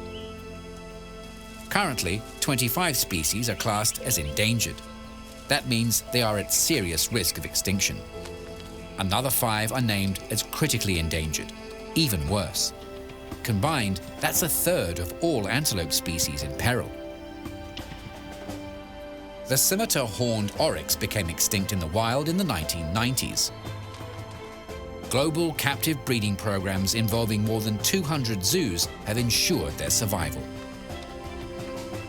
Currently, 25 species are classed as endangered. That means they are at serious risk of extinction. Another 5 are named as critically endangered, even worse. Combined, that's a third of all antelope species in peril. The scimitar horned oryx became extinct in the wild in the 1990s. Global captive breeding programs involving more than 200 zoos have ensured their survival.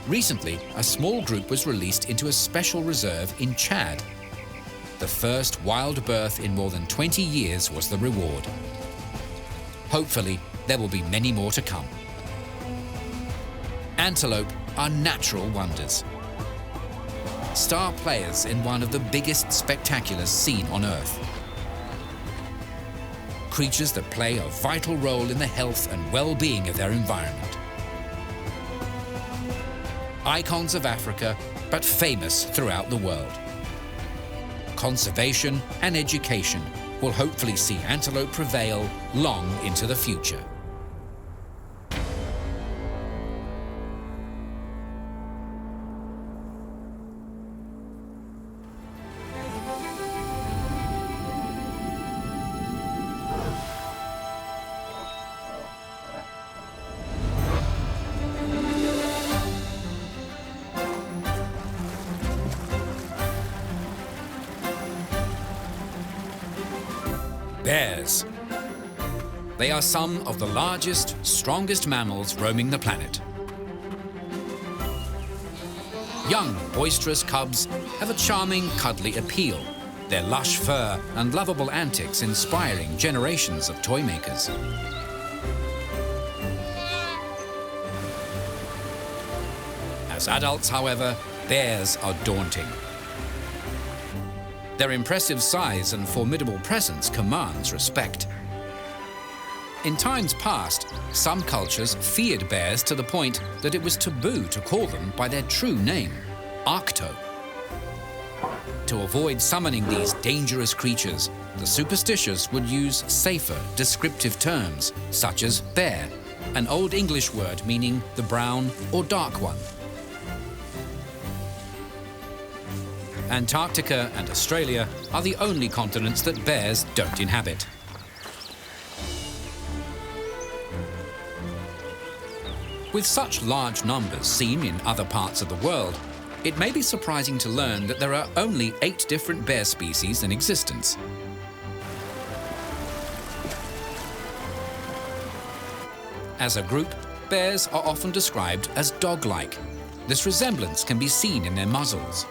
Recently, a small group was released into a special reserve in Chad. The first wild birth in more than 20 years was the reward. Hopefully, there will be many more to come. Antelope are natural wonders. Star players in one of the biggest spectaculars seen on Earth. Creatures that play a vital role in the health and well-being of their environment. Icons of Africa, but famous throughout the world. Conservation and education will hopefully see antelope prevail long into the future. Bears. They are some of the largest, strongest mammals roaming the planet. Young, boisterous cubs have a charming, cuddly appeal, their lush fur and lovable antics inspiring generations of toy makers. As adults, however, bears are daunting. Their impressive size and formidable presence commands respect. In times past, some cultures feared bears to the point that it was taboo to call them by their true name, Arcto. To avoid summoning these dangerous creatures, the superstitious would use safer, descriptive terms, such as bear, an Old English word meaning the brown or dark one. Antarctica and Australia are the only continents that bears don't inhabit. With such large numbers seen in other parts of the world, it may be surprising to learn that there are only 8 different bear species in existence. As a group, bears are often described as dog-like. This resemblance can be seen in their muzzles.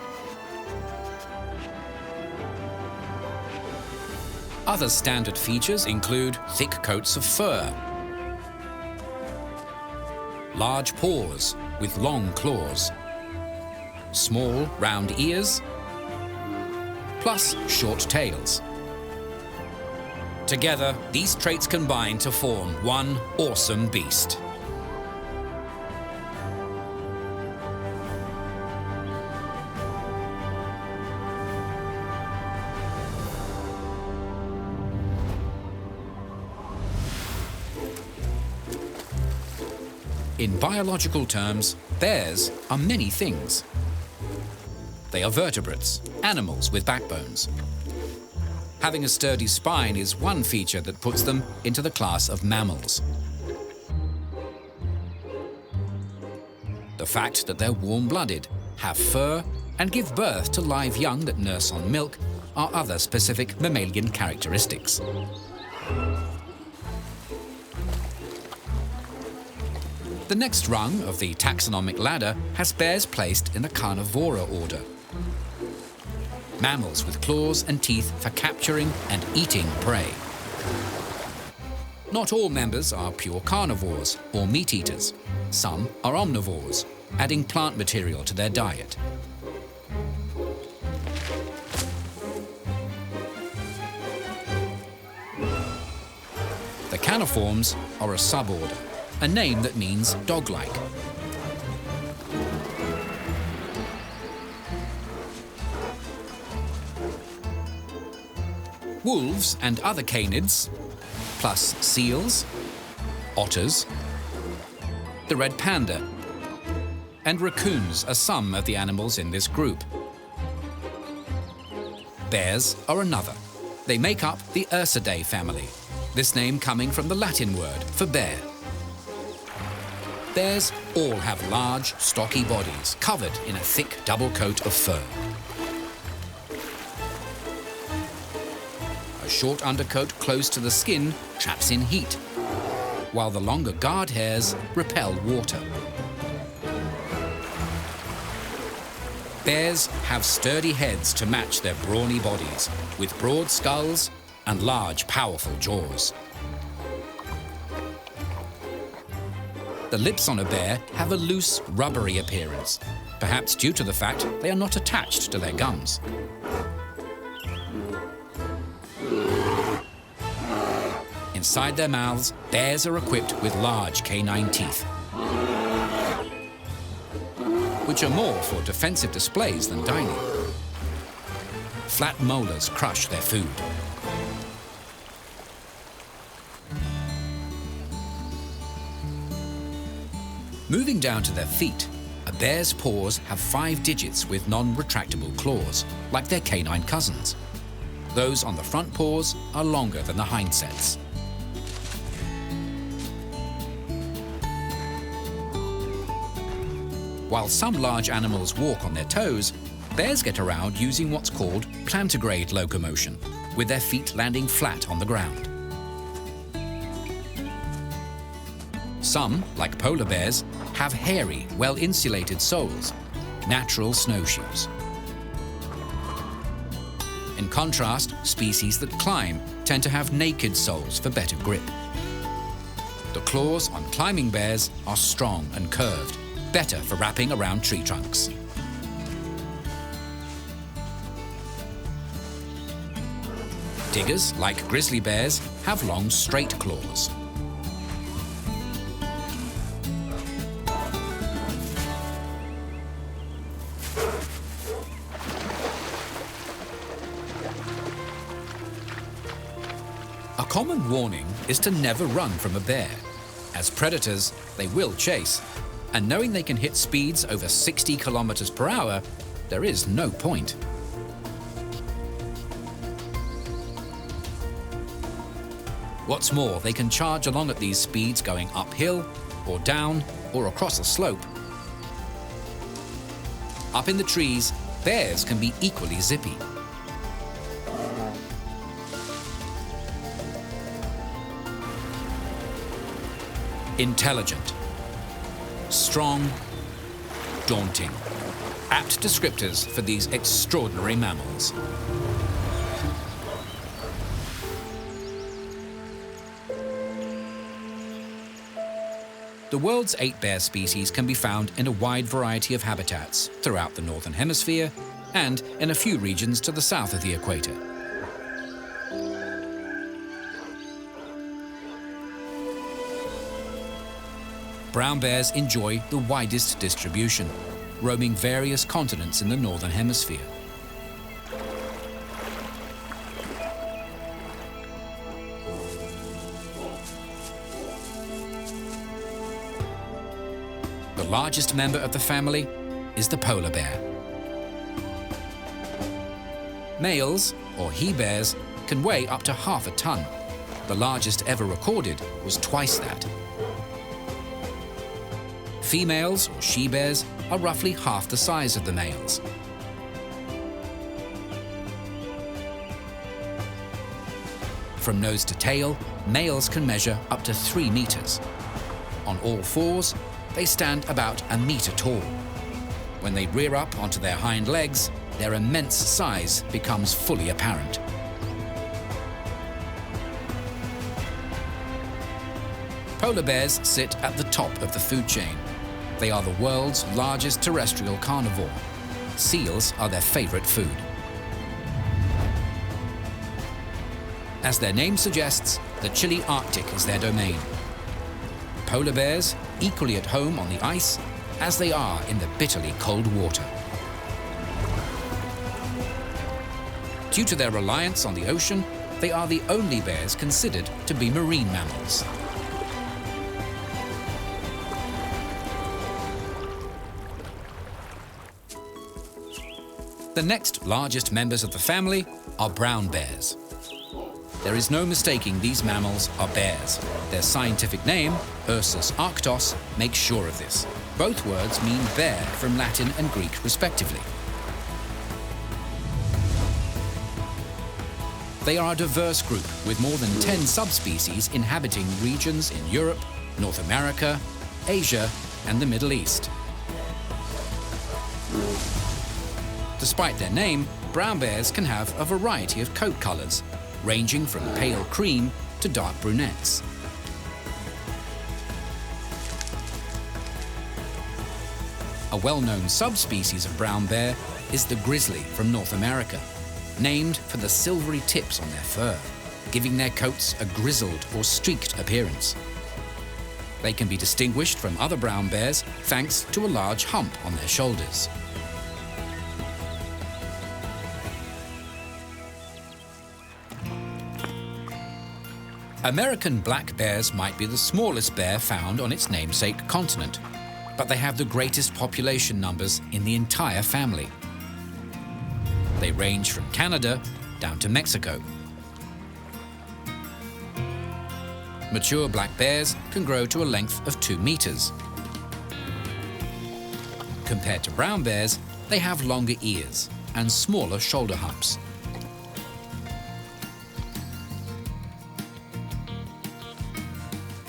Other standard features include thick coats of fur, large paws with long claws, small round ears, plus short tails. Together, these traits combine to form one awesome beast. In biological terms, bears are many things. They are vertebrates, animals with backbones. Having a sturdy spine is one feature that puts them into the class of mammals. The fact that they're warm-blooded, have fur, and give birth to live young that nurse on milk are other specific mammalian characteristics. The next rung of the taxonomic ladder has bears placed in the carnivora order. Mammals with claws and teeth for capturing and eating prey. Not all members are pure carnivores or meat eaters. Some are omnivores, adding plant material to their diet. The caniforms are a suborder, a name that means dog-like. Wolves and other canids, plus seals, otters, the red panda, and raccoons are some of the animals in this group. Bears are another. They make up the Ursidae family, this name coming from the Latin word for bear. Bears all have large, stocky bodies covered in a thick double coat of fur. A short undercoat close to the skin traps in heat, while the longer guard hairs repel water. Bears have sturdy heads to match their brawny bodies, with broad skulls and large, powerful jaws. The lips on a bear have a loose, rubbery appearance, perhaps due to the fact they are not attached to their gums. Inside their mouths, bears are equipped with large canine teeth, which are more for defensive displays than dining. Flat molars crush their food. Moving down to their feet, a bear's paws have 5 digits with non-retractable claws, like their canine cousins. Those on the front paws are longer than the hind sets. While some large animals walk on their toes, bears get around using what's called plantigrade locomotion, with their feet landing flat on the ground. Some, like polar bears, have hairy, well-insulated soles, natural snowshoes. In contrast, species that climb tend to have naked soles for better grip. The claws on climbing bears are strong and curved, better for wrapping around tree trunks. Diggers, like grizzly bears, have long, straight claws. A common warning is to never run from a bear. As predators, they will chase, and knowing they can hit speeds over 60 kilometers per hour, there is no point. What's more, they can charge along at these speeds going uphill, or down, or across a slope. Up in the trees, bears can be equally zippy. Intelligent, strong, daunting. Apt descriptors for these extraordinary mammals. The world's 8 bear species can be found in a wide variety of habitats throughout the Northern Hemisphere and in a few regions to the south of the equator. Brown bears enjoy the widest distribution, roaming various continents in the Northern Hemisphere. The largest member of the family is the polar bear. Males, or he-bears, can weigh up to half a ton. The largest ever recorded was twice that. Females, or she-bears, are roughly half the size of the males. From nose to tail, males can measure up to 3 meters. On all fours, they stand about a meter tall. When they rear up onto their hind legs, their immense size becomes fully apparent. Polar bears sit at the top of the food chain. They are the world's largest terrestrial carnivore. Seals are their favorite food. As their name suggests, the chilly Arctic is their domain. Polar bears equally at home on the ice as they are in the bitterly cold water. Due to their reliance on the ocean, they are the only bears considered to be marine mammals. The next largest members of the family are brown bears. There is no mistaking these mammals are bears. Their scientific name, Ursus arctos, makes sure of this. Both words mean bear from Latin and Greek respectively. They are a diverse group with more than 10 subspecies inhabiting regions in Europe, North America, Asia, and the Middle East. Despite their name, brown bears can have a variety of coat colors, ranging from pale cream to dark brunettes. A well-known subspecies of brown bear is the grizzly from North America, named for the silvery tips on their fur, giving their coats a grizzled or streaked appearance. They can be distinguished from other brown bears thanks to a large hump on their shoulders. American black bears might be the smallest bear found on its namesake continent, but they have the greatest population numbers in the entire family. They range from Canada down to Mexico. Mature black bears can grow to a length of 2 meters. Compared to brown bears, they have longer ears and smaller shoulder humps.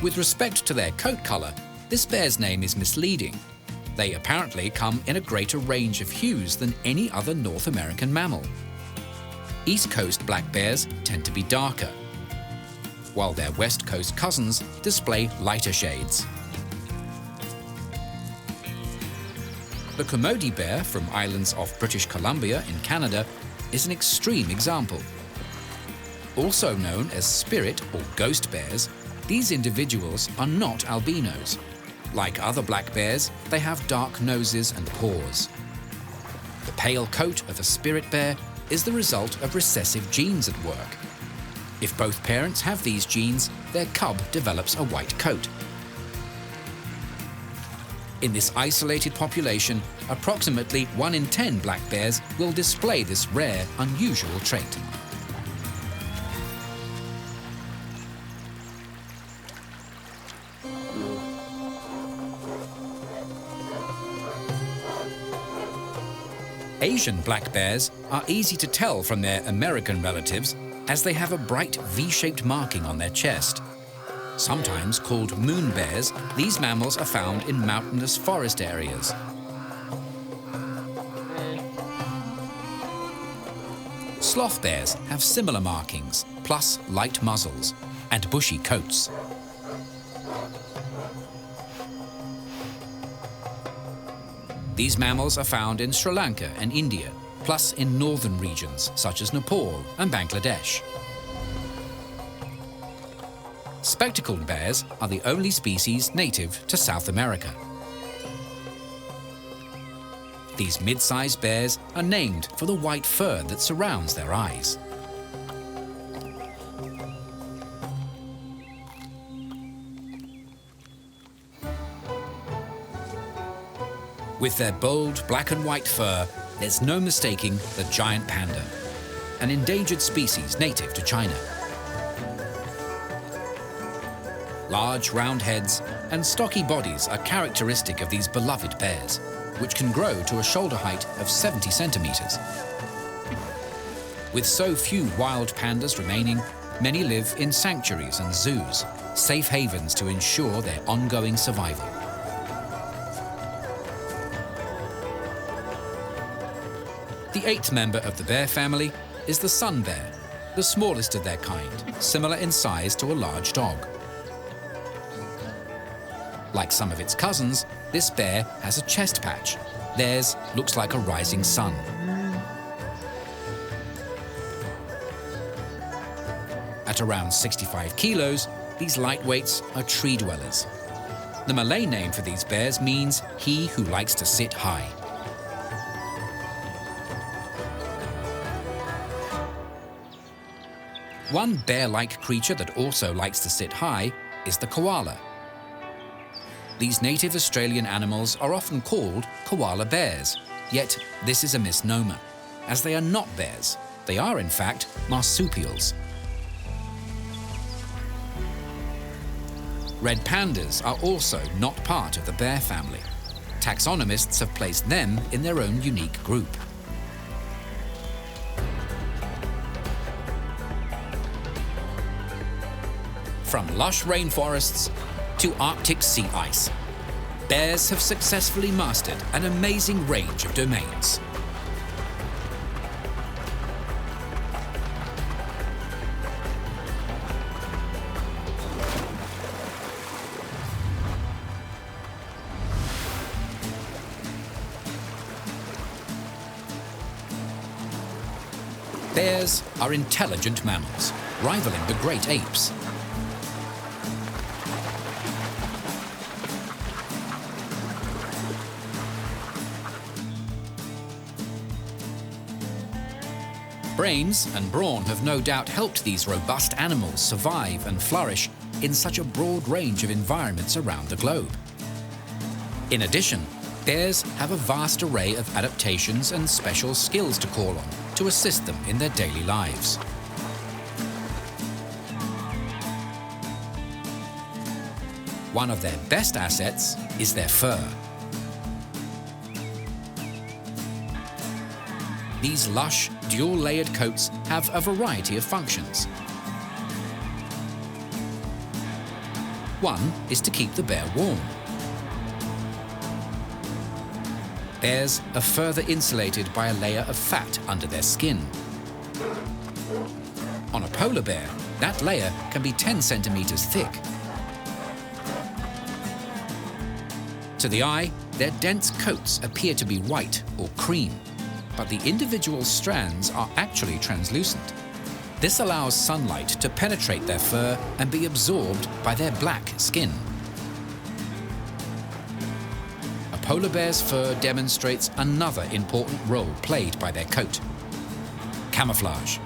With respect to their coat color, this bear's name is misleading. They apparently come in a greater range of hues than any other North American mammal. East Coast black bears tend to be darker, while their West Coast cousins display lighter shades. The Kermode bear from islands off British Columbia in Canada is an extreme example. Also known as spirit or ghost bears, these individuals are not albinos. Like other black bears, they have dark noses and paws. The pale coat of a spirit bear is the result of recessive genes at work. If both parents have these genes, their cub develops a white coat. In this isolated population, approximately 1 in 10 black bears will display this rare, unusual trait. Asian black bears are easy to tell from their American relatives as they have a bright V-shaped marking on their chest. Sometimes called moon bears, these mammals are found in mountainous forest areas. Sloth bears have similar markings, plus light muzzles and bushy coats. These mammals are found in Sri Lanka and India, plus in northern regions such as Nepal and Bangladesh. Spectacled bears are the only species native to South America. These mid-sized bears are named for the white fur that surrounds their eyes. With their bold black and white fur, there's no mistaking the giant panda, an endangered species native to China. Large round heads and stocky bodies are characteristic of these beloved bears, which can grow to a shoulder height of 70 centimeters. With so few wild pandas remaining, many live in sanctuaries and zoos, safe havens to ensure their ongoing survival. The 8th member of the bear family is the sun bear, the smallest of their kind, similar in size to a large dog. Like some of its cousins, this bear has a chest patch. Theirs looks like a rising sun. At around 65 kilos, these lightweights are tree dwellers. The Malay name for these bears means he who likes to sit high. One bear-like creature that also likes to sit high is the koala. These native Australian animals are often called koala bears, yet this is a misnomer, as they are not bears. They are, in fact, marsupials. Red pandas are also not part of the bear family. Taxonomists have placed them in their own unique group. From lush rainforests to Arctic sea ice, bears have successfully mastered an amazing range of domains. Bears are intelligent mammals, rivaling the great apes. Brains and brawn have no doubt helped these robust animals survive and flourish in such a broad range of environments around the globe. In addition, bears have a vast array of adaptations and special skills to call on to assist them in their daily lives. One of their best assets is their fur. These lush, dual-layered coats have a variety of functions. One is to keep the bear warm. Bears are further insulated by a layer of fat under their skin. On a polar bear, that layer can be 10 centimeters thick. To the eye, their dense coats appear to be white or cream, but the individual strands are actually translucent. This allows sunlight to penetrate their fur and be absorbed by their black skin. A polar bear's fur demonstrates another important role played by their coat: camouflage.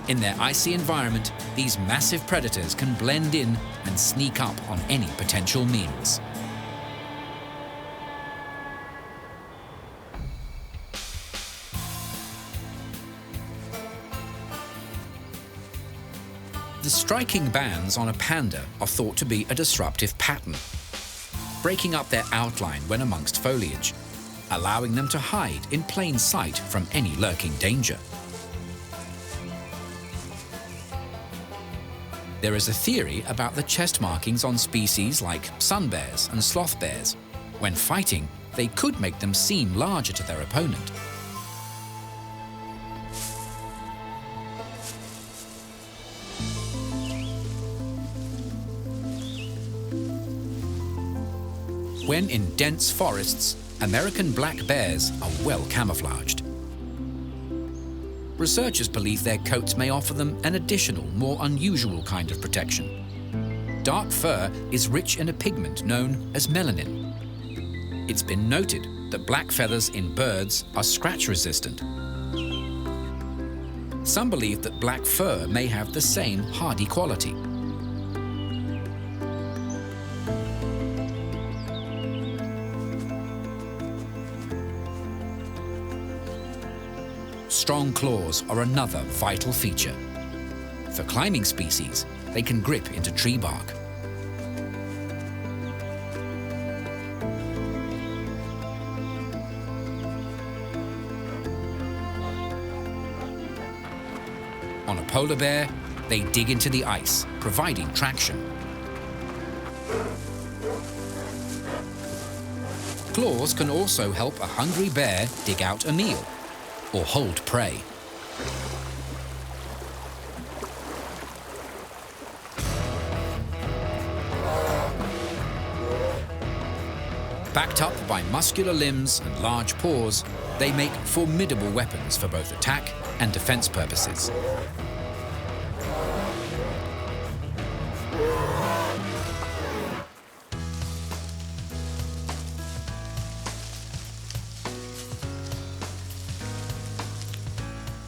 In their icy environment, these massive predators can blend in and sneak up on any potential meals. The striking bands on a panda are thought to be a disruptive pattern, breaking up their outline when amongst foliage, allowing them to hide in plain sight from any lurking danger. There is a theory about the chest markings on species like sun bears and sloth bears. When fighting, they could make them seem larger to their opponent. When in dense forests, American black bears are well camouflaged. Researchers believe their coats may offer them an additional, more unusual kind of protection. Dark fur is rich in a pigment known as melanin. It's been noted that black feathers in birds are scratch-resistant. Some believe that black fur may have the same hardy quality. Strong claws are another vital feature. For climbing species, they can grip into tree bark. On a polar bear, they dig into the ice, providing traction. Claws can also help a hungry bear dig out a meal or hold prey. Backed up by muscular limbs and large paws, they make formidable weapons for both attack and defense purposes.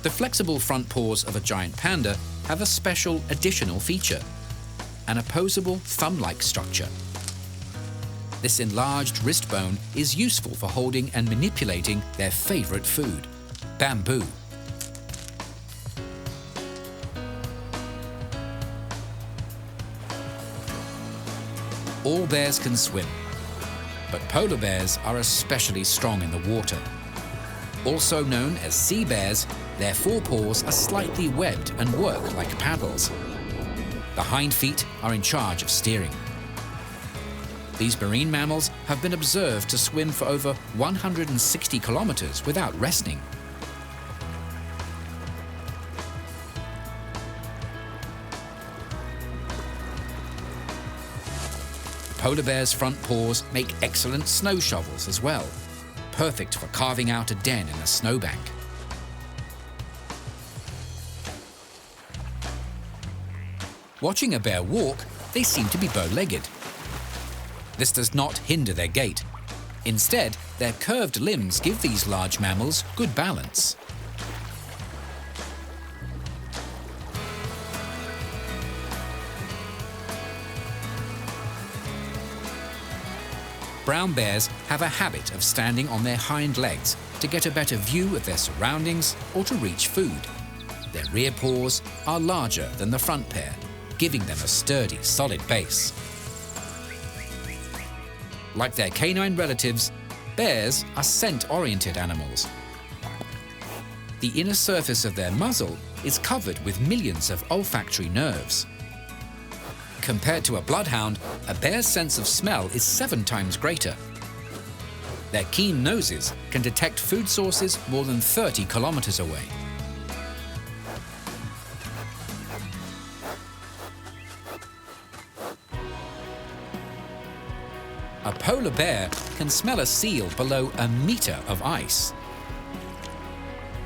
The flexible front paws of a giant panda have a special additional feature: an opposable thumb-like structure. This enlarged wrist bone is useful for holding and manipulating their favorite food, bamboo. All bears can swim, but polar bears are especially strong in the water. Also known as sea bears, their forepaws are slightly webbed and work like paddles. The hind feet are in charge of steering. These marine mammals have been observed to swim for over 160 kilometers without resting. Polar bears' front paws make excellent snow shovels as well, perfect for carving out a den in a snowbank. Watching a bear walk, they seem to be bow-legged. This does not hinder their gait. Instead, their curved limbs give these large mammals good balance. Brown bears have a habit of standing on their hind legs to get a better view of their surroundings or to reach food. Their rear paws are larger than the front pair, giving them a sturdy, solid base. Like their canine relatives, bears are scent-oriented animals. The inner surface of their muzzle is covered with millions of olfactory nerves. Compared to a bloodhound, a bear's sense of smell is 7 times greater. Their keen noses can detect food sources more than 30 kilometers away. A polar bear can smell a seal below a meter of ice.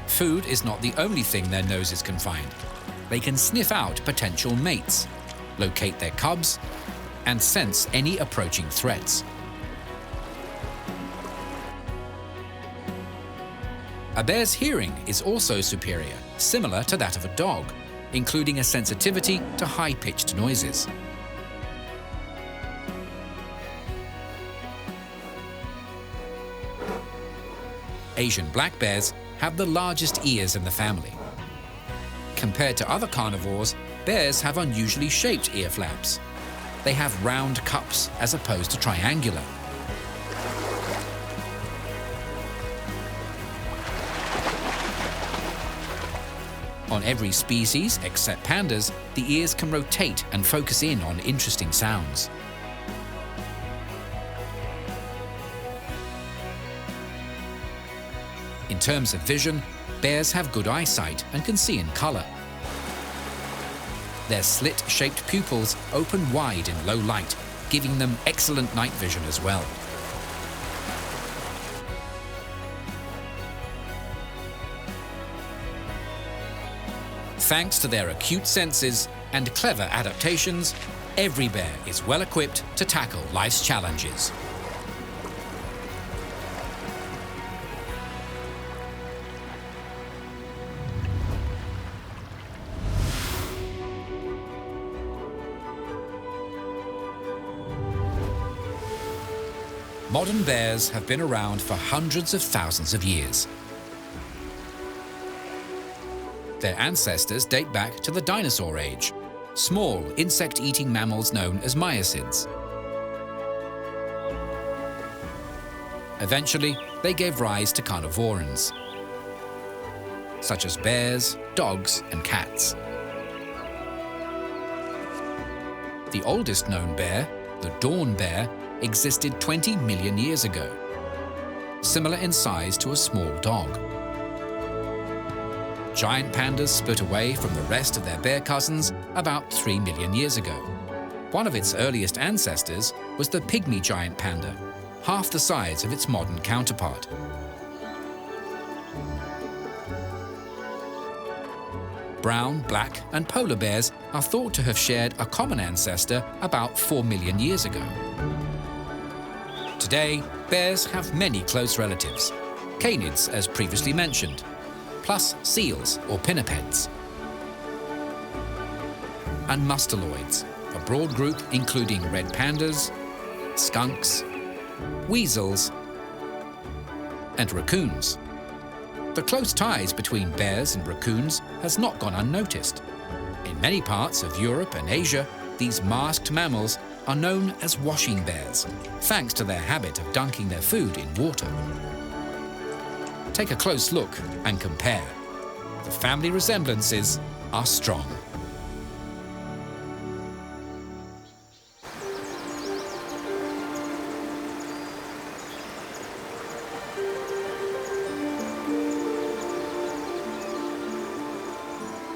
Food is not the only thing their noses can find. They can sniff out potential mates, locate their cubs, and sense any approaching threats. A bear's hearing is also superior, similar to that of a dog, including a sensitivity to high-pitched noises. Asian black bears have the largest ears in the family. Compared to other carnivores, bears have unusually shaped ear flaps. They have round cups as opposed to triangular. On every species, except pandas, the ears can rotate and focus in on interesting sounds. In terms of vision, bears have good eyesight and can see in color. Their slit-shaped pupils open wide in low light, giving them excellent night vision as well. Thanks to their acute senses and clever adaptations, every bear is well equipped to tackle life's challenges. Modern bears have been around for hundreds of thousands of years. Their ancestors date back to the dinosaur age, small insect-eating mammals known as miacids. Eventually, they gave rise to carnivorans, such as bears, dogs, and cats. The oldest known bear, the dawn bear, existed 20 million years ago, similar in size to a small dog. Giant pandas split away from the rest of their bear cousins about 3 million years ago. One of its earliest ancestors was the pygmy giant panda, half the size of its modern counterpart. Brown, black, and polar bears are thought to have shared a common ancestor about 4 million years ago. Today, bears have many close relatives, canids as previously mentioned, plus seals or pinnipeds, and mustaloids, a broad group including red pandas, skunks, weasels, and raccoons. The close ties between bears and raccoons has not gone unnoticed. In many parts of Europe and Asia, these masked mammals are known as washing bears, thanks to their habit of dunking their food in water. Take a close look and compare. The family resemblances are strong.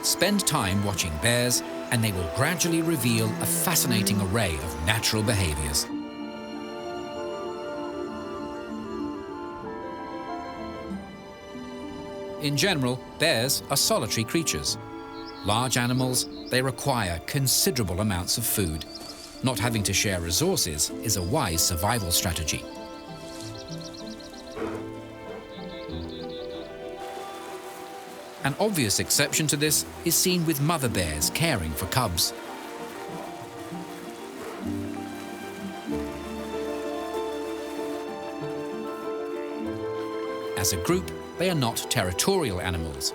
Spend time watching bears, and they will gradually reveal a fascinating array of natural behaviors. In general, bears are solitary creatures. Large animals, they require considerable amounts of food. Not having to share resources is a wise survival strategy. An obvious exception to this is seen with mother bears caring for cubs. As a group, they are not territorial animals.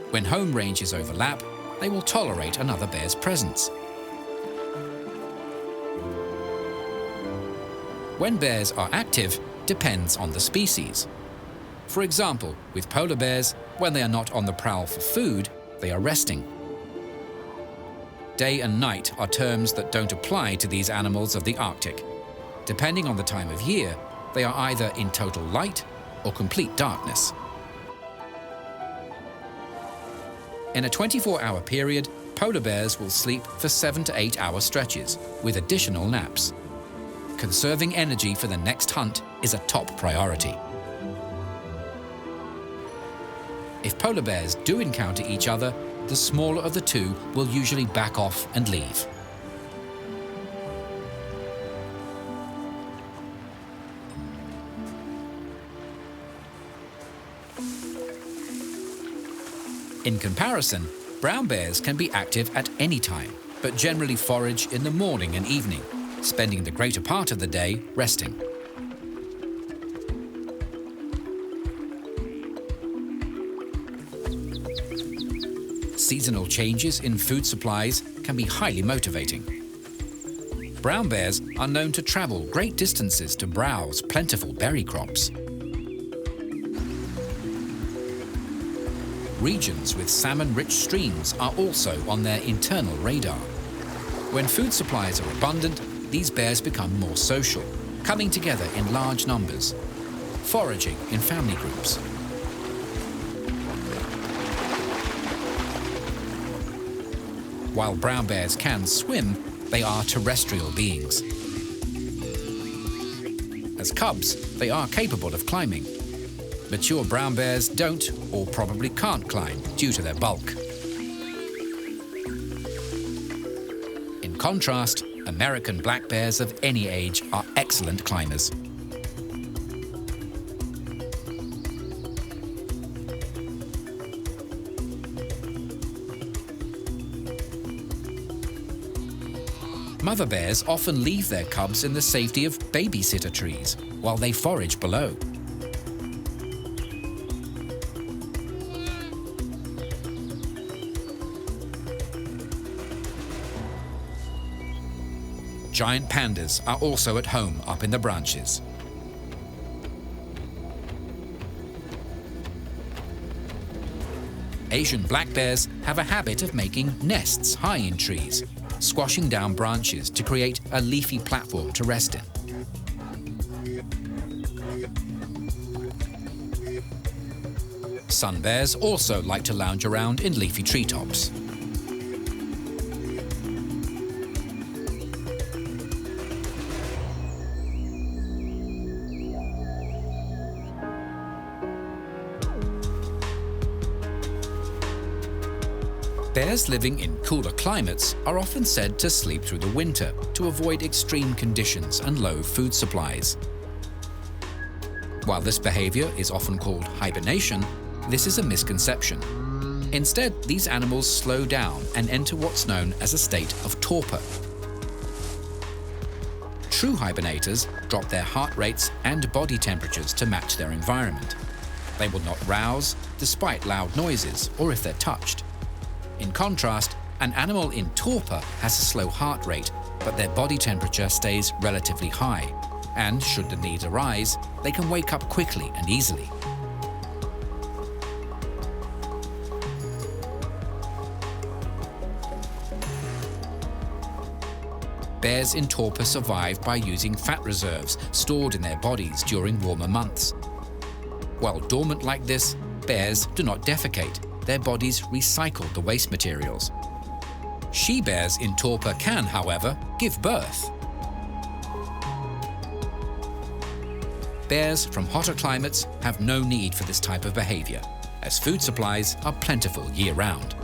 When home ranges overlap, they will tolerate another bear's presence. When bears are active depends on the species. For example, with polar bears, when they are not on the prowl for food, they are resting. Day and night are terms that don't apply to these animals of the Arctic. Depending on the time of year, they are either in total light or complete darkness. In a 24-hour period, polar bears will sleep for 7 to 8 hour stretches, with additional naps. Conserving energy for the next hunt is a top priority. If polar bears do encounter each other, the smaller of the two will usually back off and leave. In comparison, brown bears can be active at any time, but generally forage in the morning and evening, spending the greater part of the day resting. Seasonal changes in food supplies can be highly motivating. Brown bears are known to travel great distances to browse plentiful berry crops. Regions with salmon-rich streams are also on their internal radar. When food supplies are abundant, these bears become more social, coming together in large numbers, foraging in family groups. While brown bears can swim, they are terrestrial beings. As cubs, they are capable of climbing. Mature brown bears don't or probably can't climb due to their bulk. In contrast, American black bears of any age are excellent climbers. Mother bears often leave their cubs in the safety of babysitter trees while they forage below. Giant pandas are also at home up in the branches. Asian black bears have a habit of making nests high in trees, squashing down branches to create a leafy platform to rest in. Sun bears also like to lounge around in leafy treetops. Bears living in cooler climates are often said to sleep through the winter to avoid extreme conditions and low food supplies. While this behavior is often called hibernation, this is a misconception. Instead, these animals slow down and enter what's known as a state of torpor. True hibernators drop their heart rates and body temperatures to match their environment. They will not rouse, despite loud noises or if they're touched. In contrast, an animal in torpor has a slow heart rate, but their body temperature stays relatively high, and should the need arise, they can wake up quickly and easily. Bears in torpor survive by using fat reserves stored in their bodies during warmer months. While dormant like this, bears do not defecate. Their bodies recycle the waste materials. She-bears in torpor can, however, give birth. Bears from hotter climates have no need for this type of behavior, as food supplies are plentiful year-round.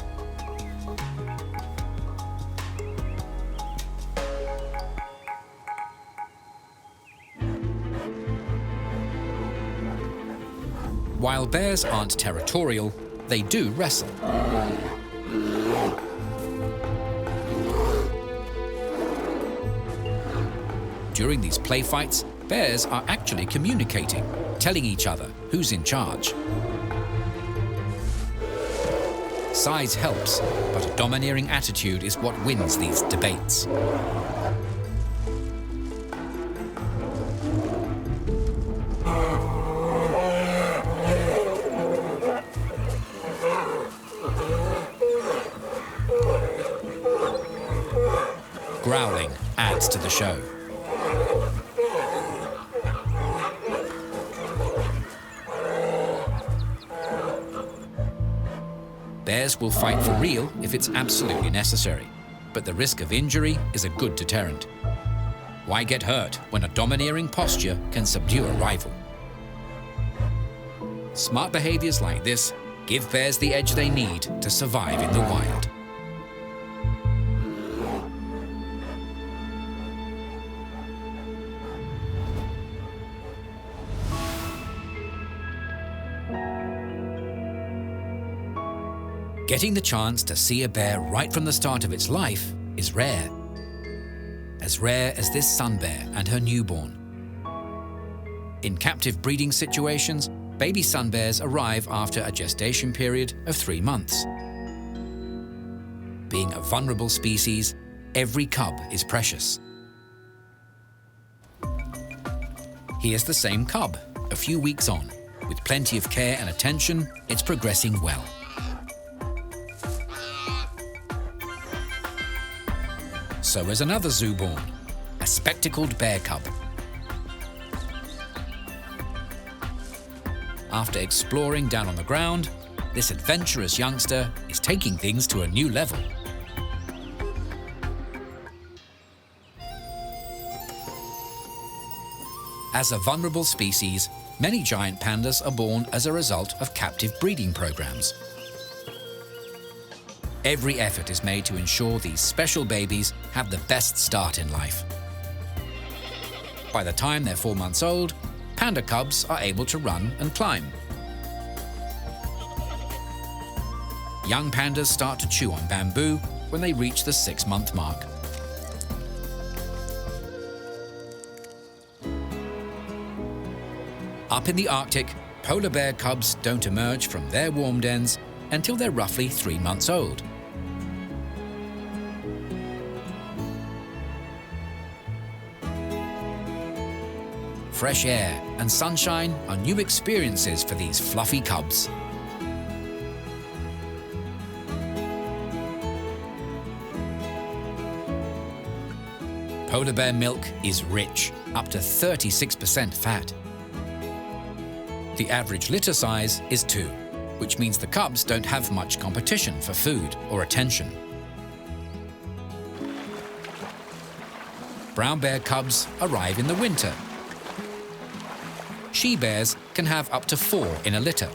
While bears aren't territorial, they do wrestle. During these play fights, bears are actually communicating, telling each other who's in charge. Size helps, but a domineering attitude is what wins these debates. Growling adds to the show. Bears will fight for real if it's absolutely necessary, but the risk of injury is a good deterrent. Why get hurt when a domineering posture can subdue a rival? Smart behaviors like this give bears the edge they need to survive in the wild. Getting the chance to see a bear right from the start of its life is rare. As rare as this sun bear and her newborn. In captive breeding situations, baby sun bears arrive after a gestation period of 3 months. Being a vulnerable species, every cub is precious. Here's the same cub, a few weeks on. With plenty of care and attention, it's progressing well. So is another zooborn, a spectacled bear cub. After exploring down on the ground, this adventurous youngster is taking things to a new level. As a vulnerable species, many giant pandas are born as a result of captive breeding programs. Every effort is made to ensure these special babies have the best start in life. By the time they're 4 months old, panda cubs are able to run and climb. Young pandas start to chew on bamboo when they reach the 6-month mark. Up in the Arctic, polar bear cubs don't emerge from their warm dens until they're roughly 3 months old. Fresh air and sunshine are new experiences for these fluffy cubs. Polar bear milk is rich, up to 36% fat. The average litter size is 2, which means the cubs don't have much competition for food or attention. Brown bear cubs arrive in the winter. She-bears can have up to 4 in a litter.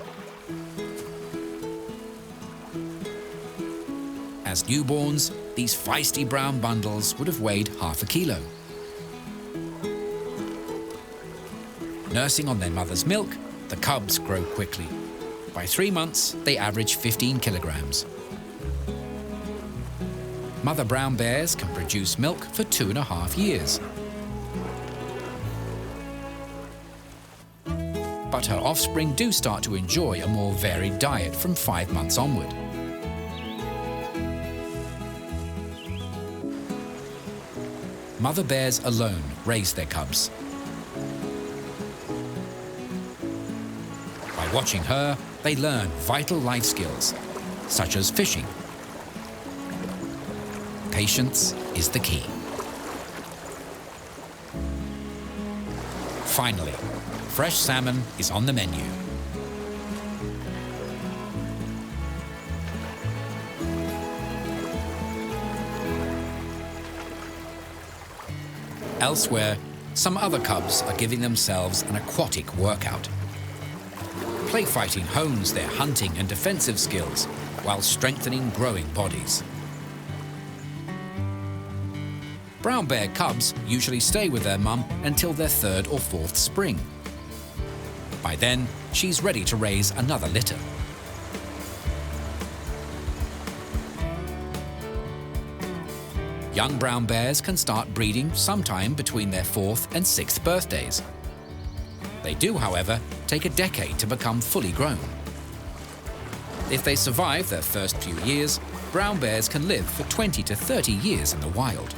As newborns, these feisty brown bundles would have weighed half a kilo. Nursing on their mother's milk, the cubs grow quickly. By 3 months, they average 15 kilograms. Mother brown bears can produce milk for 2.5 years. But her offspring do start to enjoy a more varied diet from 5 months onward. Mother bears alone raise their cubs. By watching her, they learn vital life skills, such as fishing. Patience is the key. Finally, fresh salmon is on the menu. Elsewhere, some other cubs are giving themselves an aquatic workout. Play fighting hones their hunting and defensive skills while strengthening growing bodies. Brown bear cubs usually stay with their mum until their 3rd or 4th spring. By then, she's ready to raise another litter. Young brown bears can start breeding sometime between their 4th and 6th birthdays. They do, however, take a decade to become fully grown. If they survive their first few years, brown bears can live for 20 to 30 years in the wild.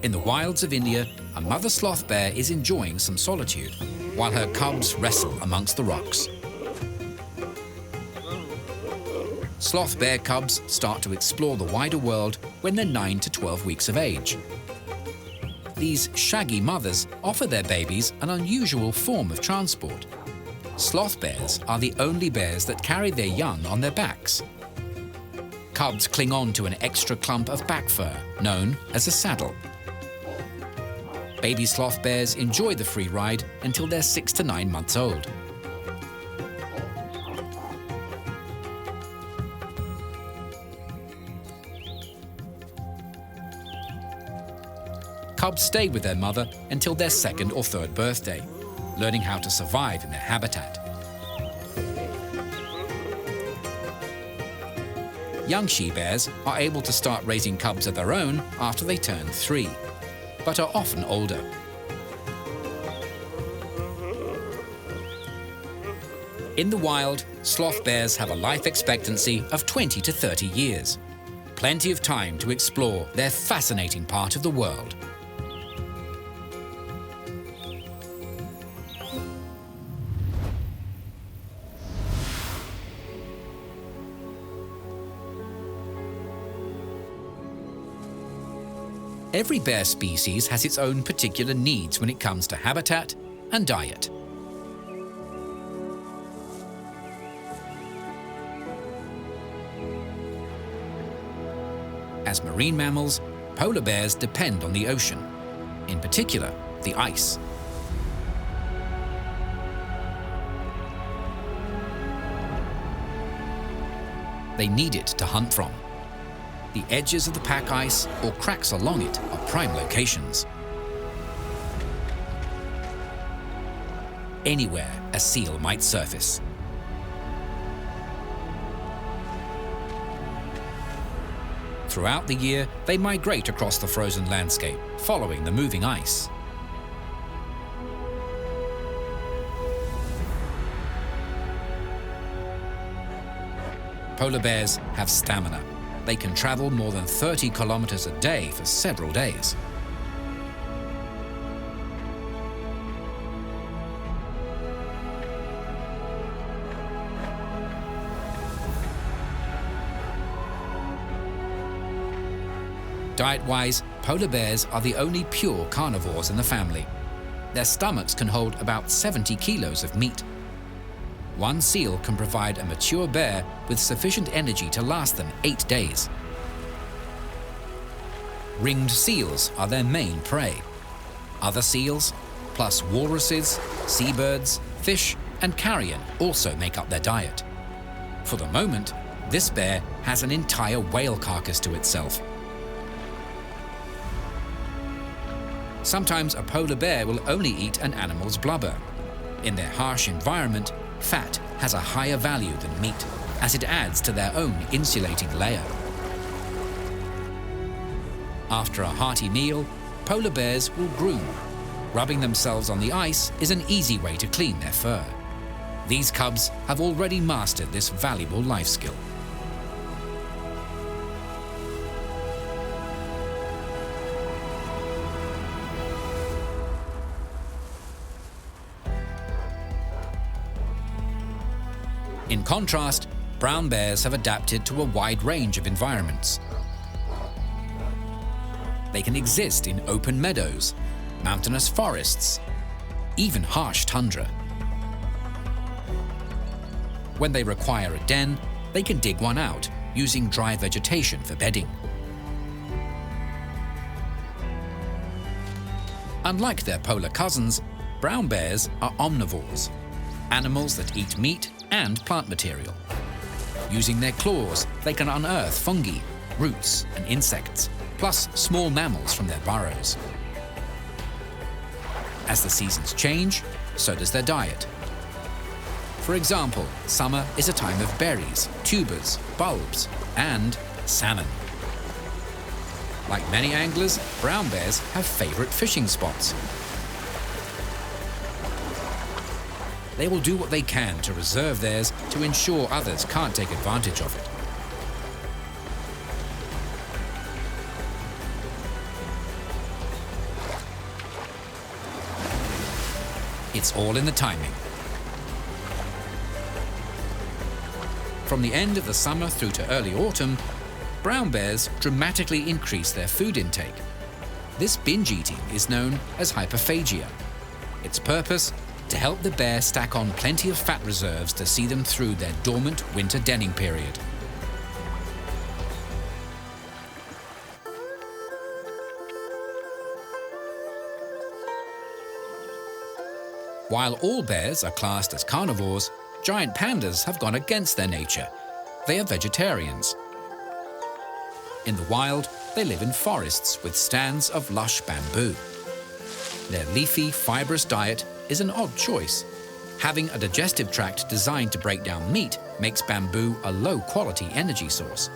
In the wilds of India, a mother sloth bear is enjoying some solitude, while her cubs wrestle amongst the rocks. Sloth bear cubs start to explore the wider world when they're 9 to 12 weeks of age. These shaggy mothers offer their babies an unusual form of transport. Sloth bears are the only bears that carry their young on their backs. Cubs cling on to an extra clump of back fur, known as a saddle. Baby sloth bears enjoy the free ride until they're 6 to 9 months old. Cubs stay with their mother until their 2nd or 3rd birthday, learning how to survive in their habitat. Young she-bears are able to start raising cubs of their own after they turn 3, but are often older. In the wild, sloth bears have a life expectancy of 20 to 30 years. Plenty of time to explore their fascinating part of the world. Every bear species has its own particular needs when it comes to habitat and diet. As marine mammals, polar bears depend on the ocean, in particular, the ice. They need it to hunt from. The edges of the pack ice or cracks along it are prime locations. Anywhere a seal might surface. Throughout the year, they migrate across the frozen landscape, following the moving ice. Polar bears have stamina. They can travel more than 30 kilometers a day for several days. Diet-wise, polar bears are the only pure carnivores in the family. Their stomachs can hold about 70 kilos of meat. One seal can provide a mature bear with sufficient energy to last them 8 days. Ringed seals are their main prey. Other seals, plus walruses, seabirds, fish, and carrion also make up their diet. For the moment, this bear has an entire whale carcass to itself. Sometimes a polar bear will only eat an animal's blubber. In their harsh environment, fat has a higher value than meat, as it adds to their own insulating layer. After a hearty meal, polar bears will groom. Rubbing themselves on the ice is an easy way to clean their fur. These cubs have already mastered this valuable life skill. In contrast, brown bears have adapted to a wide range of environments. They can exist in open meadows, mountainous forests, even harsh tundra. When they require a den, they can dig one out, using dry vegetation for bedding. Unlike their polar cousins, brown bears are omnivores, animals that eat meat and plant material. Using their claws, they can unearth fungi, roots and insects, plus small mammals from their burrows. As the seasons change, so does their diet. For example, summer is a time of berries, tubers, bulbs, and salmon. Like many anglers, brown bears have favorite fishing spots. They will do what they can to reserve theirs to ensure others can't take advantage of it. It's all in the timing. From the end of the summer through to early autumn, brown bears dramatically increase their food intake. This binge eating is known as hyperphagia. Its purpose? To help the bear stack on plenty of fat reserves to see them through their dormant winter denning period. While all bears are classed as carnivores, giant pandas have gone against their nature. They are vegetarians. In the wild, they live in forests with stands of lush bamboo. Their leafy, fibrous diet is an odd choice. Having a digestive tract designed to break down meat makes bamboo a low-quality energy source.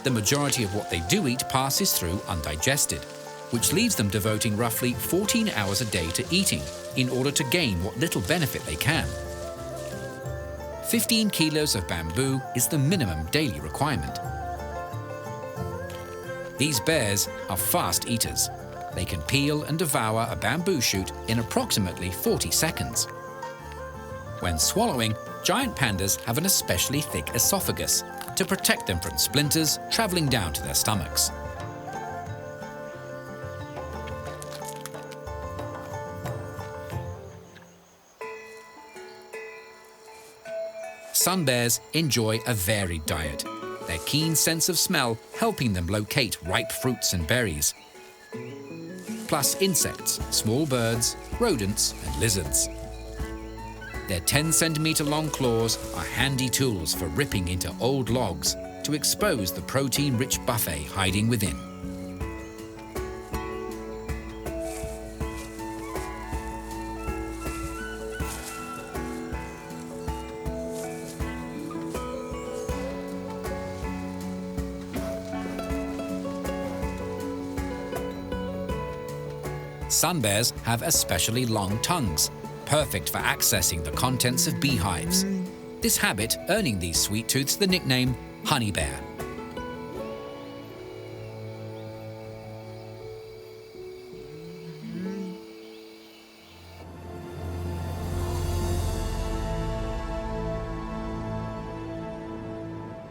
The majority of what they do eat passes through undigested, which leaves them devoting roughly 14 hours a day to eating in order to gain what little benefit they can. 15 kilos of bamboo is the minimum daily requirement. These bears are fast eaters. They can peel and devour a bamboo shoot in approximately 40 seconds. When swallowing, giant pandas have an especially thick esophagus to protect them from splinters traveling down to their stomachs. Sun bears enjoy a varied diet, their keen sense of smell helping them locate ripe fruits and berries, plus insects, small birds, rodents, and lizards. Their 10-centimeter long claws are handy tools for ripping into old logs to expose the protein-rich buffet hiding within. Sun bears have especially long tongues, perfect for accessing the contents of beehives. This habit earning these sweet tooths the nickname honey bear.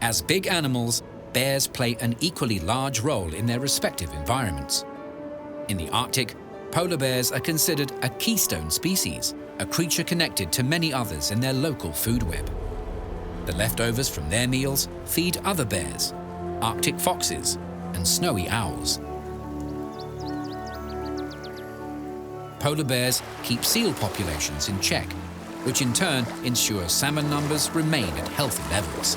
As big animals, bears play an equally large role in their respective environments. In the Arctic, polar bears are considered a keystone species, a creature connected to many others in their local food web. The leftovers from their meals feed other bears, Arctic foxes, and snowy owls. Polar bears keep seal populations in check, which in turn ensures salmon numbers remain at healthy levels.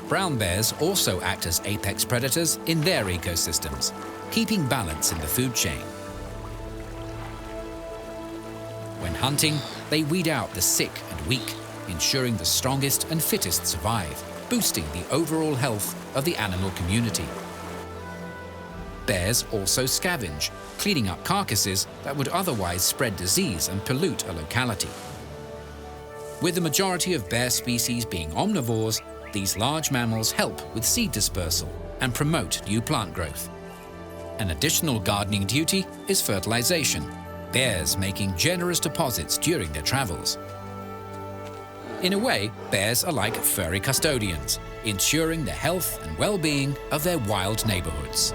Brown bears also act as apex predators in their ecosystems, keeping balance in the food chain. When hunting, they weed out the sick and weak, ensuring the strongest and fittest survive, boosting the overall health of the animal community. Bears also scavenge, cleaning up carcasses that would otherwise spread disease and pollute a locality. With the majority of bear species being omnivores, these large mammals help with seed dispersal and promote new plant growth. An additional gardening duty is fertilization, bears making generous deposits during their travels. In a way, bears are like furry custodians, ensuring the health and well-being of their wild neighborhoods.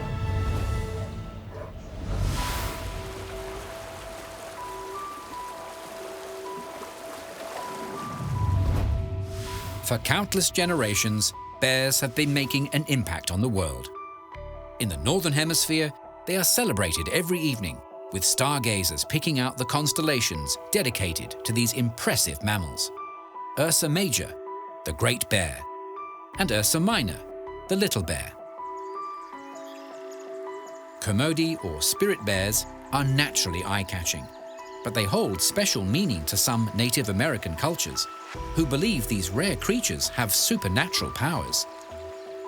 For countless generations, bears have been making an impact on the world. In the Northern Hemisphere, they are celebrated every evening, with stargazers picking out the constellations dedicated to these impressive mammals. Ursa Major, the great bear, and Ursa Minor, the little bear. Kermode or spirit bears are naturally eye-catching, but they hold special meaning to some Native American cultures who believe these rare creatures have supernatural powers.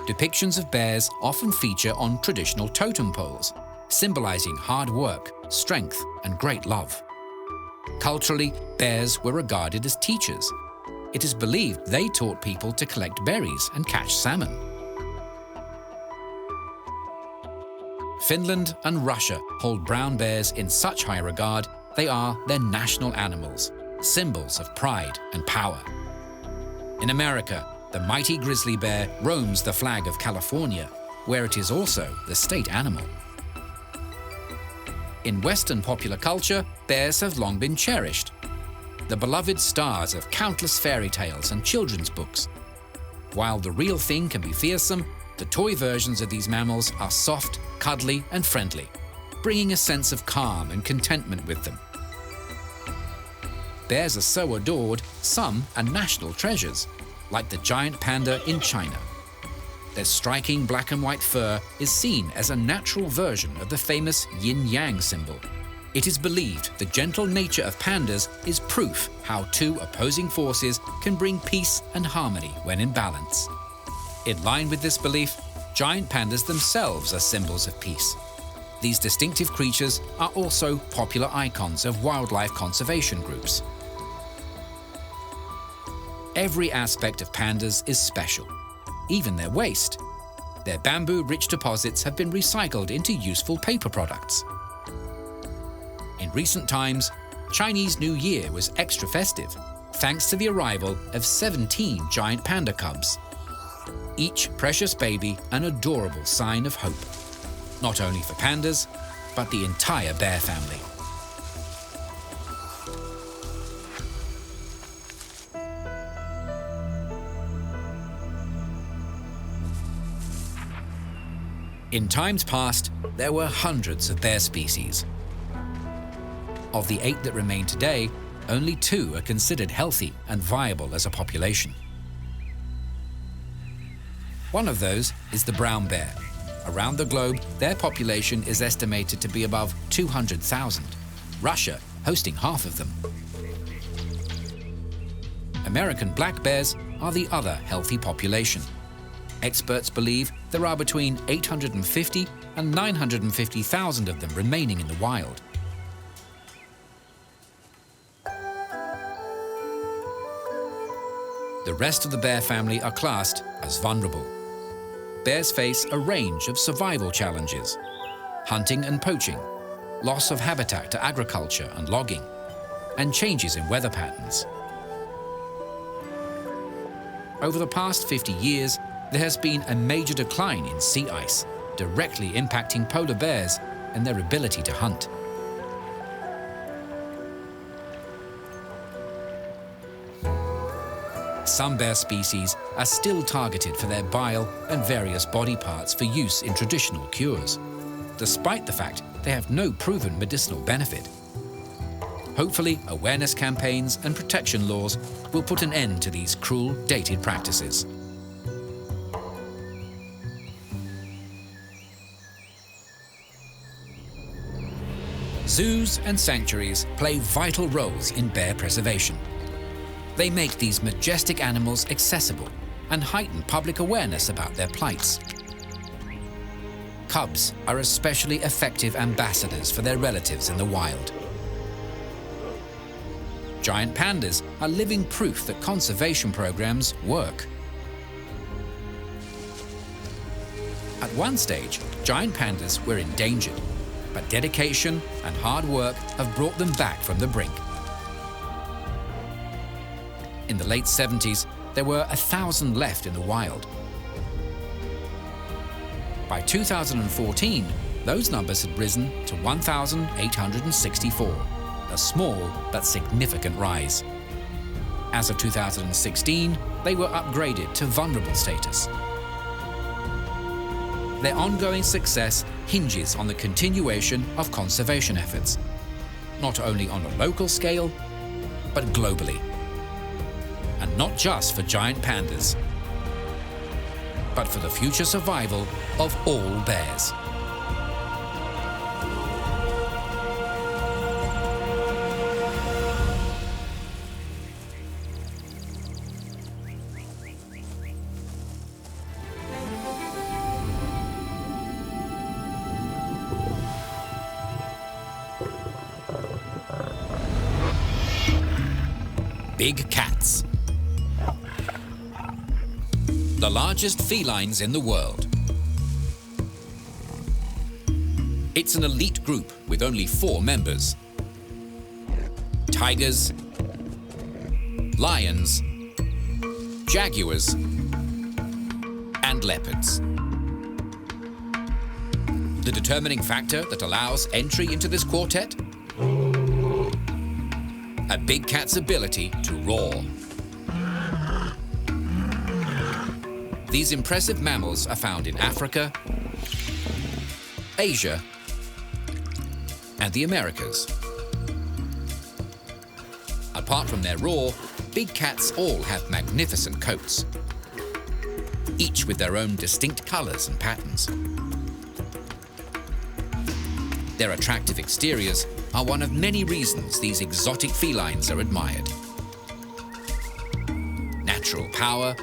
Depictions of bears often feature on traditional totem poles, symbolizing hard work, strength, and great love. Culturally, bears were regarded as teachers. It is believed they taught people to collect berries and catch salmon. Finland and Russia hold brown bears in such high regard they are their national animals, symbols of pride and power. In America, the mighty grizzly bear roams the flag of California, where it is also the state animal. In Western popular culture, bears have long been cherished, the beloved stars of countless fairy tales and children's books. While the real thing can be fearsome, the toy versions of these mammals are soft, cuddly, and friendly, bringing a sense of calm and contentment with them. Bears are so adored, some are national treasures, like the giant panda in China. Their striking black and white fur is seen as a natural version of the famous yin-yang symbol. It is believed the gentle nature of pandas is proof how two opposing forces can bring peace and harmony when in balance. In line with this belief, giant pandas themselves are symbols of peace. These distinctive creatures are also popular icons of wildlife conservation groups. Every aspect of pandas is special, even their waste. Their bamboo-rich deposits have been recycled into useful paper products. In recent times, Chinese New Year was extra festive, thanks to the arrival of 17 giant panda cubs. Each precious baby an adorable sign of hope, not only for pandas, but the entire bear family. In times past, there were hundreds of bear species. Of the 8 that remain today, only 2 are considered healthy and viable as a population. One of those is the brown bear. Around the globe, their population is estimated to be above 200,000, Russia hosting half of them. American black bears are the other healthy population. Experts believe there are between 850 and 950,000 of them remaining in the wild. The rest of the bear family are classed as vulnerable. Bears face a range of survival challenges: hunting and poaching, loss of habitat to agriculture and logging, and changes in weather patterns. Over the past 50 years, there has been a major decline in sea ice, directly impacting polar bears and their ability to hunt. Some bear species are still targeted for their bile and various body parts for use in traditional cures, despite the fact they have no proven medicinal benefit. Hopefully, awareness campaigns and protection laws will put an end to these cruel, dated practices. Zoos and sanctuaries play vital roles in bear preservation. They make these majestic animals accessible and heighten public awareness about their plights. Cubs are especially effective ambassadors for their relatives in the wild. Giant pandas are living proof that conservation programs work. At one stage, giant pandas were endangered, but dedication and hard work have brought them back from the brink. In the late 70s, there were 1,000 left in the wild. By 2014, those numbers had risen to 1,864, a small but significant rise. As of 2016, they were upgraded to vulnerable status. Their ongoing success hinges on the continuation of conservation efforts, not only on a local scale, but globally. And not just for giant pandas, but for the future survival of all bears. Big cats. The largest felines in the world. It's an elite group with only 4 members: tigers, lions, jaguars, and leopards. The determining factor that allows entry into this quartet? A big cat's ability to roar. These impressive mammals are found in Africa, Asia, and the Americas. Apart from their roar, big cats all have magnificent coats, each with their own distinct colors and patterns. Their attractive exteriors are one of many reasons these exotic felines are admired. Natural power,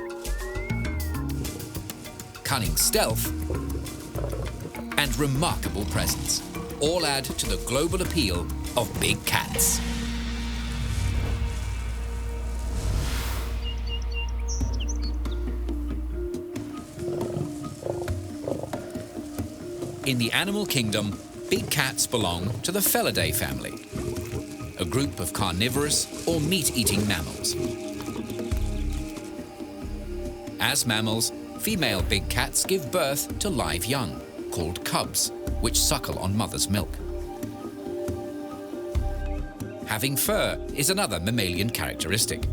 cunning stealth, and remarkable presence all add to the global appeal of big cats. In the animal kingdom, big cats belong to the Felidae family, a group of carnivorous or meat-eating mammals. As mammals, female big cats give birth to live young, called cubs, which suckle on mother's milk. Having fur is another mammalian characteristic.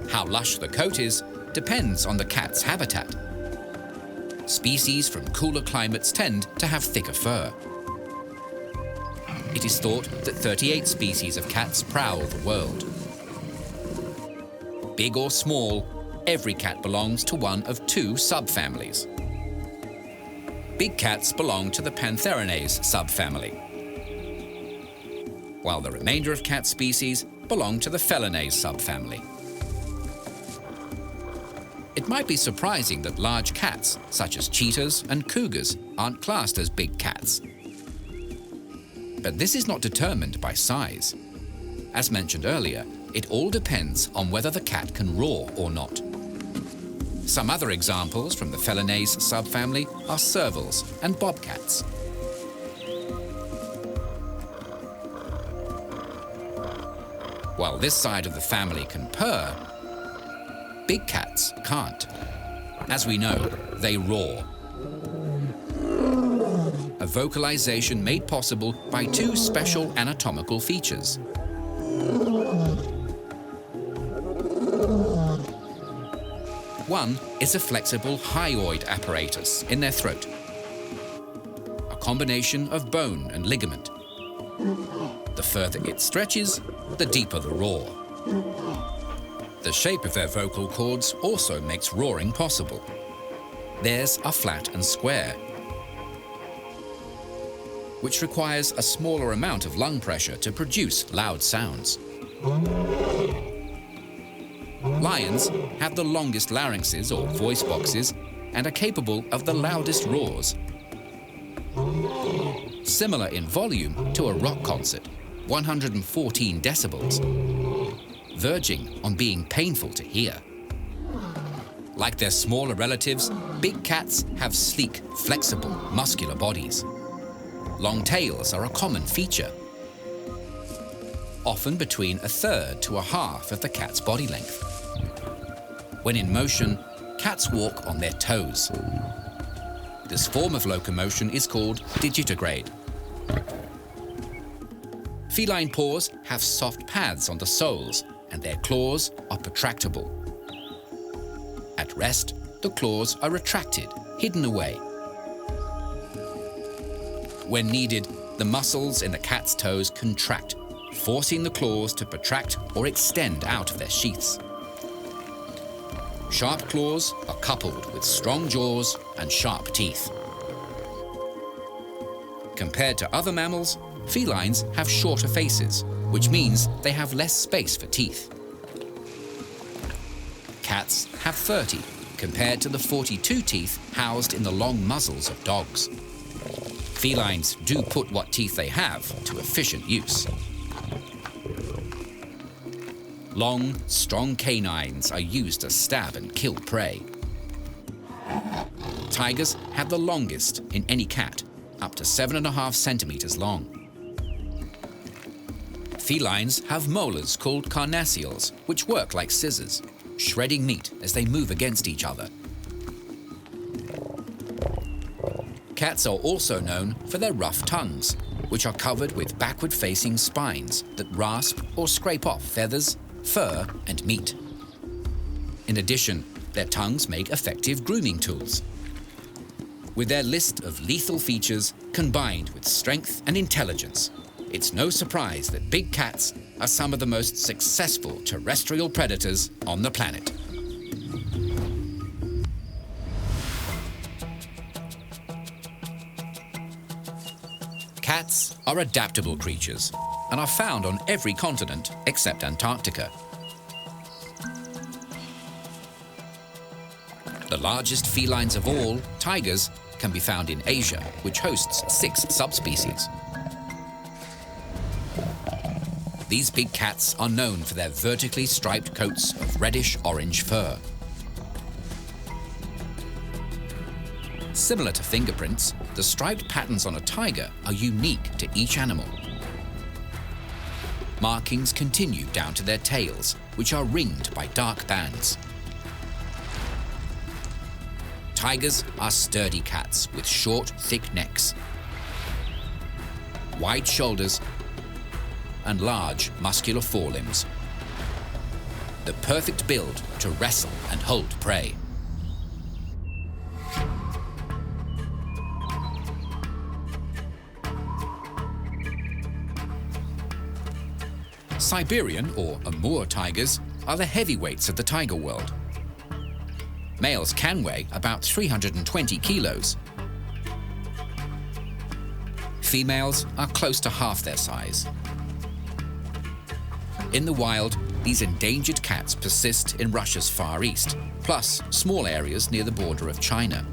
How lush the coat is depends on the cat's habitat. Species from cooler climates tend to have thicker fur. It is thought that 38 species of cats prowl the world. Big or small, every cat belongs to one of 2 subfamilies. Big cats belong to the Pantherinae subfamily, while the remainder of cat species belong to the Felinae subfamily. It might be surprising that large cats, such as cheetahs and cougars, aren't classed as big cats. But this is not determined by size. As mentioned earlier, it all depends on whether the cat can roar or not. Some other examples from the Felinae subfamily are servals and bobcats. While this side of the family can purr, big cats can't. As we know, they roar. A vocalization made possible by 2 special anatomical features. One is a flexible hyoid apparatus in their throat, a combination of bone and ligament. The further it stretches, the deeper the roar. The shape of their vocal cords also makes roaring possible. Theirs are flat and square, which requires a smaller amount of lung pressure to produce loud sounds. Lions have the longest larynxes or voice boxes and are capable of the loudest roars. Similar in volume to a rock concert, 114 decibels, verging on being painful to hear. Like their smaller relatives, big cats have sleek, flexible, muscular bodies. Long tails are a common feature, often between 1/3 to 1/2 of the cat's body length. When in motion, cats walk on their toes. This form of locomotion is called digitigrade. Feline paws have soft pads on the soles, and their claws are protractable. At rest, the claws are retracted, hidden away. When needed, the muscles in the cat's toes contract, forcing the claws to protract or extend out of their sheaths. Sharp claws are coupled with strong jaws and sharp teeth. Compared to other mammals, felines have shorter faces, which means they have less space for teeth. Cats have 30, compared to the 42 teeth housed in the long muzzles of dogs. Felines do put what teeth they have to efficient use. Long, strong canines are used to stab and kill prey. Tigers have the longest in any cat, up to 7.5 centimeters long. Felines have molars called carnassials, which work like scissors, shredding meat as they move against each other. Cats are also known for their rough tongues, which are covered with backward-facing spines that rasp or scrape off feathers, fur, and meat. In addition, their tongues make effective grooming tools. With their list of lethal features combined with strength and intelligence, it's no surprise that big cats are some of the most successful terrestrial predators on the planet. Cats are adaptable creatures and are found on every continent except Antarctica. The largest felines of all, tigers, can be found in Asia, which hosts 6 subspecies. These big cats are known for their vertically striped coats of reddish-orange fur. Similar to fingerprints, the striped patterns on a tiger are unique to each animal. Markings continue down to their tails, which are ringed by dark bands. Tigers are sturdy cats with short, thick necks, wide shoulders, and large, muscular forelimbs. The perfect build to wrestle and hold prey. Siberian or Amur tigers are the heavyweights of the tiger world. Males can weigh about 320 kilos. Females are close to half their size. In the wild, these endangered cats persist in Russia's Far East, plus small areas near the border of China,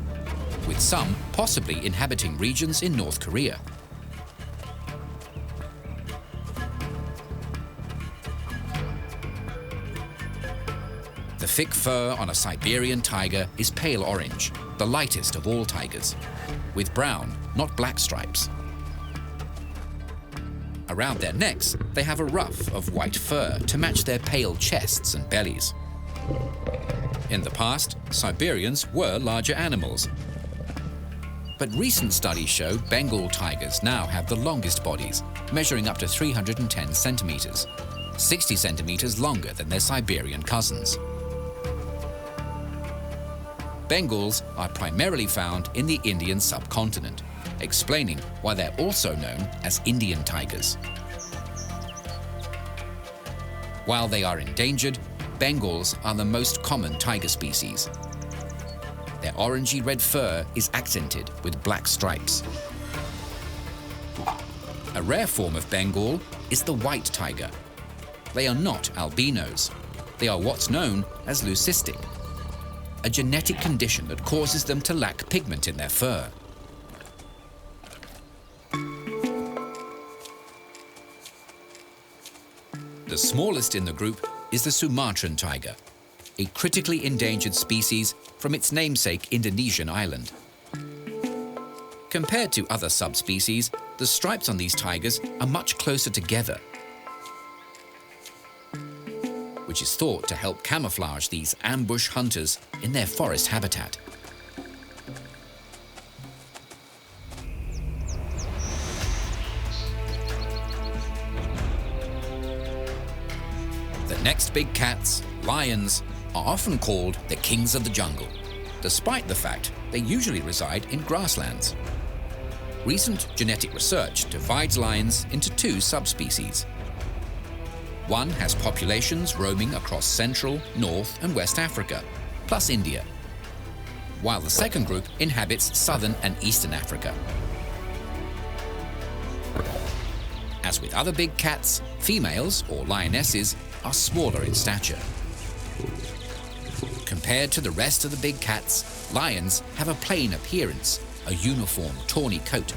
with some possibly inhabiting regions in North Korea. The thick fur on a Siberian tiger is pale orange, the lightest of all tigers, with brown, not black stripes. Around their necks, they have a ruff of white fur to match their pale chests and bellies. In the past, Siberians were larger animals. But recent studies show Bengal tigers now have the longest bodies, measuring up to 310 centimeters, 60 centimeters longer than their Siberian cousins. Bengals are primarily found in the Indian subcontinent, explaining why they're also known as Indian tigers. While they are endangered, Bengals are the most common tiger species. Their orangey-red fur is accented with black stripes. A rare form of Bengal is the white tiger. They are not albinos. They are what's known as leucistic, a genetic condition that causes them to lack pigment in their fur. The smallest in the group is the Sumatran tiger, a critically endangered species from its namesake Indonesian island. Compared to other subspecies, the stripes on these tigers are much closer together, which is thought to help camouflage these ambush hunters in their forest habitat. The next big cats, lions, are often called the kings of the jungle, despite the fact they usually reside in grasslands. Recent genetic research divides lions into 2 subspecies, One has populations roaming across Central, North and West Africa, plus India, while the second group inhabits Southern and Eastern Africa. As with other big cats, females, or lionesses, are smaller in stature. Compared to the rest of the big cats, lions have a plain appearance, a uniform tawny coat.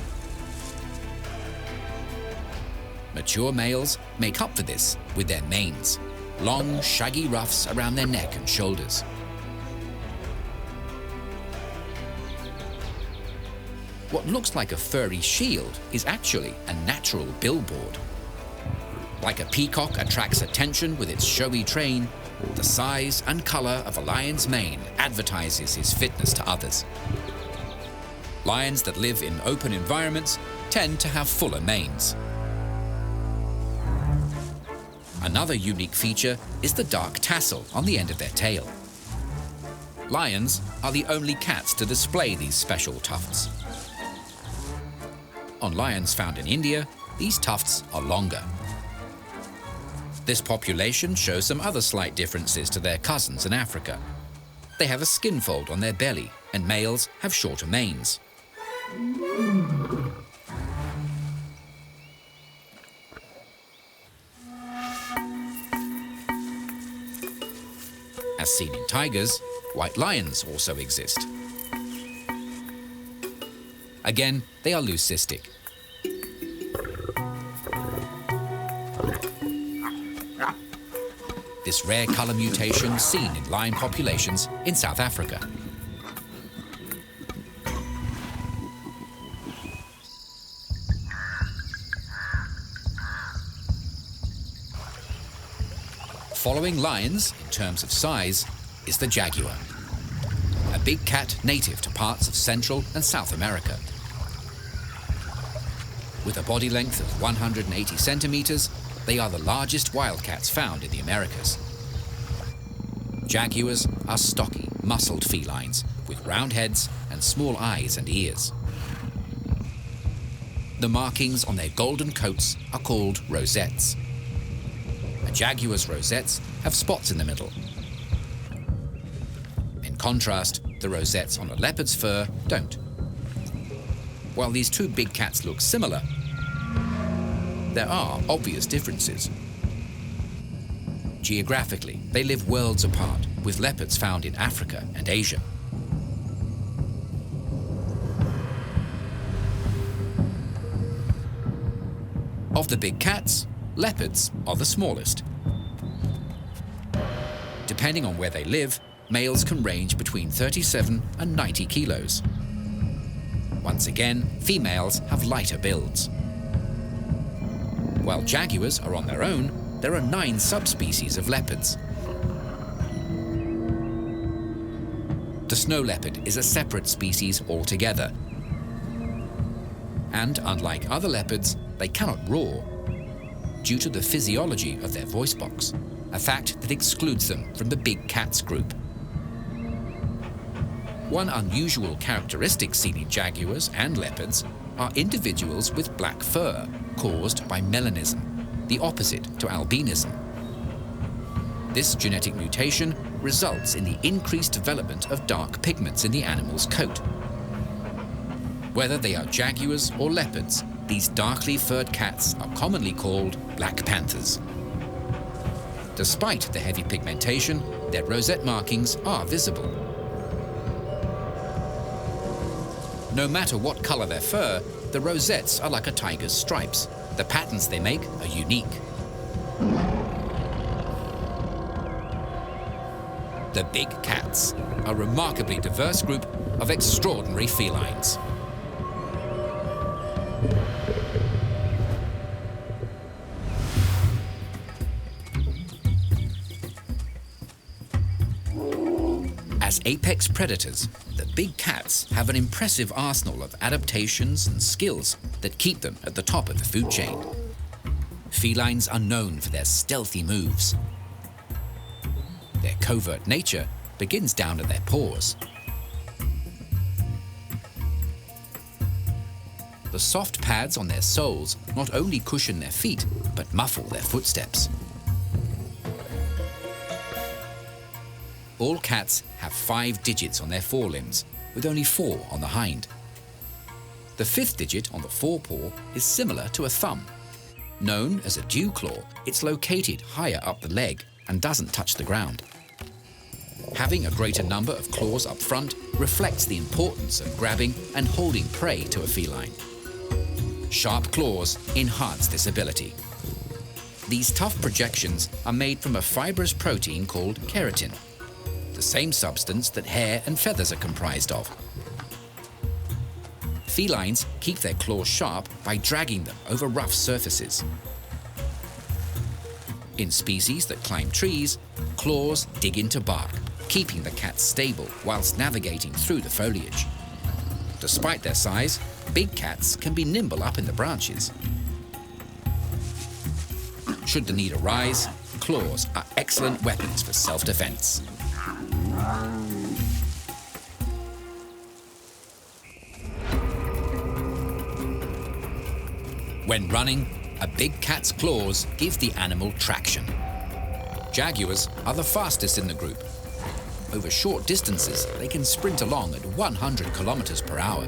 Mature males make up for this with their manes, long, shaggy ruffs around their neck and shoulders. What looks like a furry shield is actually a natural billboard. Like a peacock attracts attention with its showy train, the size and color of a lion's mane advertises his fitness to others. Lions that live in open environments tend to have fuller manes. Another unique feature is the dark tassel on the end of their tail. Lions are the only cats to display these special tufts. On lions found in India, these tufts are longer. This population shows some other slight differences to their cousins in Africa. They have a skin fold on their belly, and males have shorter manes. As seen in tigers, white lions also exist. Again, they are leucistic. This rare color mutation seen in lion populations in South Africa. Following lions in terms of size is the jaguar, a big cat native to parts of Central and South America. With a body length of 180 centimeters, they are the largest wildcats found in the Americas. Jaguars are stocky, muscled felines with round heads and small eyes and ears. The markings on their golden coats are called rosettes. A jaguar's rosettes have spots in the middle. In contrast, the rosettes on a leopard's fur don't. While these two big cats look similar, there are obvious differences. Geographically, they live worlds apart, with leopards found in Africa and Asia. Of the big cats, leopards are the smallest. Depending on where they live, males can range between 37 and 90 kilos. Once again, females have lighter builds. While jaguars are on their own, there are 9 subspecies of leopards. The snow leopard is a separate species altogether. And unlike other leopards, they cannot roar due to the physiology of their voice box, a fact that excludes them from the big cats group. One unusual characteristic seen in jaguars and leopards are individuals with black fur caused by melanism, the opposite to albinism. This genetic mutation results in the increased development of dark pigments in the animal's coat. Whether they are jaguars or leopards, these darkly furred cats are commonly called black panthers. Despite the heavy pigmentation, their rosette markings are visible. No matter what color their fur, the rosettes are like a tiger's stripes. The patterns they make are unique. The big cats, a remarkably diverse group of extraordinary felines. As apex predators, the big cats have an impressive arsenal of adaptations and skills that keep them at the top of the food chain. Felines are known for their stealthy moves. Their covert nature begins down at their paws. The soft pads on their soles not only cushion their feet, but muffle their footsteps. All cats have 5 digits on their forelimbs, with only 4 on the hind. The 5th digit on the forepaw is similar to a thumb. Known as a dew claw, it's located higher up the leg and doesn't touch the ground. Having a greater number of claws up front reflects the importance of grabbing and holding prey to a feline. Sharp claws enhance this ability. These tough projections are made from a fibrous protein called keratin, the same substance that hair and feathers are comprised of. Felines keep their claws sharp by dragging them over rough surfaces. In species that climb trees, claws dig into bark, keeping the cats stable whilst navigating through the foliage. Despite their size, big cats can be nimble up in the branches. Should the need arise, claws are excellent weapons for self-defense. When running, a big cat's claws give the animal traction. Jaguars are the fastest in the group. Over short distances, they can sprint along at 100 kilometers per hour.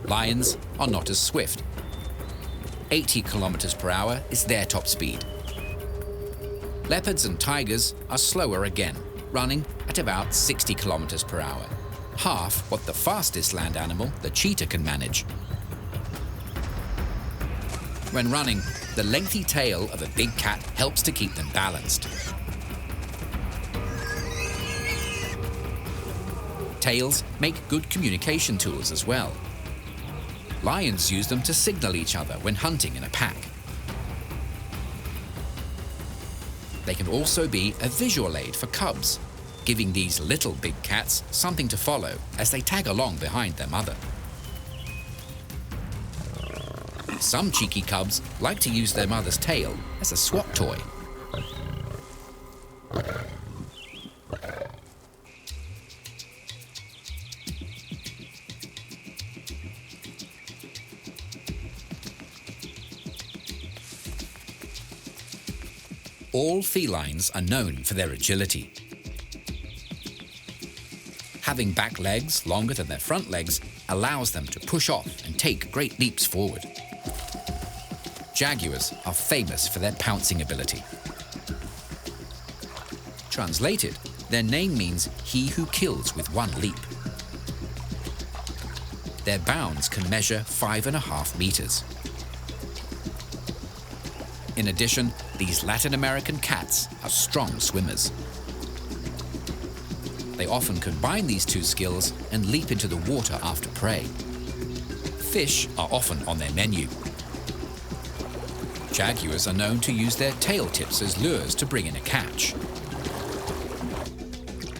Lions are not as swift. 80 kilometers per hour is their top speed. Leopards and tigers are slower again, running at about 60 kilometers per hour, half what the fastest land animal, the cheetah, can manage. When running, the lengthy tail of a big cat helps to keep them balanced. Tails make good communication tools as well. Lions use them to signal each other when hunting in a pack. They can also be a visual aid for cubs, giving these little big cats something to follow as they tag along behind their mother. Some cheeky cubs like to use their mother's tail as a swat toy. All felines are known for their agility. Having back legs longer than their front legs allows them to push off and take great leaps forward. Jaguars are famous for their pouncing ability. Translated, their name means he who kills with one leap. Their bounds can measure 5.5 meters. In addition, these Latin American cats are strong swimmers. They often combine these two skills and leap into the water after prey. Fish are often on their menu. Jaguars are known to use their tail tips as lures to bring in a catch.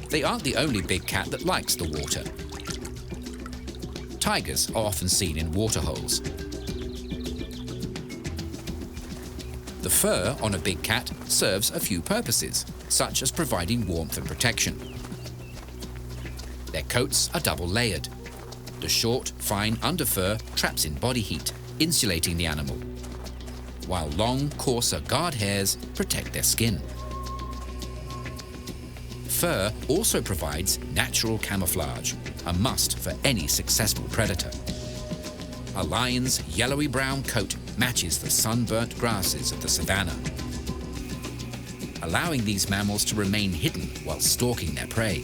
They aren't the only big cat that likes the water. Tigers are often seen in waterholes. The fur on a big cat serves a few purposes, such as providing warmth and protection. Their coats are double-layered. The short, fine underfur traps in body heat, insulating the animal, while long, coarser guard hairs protect their skin. Fur also provides natural camouflage, a must for any successful predator. A lion's yellowy-brown coat matches the sunburnt grasses of the savanna, allowing these mammals to remain hidden while stalking their prey.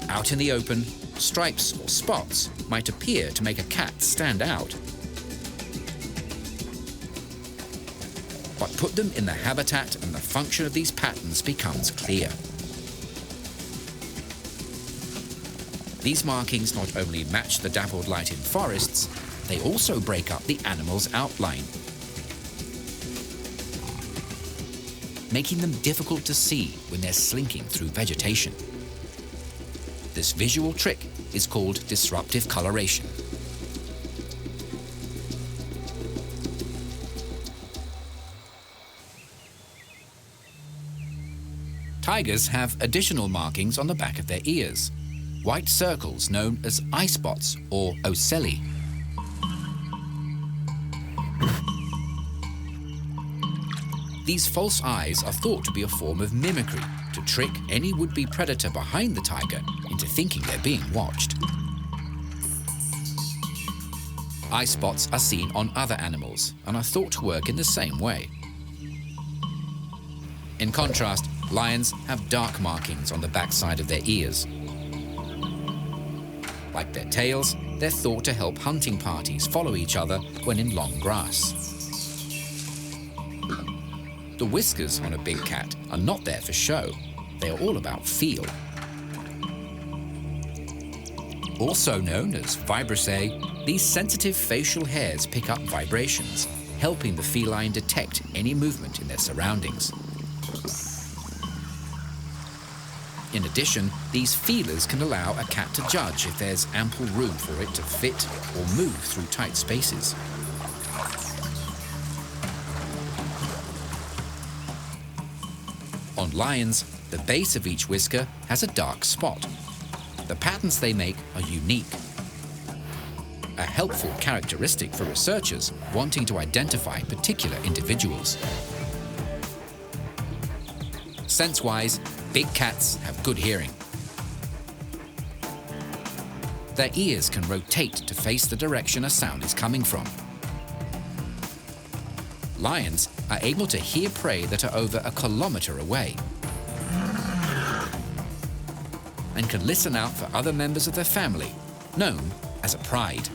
Out in the open, stripes or spots might appear to make a cat stand out. But put them in the habitat and the function of these patterns becomes clear. These markings not only match the dappled light in forests, they also break up the animal's outline, making them difficult to see when they're slinking through vegetation. This visual trick is called disruptive coloration. Tigers have additional markings on the back of their ears, white circles known as eye spots or ocelli. These false eyes are thought to be a form of mimicry to trick any would-be predator behind the tiger into thinking they're being watched. Eye spots are seen on other animals and are thought to work in the same way. In contrast, lions have dark markings on the backside of their ears. Like their tails, they're thought to help hunting parties follow each other when in long grass. The whiskers on a big cat are not there for show. They are all about feel. Also known as vibrissae, these sensitive facial hairs pick up vibrations, helping the feline detect any movement in their surroundings. In addition, these feelers can allow a cat to judge if there's ample room for it to fit or move through tight spaces. On lions, the base of each whisker has a dark spot. The patterns they make are unique. A helpful characteristic for researchers wanting to identify particular individuals. Sense-wise, big cats have good hearing. Their ears can rotate to face the direction a sound is coming from. Lions are able to hear prey that are over 1 kilometer away and can listen out for other members of their family, known as a pride.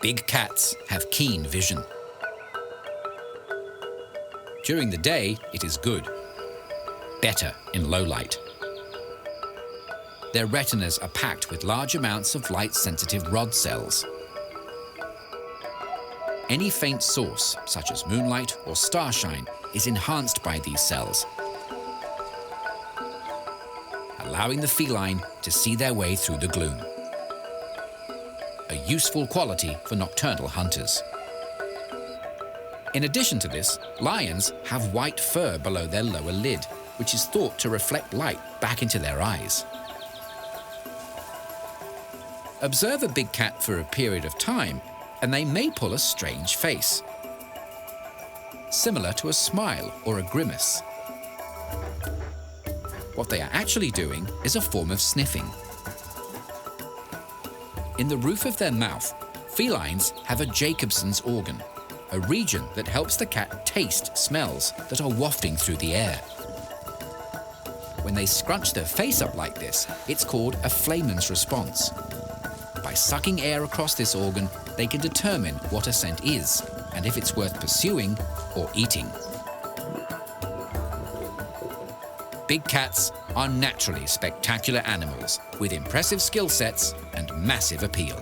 Big cats have keen vision. During the day, it is good. Better in low light. Their retinas are packed with large amounts of light-sensitive rod cells. Any faint source, such as moonlight or starshine, is enhanced by these cells, allowing the feline to see their way through the gloom. A useful quality for nocturnal hunters. In addition to this, lions have white fur below their lower lid, which is thought to reflect light back into their eyes. Observe a big cat for a period of time, and they may pull a strange face, similar to a smile or a grimace. What they are actually doing is a form of sniffing. In the roof of their mouth, felines have a Jacobson's organ, a region that helps the cat taste smells that are wafting through the air. When they scrunch their face up like this, it's called a Flayman's response. By sucking air across this organ, they can determine what a scent is and if it's worth pursuing or eating. Big cats are naturally spectacular animals with impressive skill sets and massive appeal.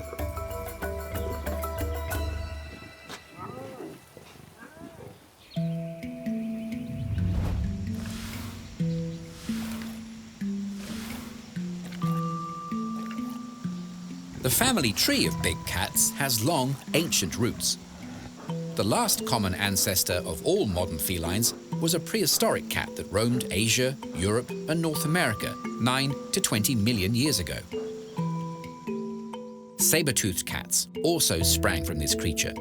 The family tree of big cats has long, ancient roots. The last common ancestor of all modern felines was a prehistoric cat that roamed Asia, Europe, and North America 9 to 20 million years ago. Saber-toothed cats also sprang from this creature.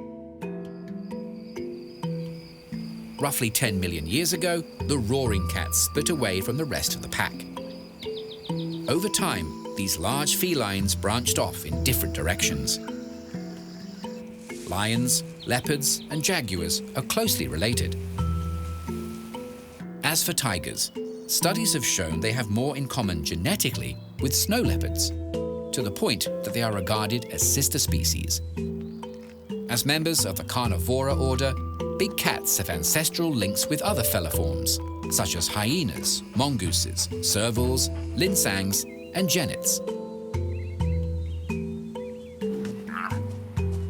Roughly 10 million years ago, the roaring cats split away from the rest of the pack. Over time, these large felines branched off in different directions. Lions, leopards, and jaguars are closely related. As for tigers, studies have shown they have more in common genetically with snow leopards, to the point that they are regarded as sister species. As members of the carnivora order, big cats have ancestral links with other feliforms, such as hyenas, mongooses, servals, linsangs, and genets.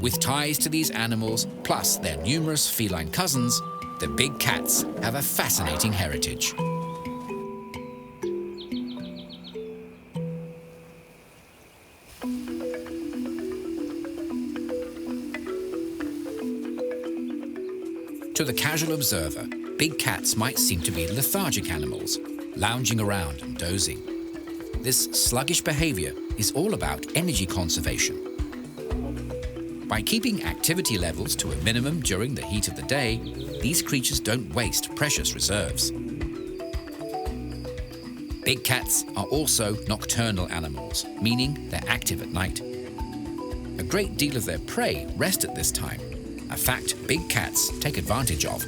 With ties to these animals, plus their numerous feline cousins, the big cats have a fascinating heritage. To the casual observer, big cats might seem to be lethargic animals, lounging around and dozing. This sluggish behavior is all about energy conservation. By keeping activity levels to a minimum during the heat of the day, these creatures don't waste precious reserves. Big cats are also nocturnal animals, meaning they're active at night. A great deal of their prey rest at this time, a fact big cats take advantage of.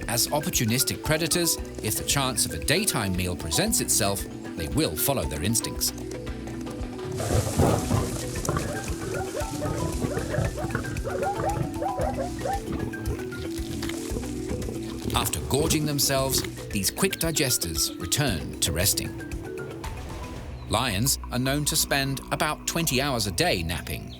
As opportunistic predators, if the chance of a daytime meal presents itself, they will follow their instincts. After gorging themselves, these quick digesters return to resting. Lions are known to spend about 20 hours a day napping.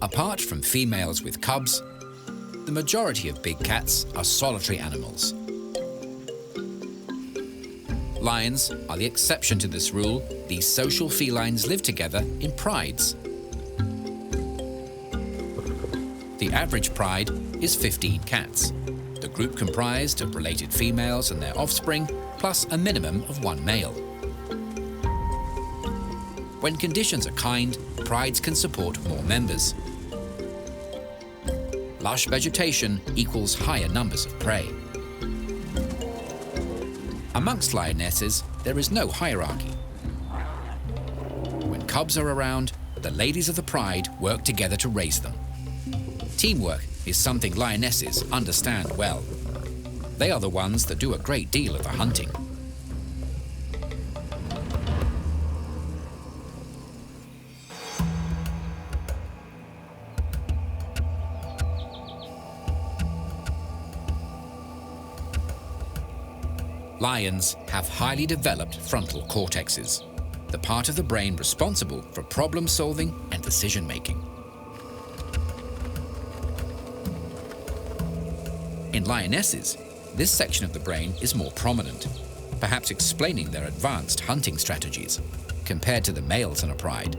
Apart from females with cubs, the majority of big cats are solitary animals. Lions are the exception to this rule. These social felines live together in prides. The average pride is 15 cats, the group comprised of related females and their offspring, plus a minimum of one male. When conditions are kind, prides can support more members. Lush vegetation equals higher numbers of prey. Amongst lionesses, there is no hierarchy. When cubs are around, the ladies of the pride work together to raise them. Teamwork is something lionesses understand well. They are the ones that do a great deal of the hunting. Lions have highly developed frontal cortexes, the part of the brain responsible for problem solving and decision making. In lionesses, this section of the brain is more prominent, perhaps explaining their advanced hunting strategies compared to the males in a pride.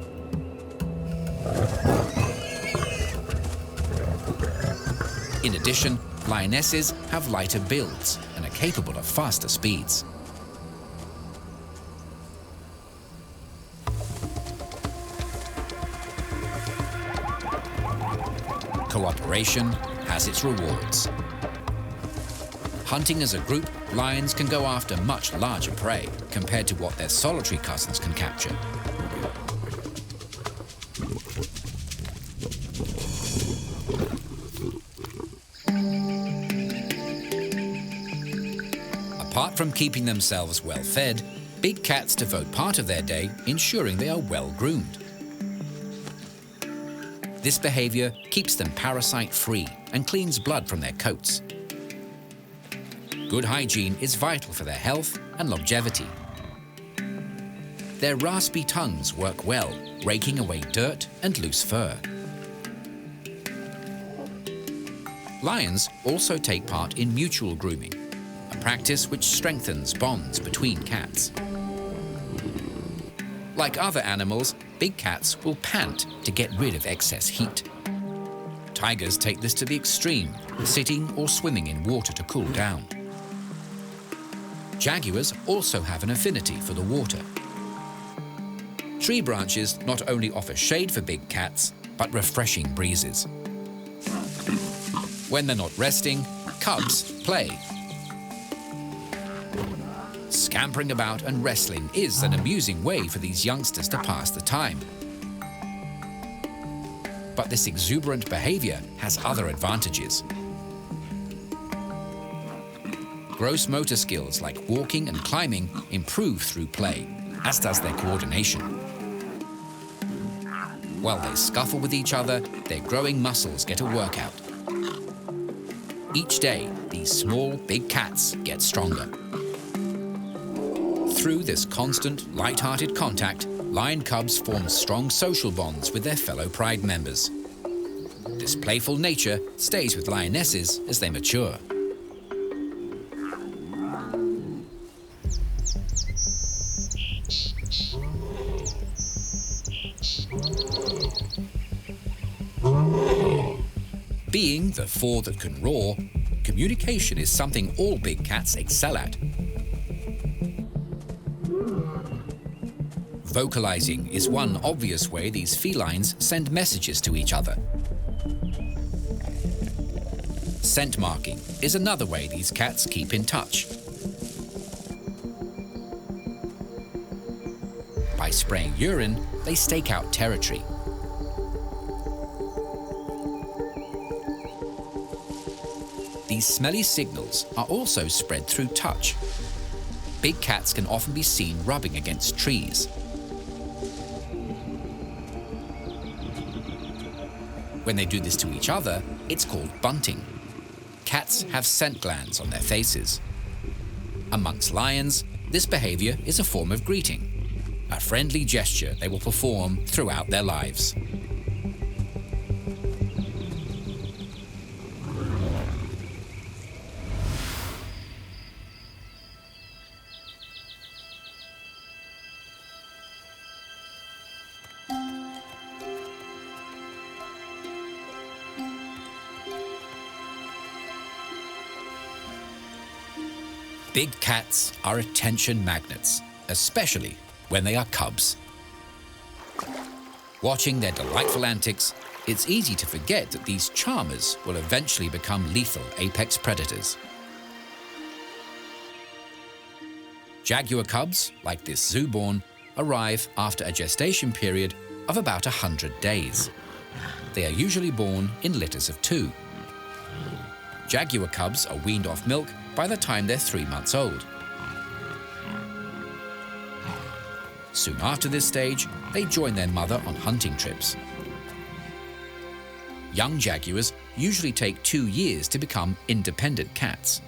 In addition, lionesses have lighter builds and are capable of faster speeds. Cooperation has its rewards. Hunting as a group, lions can go after much larger prey compared to what their solitary cousins can capture. Apart from keeping themselves well fed, big cats devote part of their day ensuring they are well groomed. This behavior keeps them parasite-free and cleans blood from their coats. Good hygiene is vital for their health and longevity. Their raspy tongues work well, raking away dirt and loose fur. Lions also take part in mutual grooming, a practice which strengthens bonds between cats. Like other animals, big cats will pant to get rid of excess heat. Tigers take this to the extreme, sitting or swimming in water to cool down. Jaguars also have an affinity for the water. Tree branches not only offer shade for big cats, but refreshing breezes. When they're not resting, cubs play. Scampering about and wrestling is an amusing way for these youngsters to pass the time. But this exuberant behavior has other advantages. Gross motor skills like walking and climbing improve through play, as does their coordination. While they scuffle with each other, their growing muscles get a workout. Each day, these small, big cats get stronger. Through this constant, light-hearted contact, lion cubs form strong social bonds with their fellow pride members. This playful nature stays with lionesses as they mature. Being the four that can roar, communication is something all big cats excel at. Vocalizing is one obvious way these felines send messages to each other. Scent marking is another way these cats keep in touch. By spraying urine, they stake out territory. These smelly signals are also spread through touch. Big cats can often be seen rubbing against trees. When they do this to each other, it's called bunting. Cats have scent glands on their faces. Amongst lions, this behavior is a form of greeting, a friendly gesture they will perform throughout their lives. Big cats are attention magnets, especially when they are cubs. Watching their delightful antics, it's easy to forget that these charmers will eventually become lethal apex predators. Jaguar cubs, like this zooborn, arrive after a gestation period of about 100 days. They are usually born in litters of 2. Jaguar cubs are weaned off milk by the time they're 3 months old. Soon after this stage, they join their mother on hunting trips. Young jaguars usually take 2 years to become independent cats.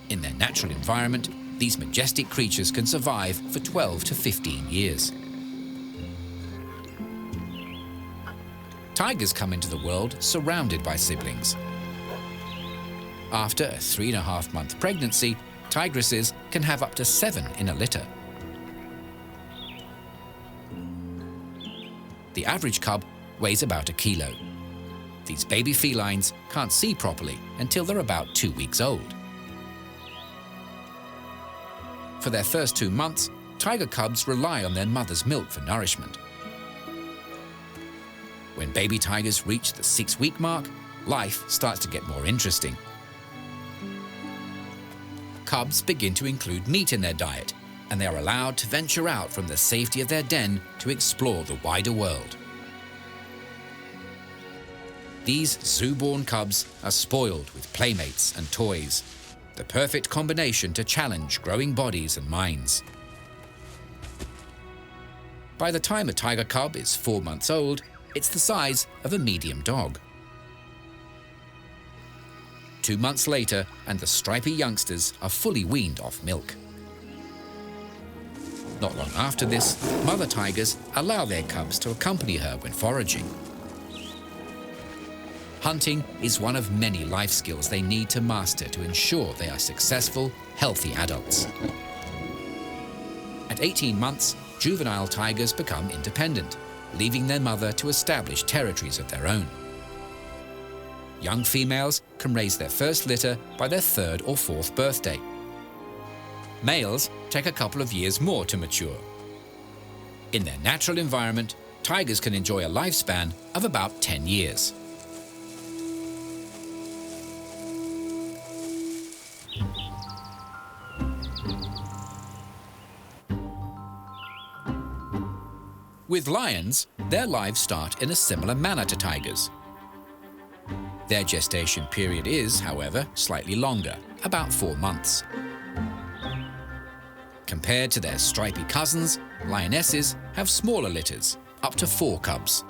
In their natural environment, these majestic creatures can survive for 12 to 15 years. Tigers come into the world surrounded by siblings. After a 3.5-month pregnancy, tigresses can have up to 7 in a litter. The average cub weighs about 1 kilo. These baby felines can't see properly until they're about 2 weeks old. For their first 2 months, tiger cubs rely on their mother's milk for nourishment. When baby tigers reach the 6-week mark, life starts to get more interesting. Cubs begin to include meat in their diet, and they are allowed to venture out from the safety of their den to explore the wider world. These zoo-born cubs are spoiled with playmates and toys, the perfect combination to challenge growing bodies and minds. By the time a tiger cub is 4 months old, it's the size of a medium dog. 2 months later, and the stripy youngsters are fully weaned off milk. Not long after this, mother tigers allow their cubs to accompany her when foraging. Hunting is one of many life skills they need to master to ensure they are successful, healthy adults. At 18 months, juvenile tigers become independent, leaving their mother to establish territories of their own. Young females can raise their first litter by their 3rd or 4th birthday. Males take a couple of years more to mature. In their natural environment, tigers can enjoy a lifespan of about 10 years. With lions, their lives start in a similar manner to tigers. Their gestation period is, however, slightly longer, about 4 months. Compared to their stripy cousins, lionesses have smaller litters, up to 4 cubs.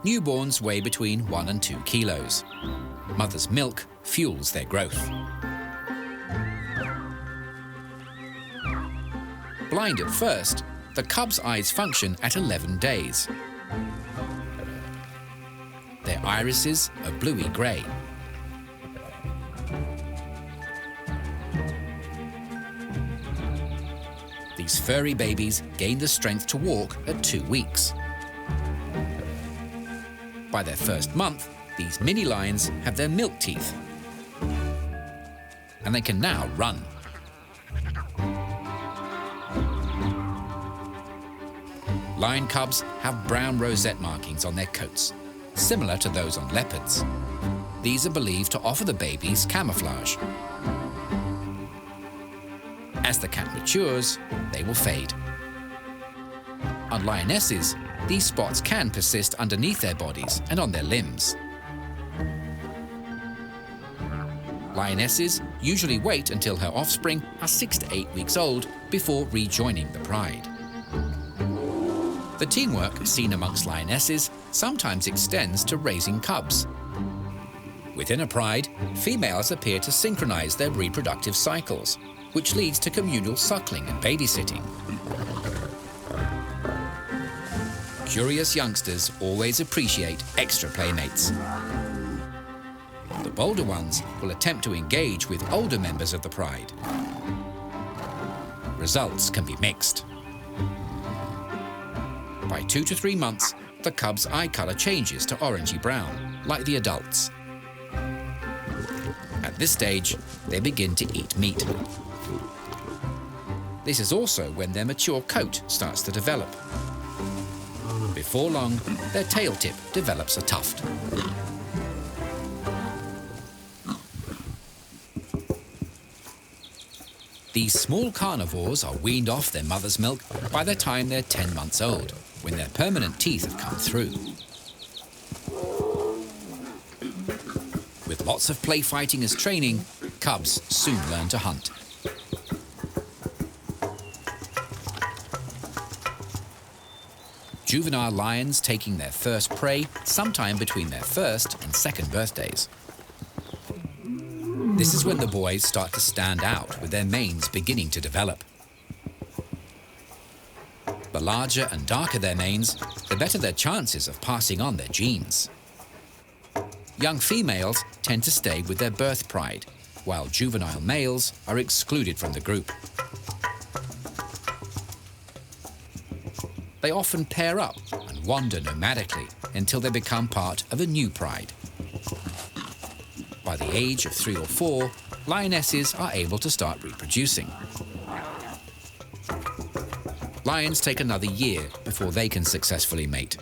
Newborns weigh between 1 and 2 kilos. Mother's milk fuels their growth. Blind at first, the cub's eyes function at 11 days. Their irises are bluey-grey. These furry babies gain the strength to walk at 2 weeks. By their first month, These mini lions have their milk teeth, and they can now run. Lion cubs have brown rosette markings on their coats, similar to those on leopards. These are believed to offer the babies camouflage. As the cat matures, they will fade. On lionesses, these spots can persist underneath their bodies and on their limbs. Lionesses usually wait until her offspring are 6 to 8 weeks old before rejoining the pride. The teamwork seen amongst lionesses sometimes extends to raising cubs. Within a pride, females appear to synchronize their reproductive cycles, which leads to communal suckling and babysitting. Curious youngsters always appreciate extra playmates. The bolder ones will attempt to engage with older members of the pride. Results can be mixed. By 2 to 3 months, the cub's eye color changes to orangey brown, like the adults. At this stage, they begin to eat meat. This is also when their mature coat starts to develop. Before long, their tail tip develops a tuft. These small carnivores are weaned off their mother's milk by the time they're 10 months old, when their permanent teeth have come through. With lots of play fighting as training, cubs soon learn to hunt. Juvenile lions taking their first prey sometime between their first and second birthdays. This is when the boys start to stand out, with their manes beginning to develop. The larger and darker their manes, the better their chances of passing on their genes. Young females tend to stay with their birth pride, while juvenile males are excluded from the group. They often pair up and wander nomadically until they become part of a new pride. By the age of 3 or 4, lionesses are able to start reproducing. Lions take another year before they can successfully mate.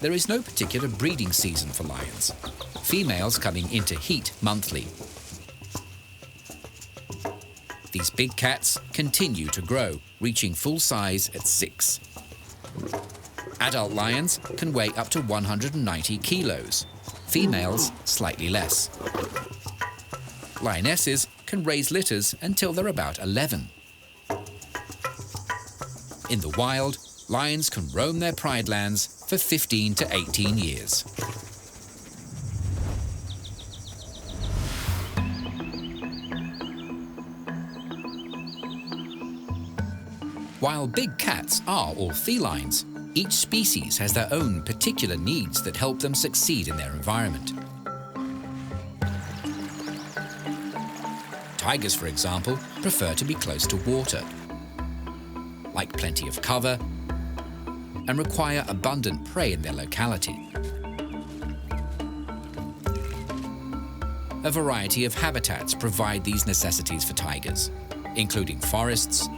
There is no particular breeding season for lions, females coming into heat monthly. These big cats continue to grow, reaching full size at 6. Adult lions can weigh up to 190 kilos, females slightly less. Lionesses can raise litters until they're about 11. In the wild, lions can roam their pride lands for 15 to 18 years. While big cats are all felines, each species has their own particular needs that help them succeed in their environment. Tigers, for example, prefer to be close to water, like plenty of cover, and require abundant prey in their locality. A variety of habitats provide these necessities for tigers, including forests,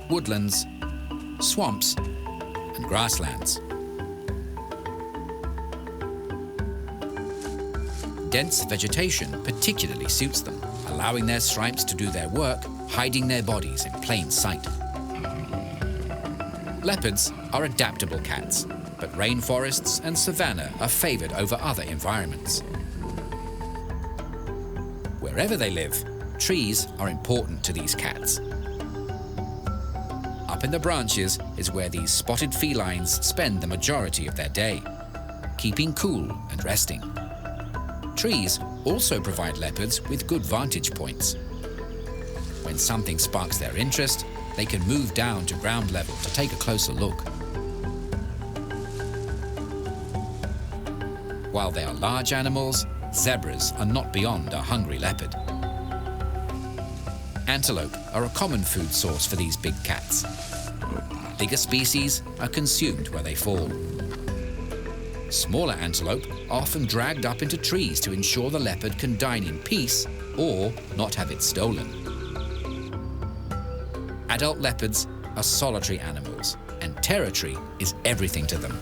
woodlands, swamps, and grasslands. Dense vegetation particularly suits them, allowing their stripes to do their work, hiding their bodies in plain sight. Leopards are adaptable cats, but rainforests and savanna are favored over other environments. Wherever they live, trees are important to these cats. Up in the branches is where these spotted felines spend the majority of their day, keeping cool and resting. Trees also provide leopards with good vantage points. When something sparks their interest, they can move down to ground level to take a closer look. While they are large animals, zebras are not beyond a hungry leopard. Antelope are a common food source for these big cats. Bigger species are consumed where they fall. Smaller antelope are often dragged up into trees to ensure the leopard can dine in peace or not have it stolen. Adult leopards are solitary animals, and territory is everything to them.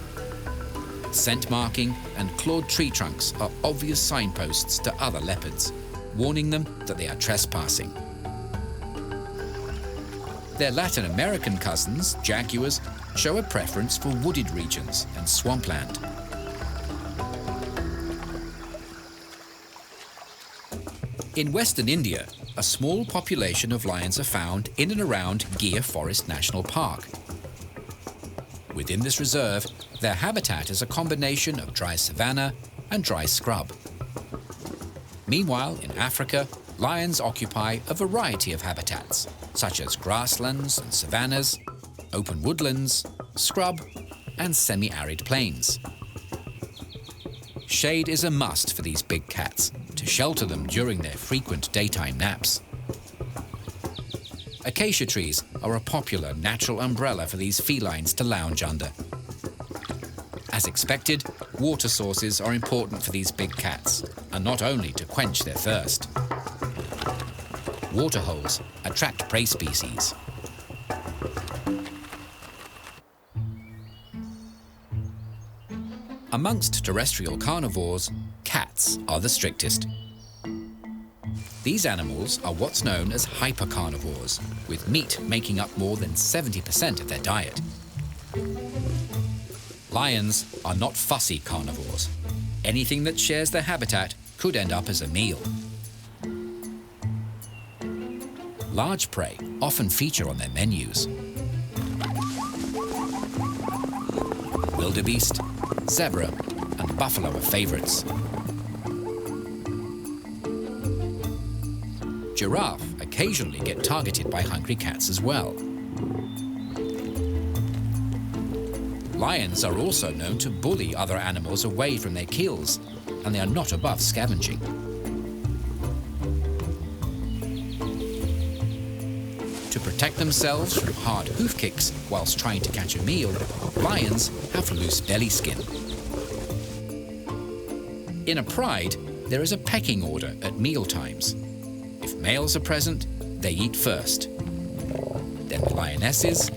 Scent marking and clawed tree trunks are obvious signposts to other leopards, warning them that they are trespassing. Their Latin American cousins, jaguars, show a preference for wooded regions and swampland. In western India, a small population of lions are found in and around Gir Forest National Park. Within this reserve, their habitat is a combination of dry savanna and dry scrub. Meanwhile, in Africa, lions occupy a variety of habitats, such as grasslands and savannas, open woodlands, scrub, and semi-arid plains. Shade is a must for these big cats to shelter them during their frequent daytime naps. Acacia trees are a popular natural umbrella for these felines to lounge under. As expected, water sources are important for these big cats, and not only to quench their thirst. Waterholes attract prey species. Amongst terrestrial carnivores, cats are the strictest. These animals are what's known as hypercarnivores, with meat making up more than 70% of their diet. Lions are not fussy carnivores. Anything that shares their habitat could end up as a meal. Large prey often feature on their menus. Wildebeest, zebra, and buffalo are favorites. Giraffe occasionally get targeted by hungry cats as well. Lions are also known to bully other animals away from their kills, and they are not above scavenging. To protect themselves from hard hoof kicks whilst trying to catch a meal, lions have loose belly skin. In a pride, there is a pecking order at meal times. If males are present, they eat first. Then the lionesses,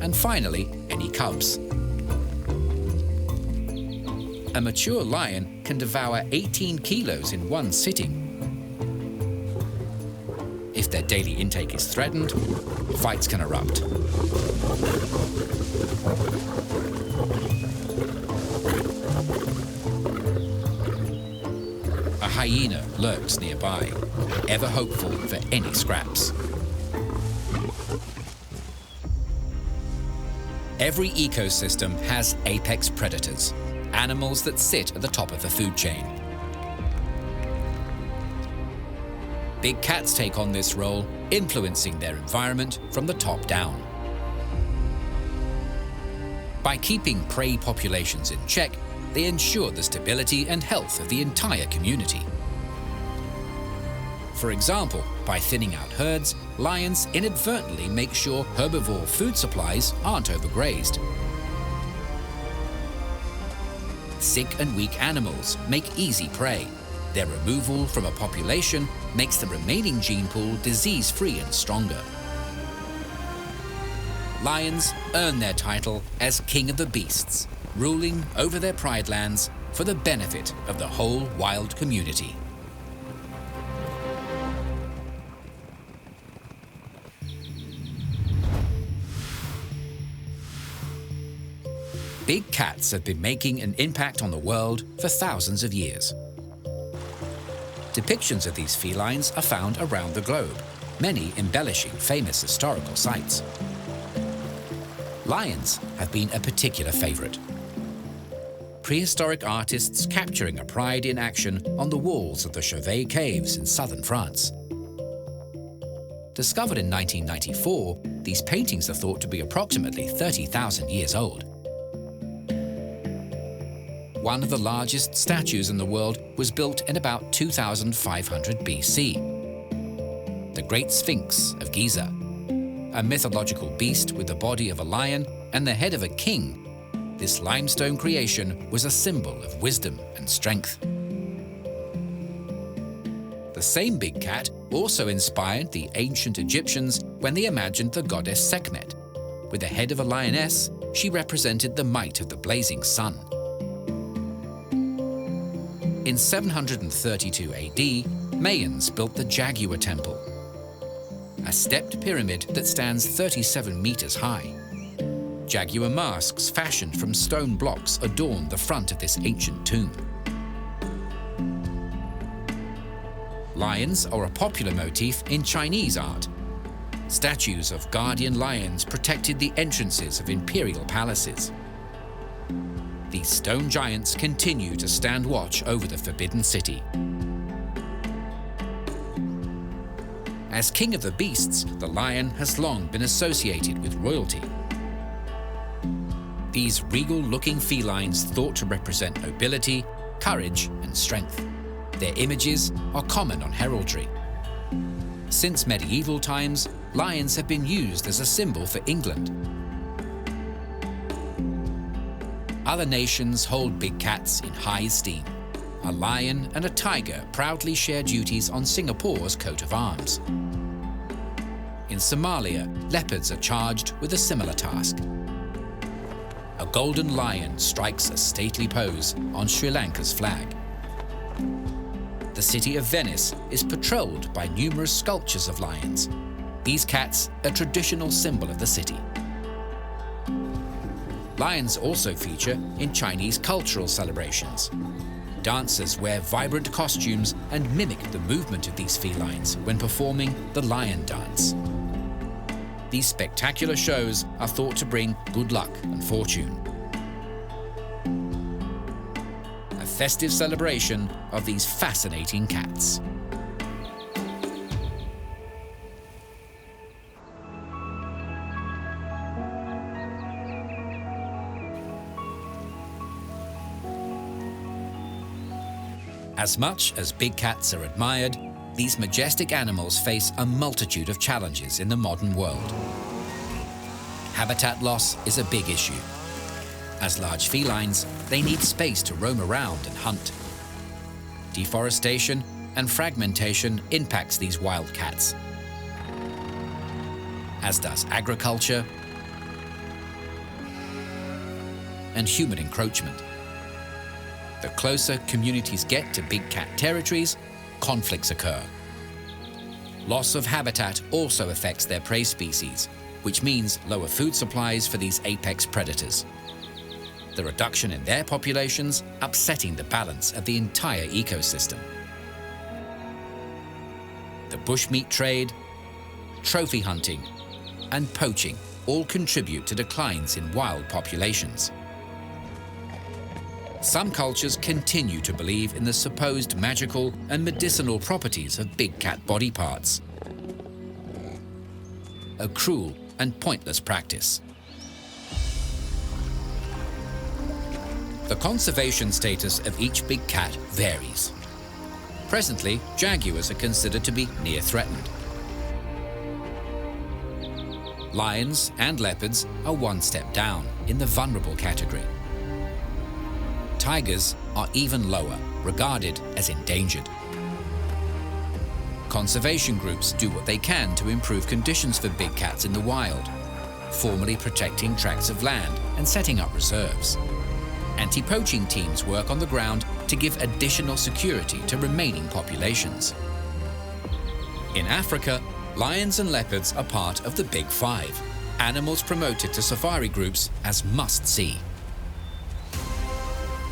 and finally, any cubs. A mature lion can devour 18 kilos in one sitting. If their daily intake is threatened, fights can erupt. A hyena lurks nearby, ever hopeful for any scraps. Every ecosystem has apex predators, animals that sit at the top of the food chain. Big cats take on this role, influencing their environment from the top down. By keeping prey populations in check, they ensure the stability and health of the entire community. For example, by thinning out herds, lions inadvertently make sure herbivore food supplies aren't overgrazed. Sick and weak animals make easy prey. Their removal from a population makes the remaining gene pool disease-free and stronger. Lions earn their title as king of the beasts, ruling over their pride lands for the benefit of the whole wild community. Big cats have been making an impact on the world for thousands of years. Depictions of these felines are found around the globe, many embellishing famous historical sites. Lions have been a particular favorite. Prehistoric artists capturing a pride in action on the walls of the Chauvet caves in southern France. Discovered in 1994, these paintings are thought to be approximately 30,000 years old. One of the largest statues in the world was built in about 2500 BC. The Great Sphinx of Giza, a mythological beast with the body of a lion and the head of a king. this limestone creation was a symbol of wisdom and strength. The same big cat also inspired the ancient Egyptians when they imagined the goddess Sekhmet. With the head of a lioness, she represented the might of the blazing sun. In 732 AD, Mayans built the Jaguar Temple, a stepped pyramid that stands 37 meters high. Jaguar masks fashioned from stone blocks adorn the front of this ancient tomb. Lions are a popular motif in Chinese art. Statues of guardian lions protected the entrances of imperial palaces. These stone giants continue to stand watch over the Forbidden City. As king of the beasts, the lion has long been associated with royalty. These regal-looking felines thought to represent nobility, courage, and strength. Their images are common on heraldry. Since medieval times, lions have been used as a symbol for England. Other nations hold big cats in high esteem. A lion and a tiger proudly share duties on Singapore's coat of arms. In Somalia, leopards are charged with a similar task. A golden lion strikes a stately pose on Sri Lanka's flag. The city of Venice is patrolled by numerous sculptures of lions. These cats, a traditional symbol of the city. Lions also feature in Chinese cultural celebrations. Dancers wear vibrant costumes and mimic the movement of these felines when performing the lion dance. These spectacular shows are thought to bring good luck and fortune. A festive celebration of these fascinating cats. As much as big cats are admired, these majestic animals face a multitude of challenges in the modern world. Habitat loss is a big issue. As large felines, they need space to roam around and hunt. Deforestation and fragmentation impacts these wild cats, as does agriculture and human encroachment. The closer communities get to big cat territories, conflicts occur. Loss of habitat also affects their prey species, which means lower food supplies for these apex predators. The reduction in their populations upsetting the balance of the entire ecosystem. The bushmeat trade, trophy hunting, and poaching all contribute to declines in wild populations. Some cultures continue to believe in the supposed magical and medicinal properties of big cat body parts. A cruel and pointless practice. The conservation status of each big cat varies. Presently, jaguars are considered to be near threatened. Lions and leopards are one step down in the vulnerable category. Tigers are even lower, regarded as endangered. Conservation groups do what they can to improve conditions for big cats in the wild, formally protecting tracts of land and setting up reserves. Anti-poaching teams work on the ground to give additional security to remaining populations. In Africa, lions and leopards are part of the Big Five, animals promoted to safari groups as must-see.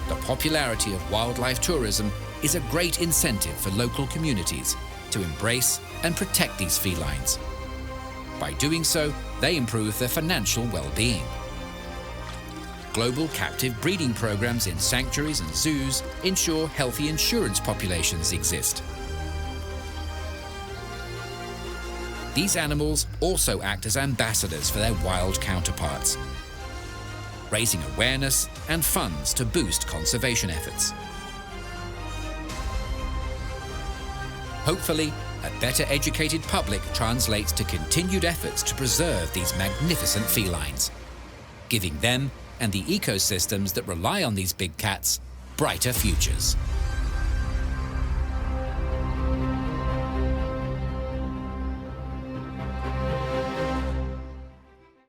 The popularity of wildlife tourism is a great incentive for local communities to embrace and protect these felines. By doing so, they improve their financial well-being. Global captive breeding programs in sanctuaries and zoos ensure healthy insurance populations exist. These animals also act as ambassadors for their wild counterparts, raising awareness and funds to boost conservation efforts. Hopefully, a better educated public translates to continued efforts to preserve these magnificent felines, giving them and the ecosystems that rely on these big cats brighter futures.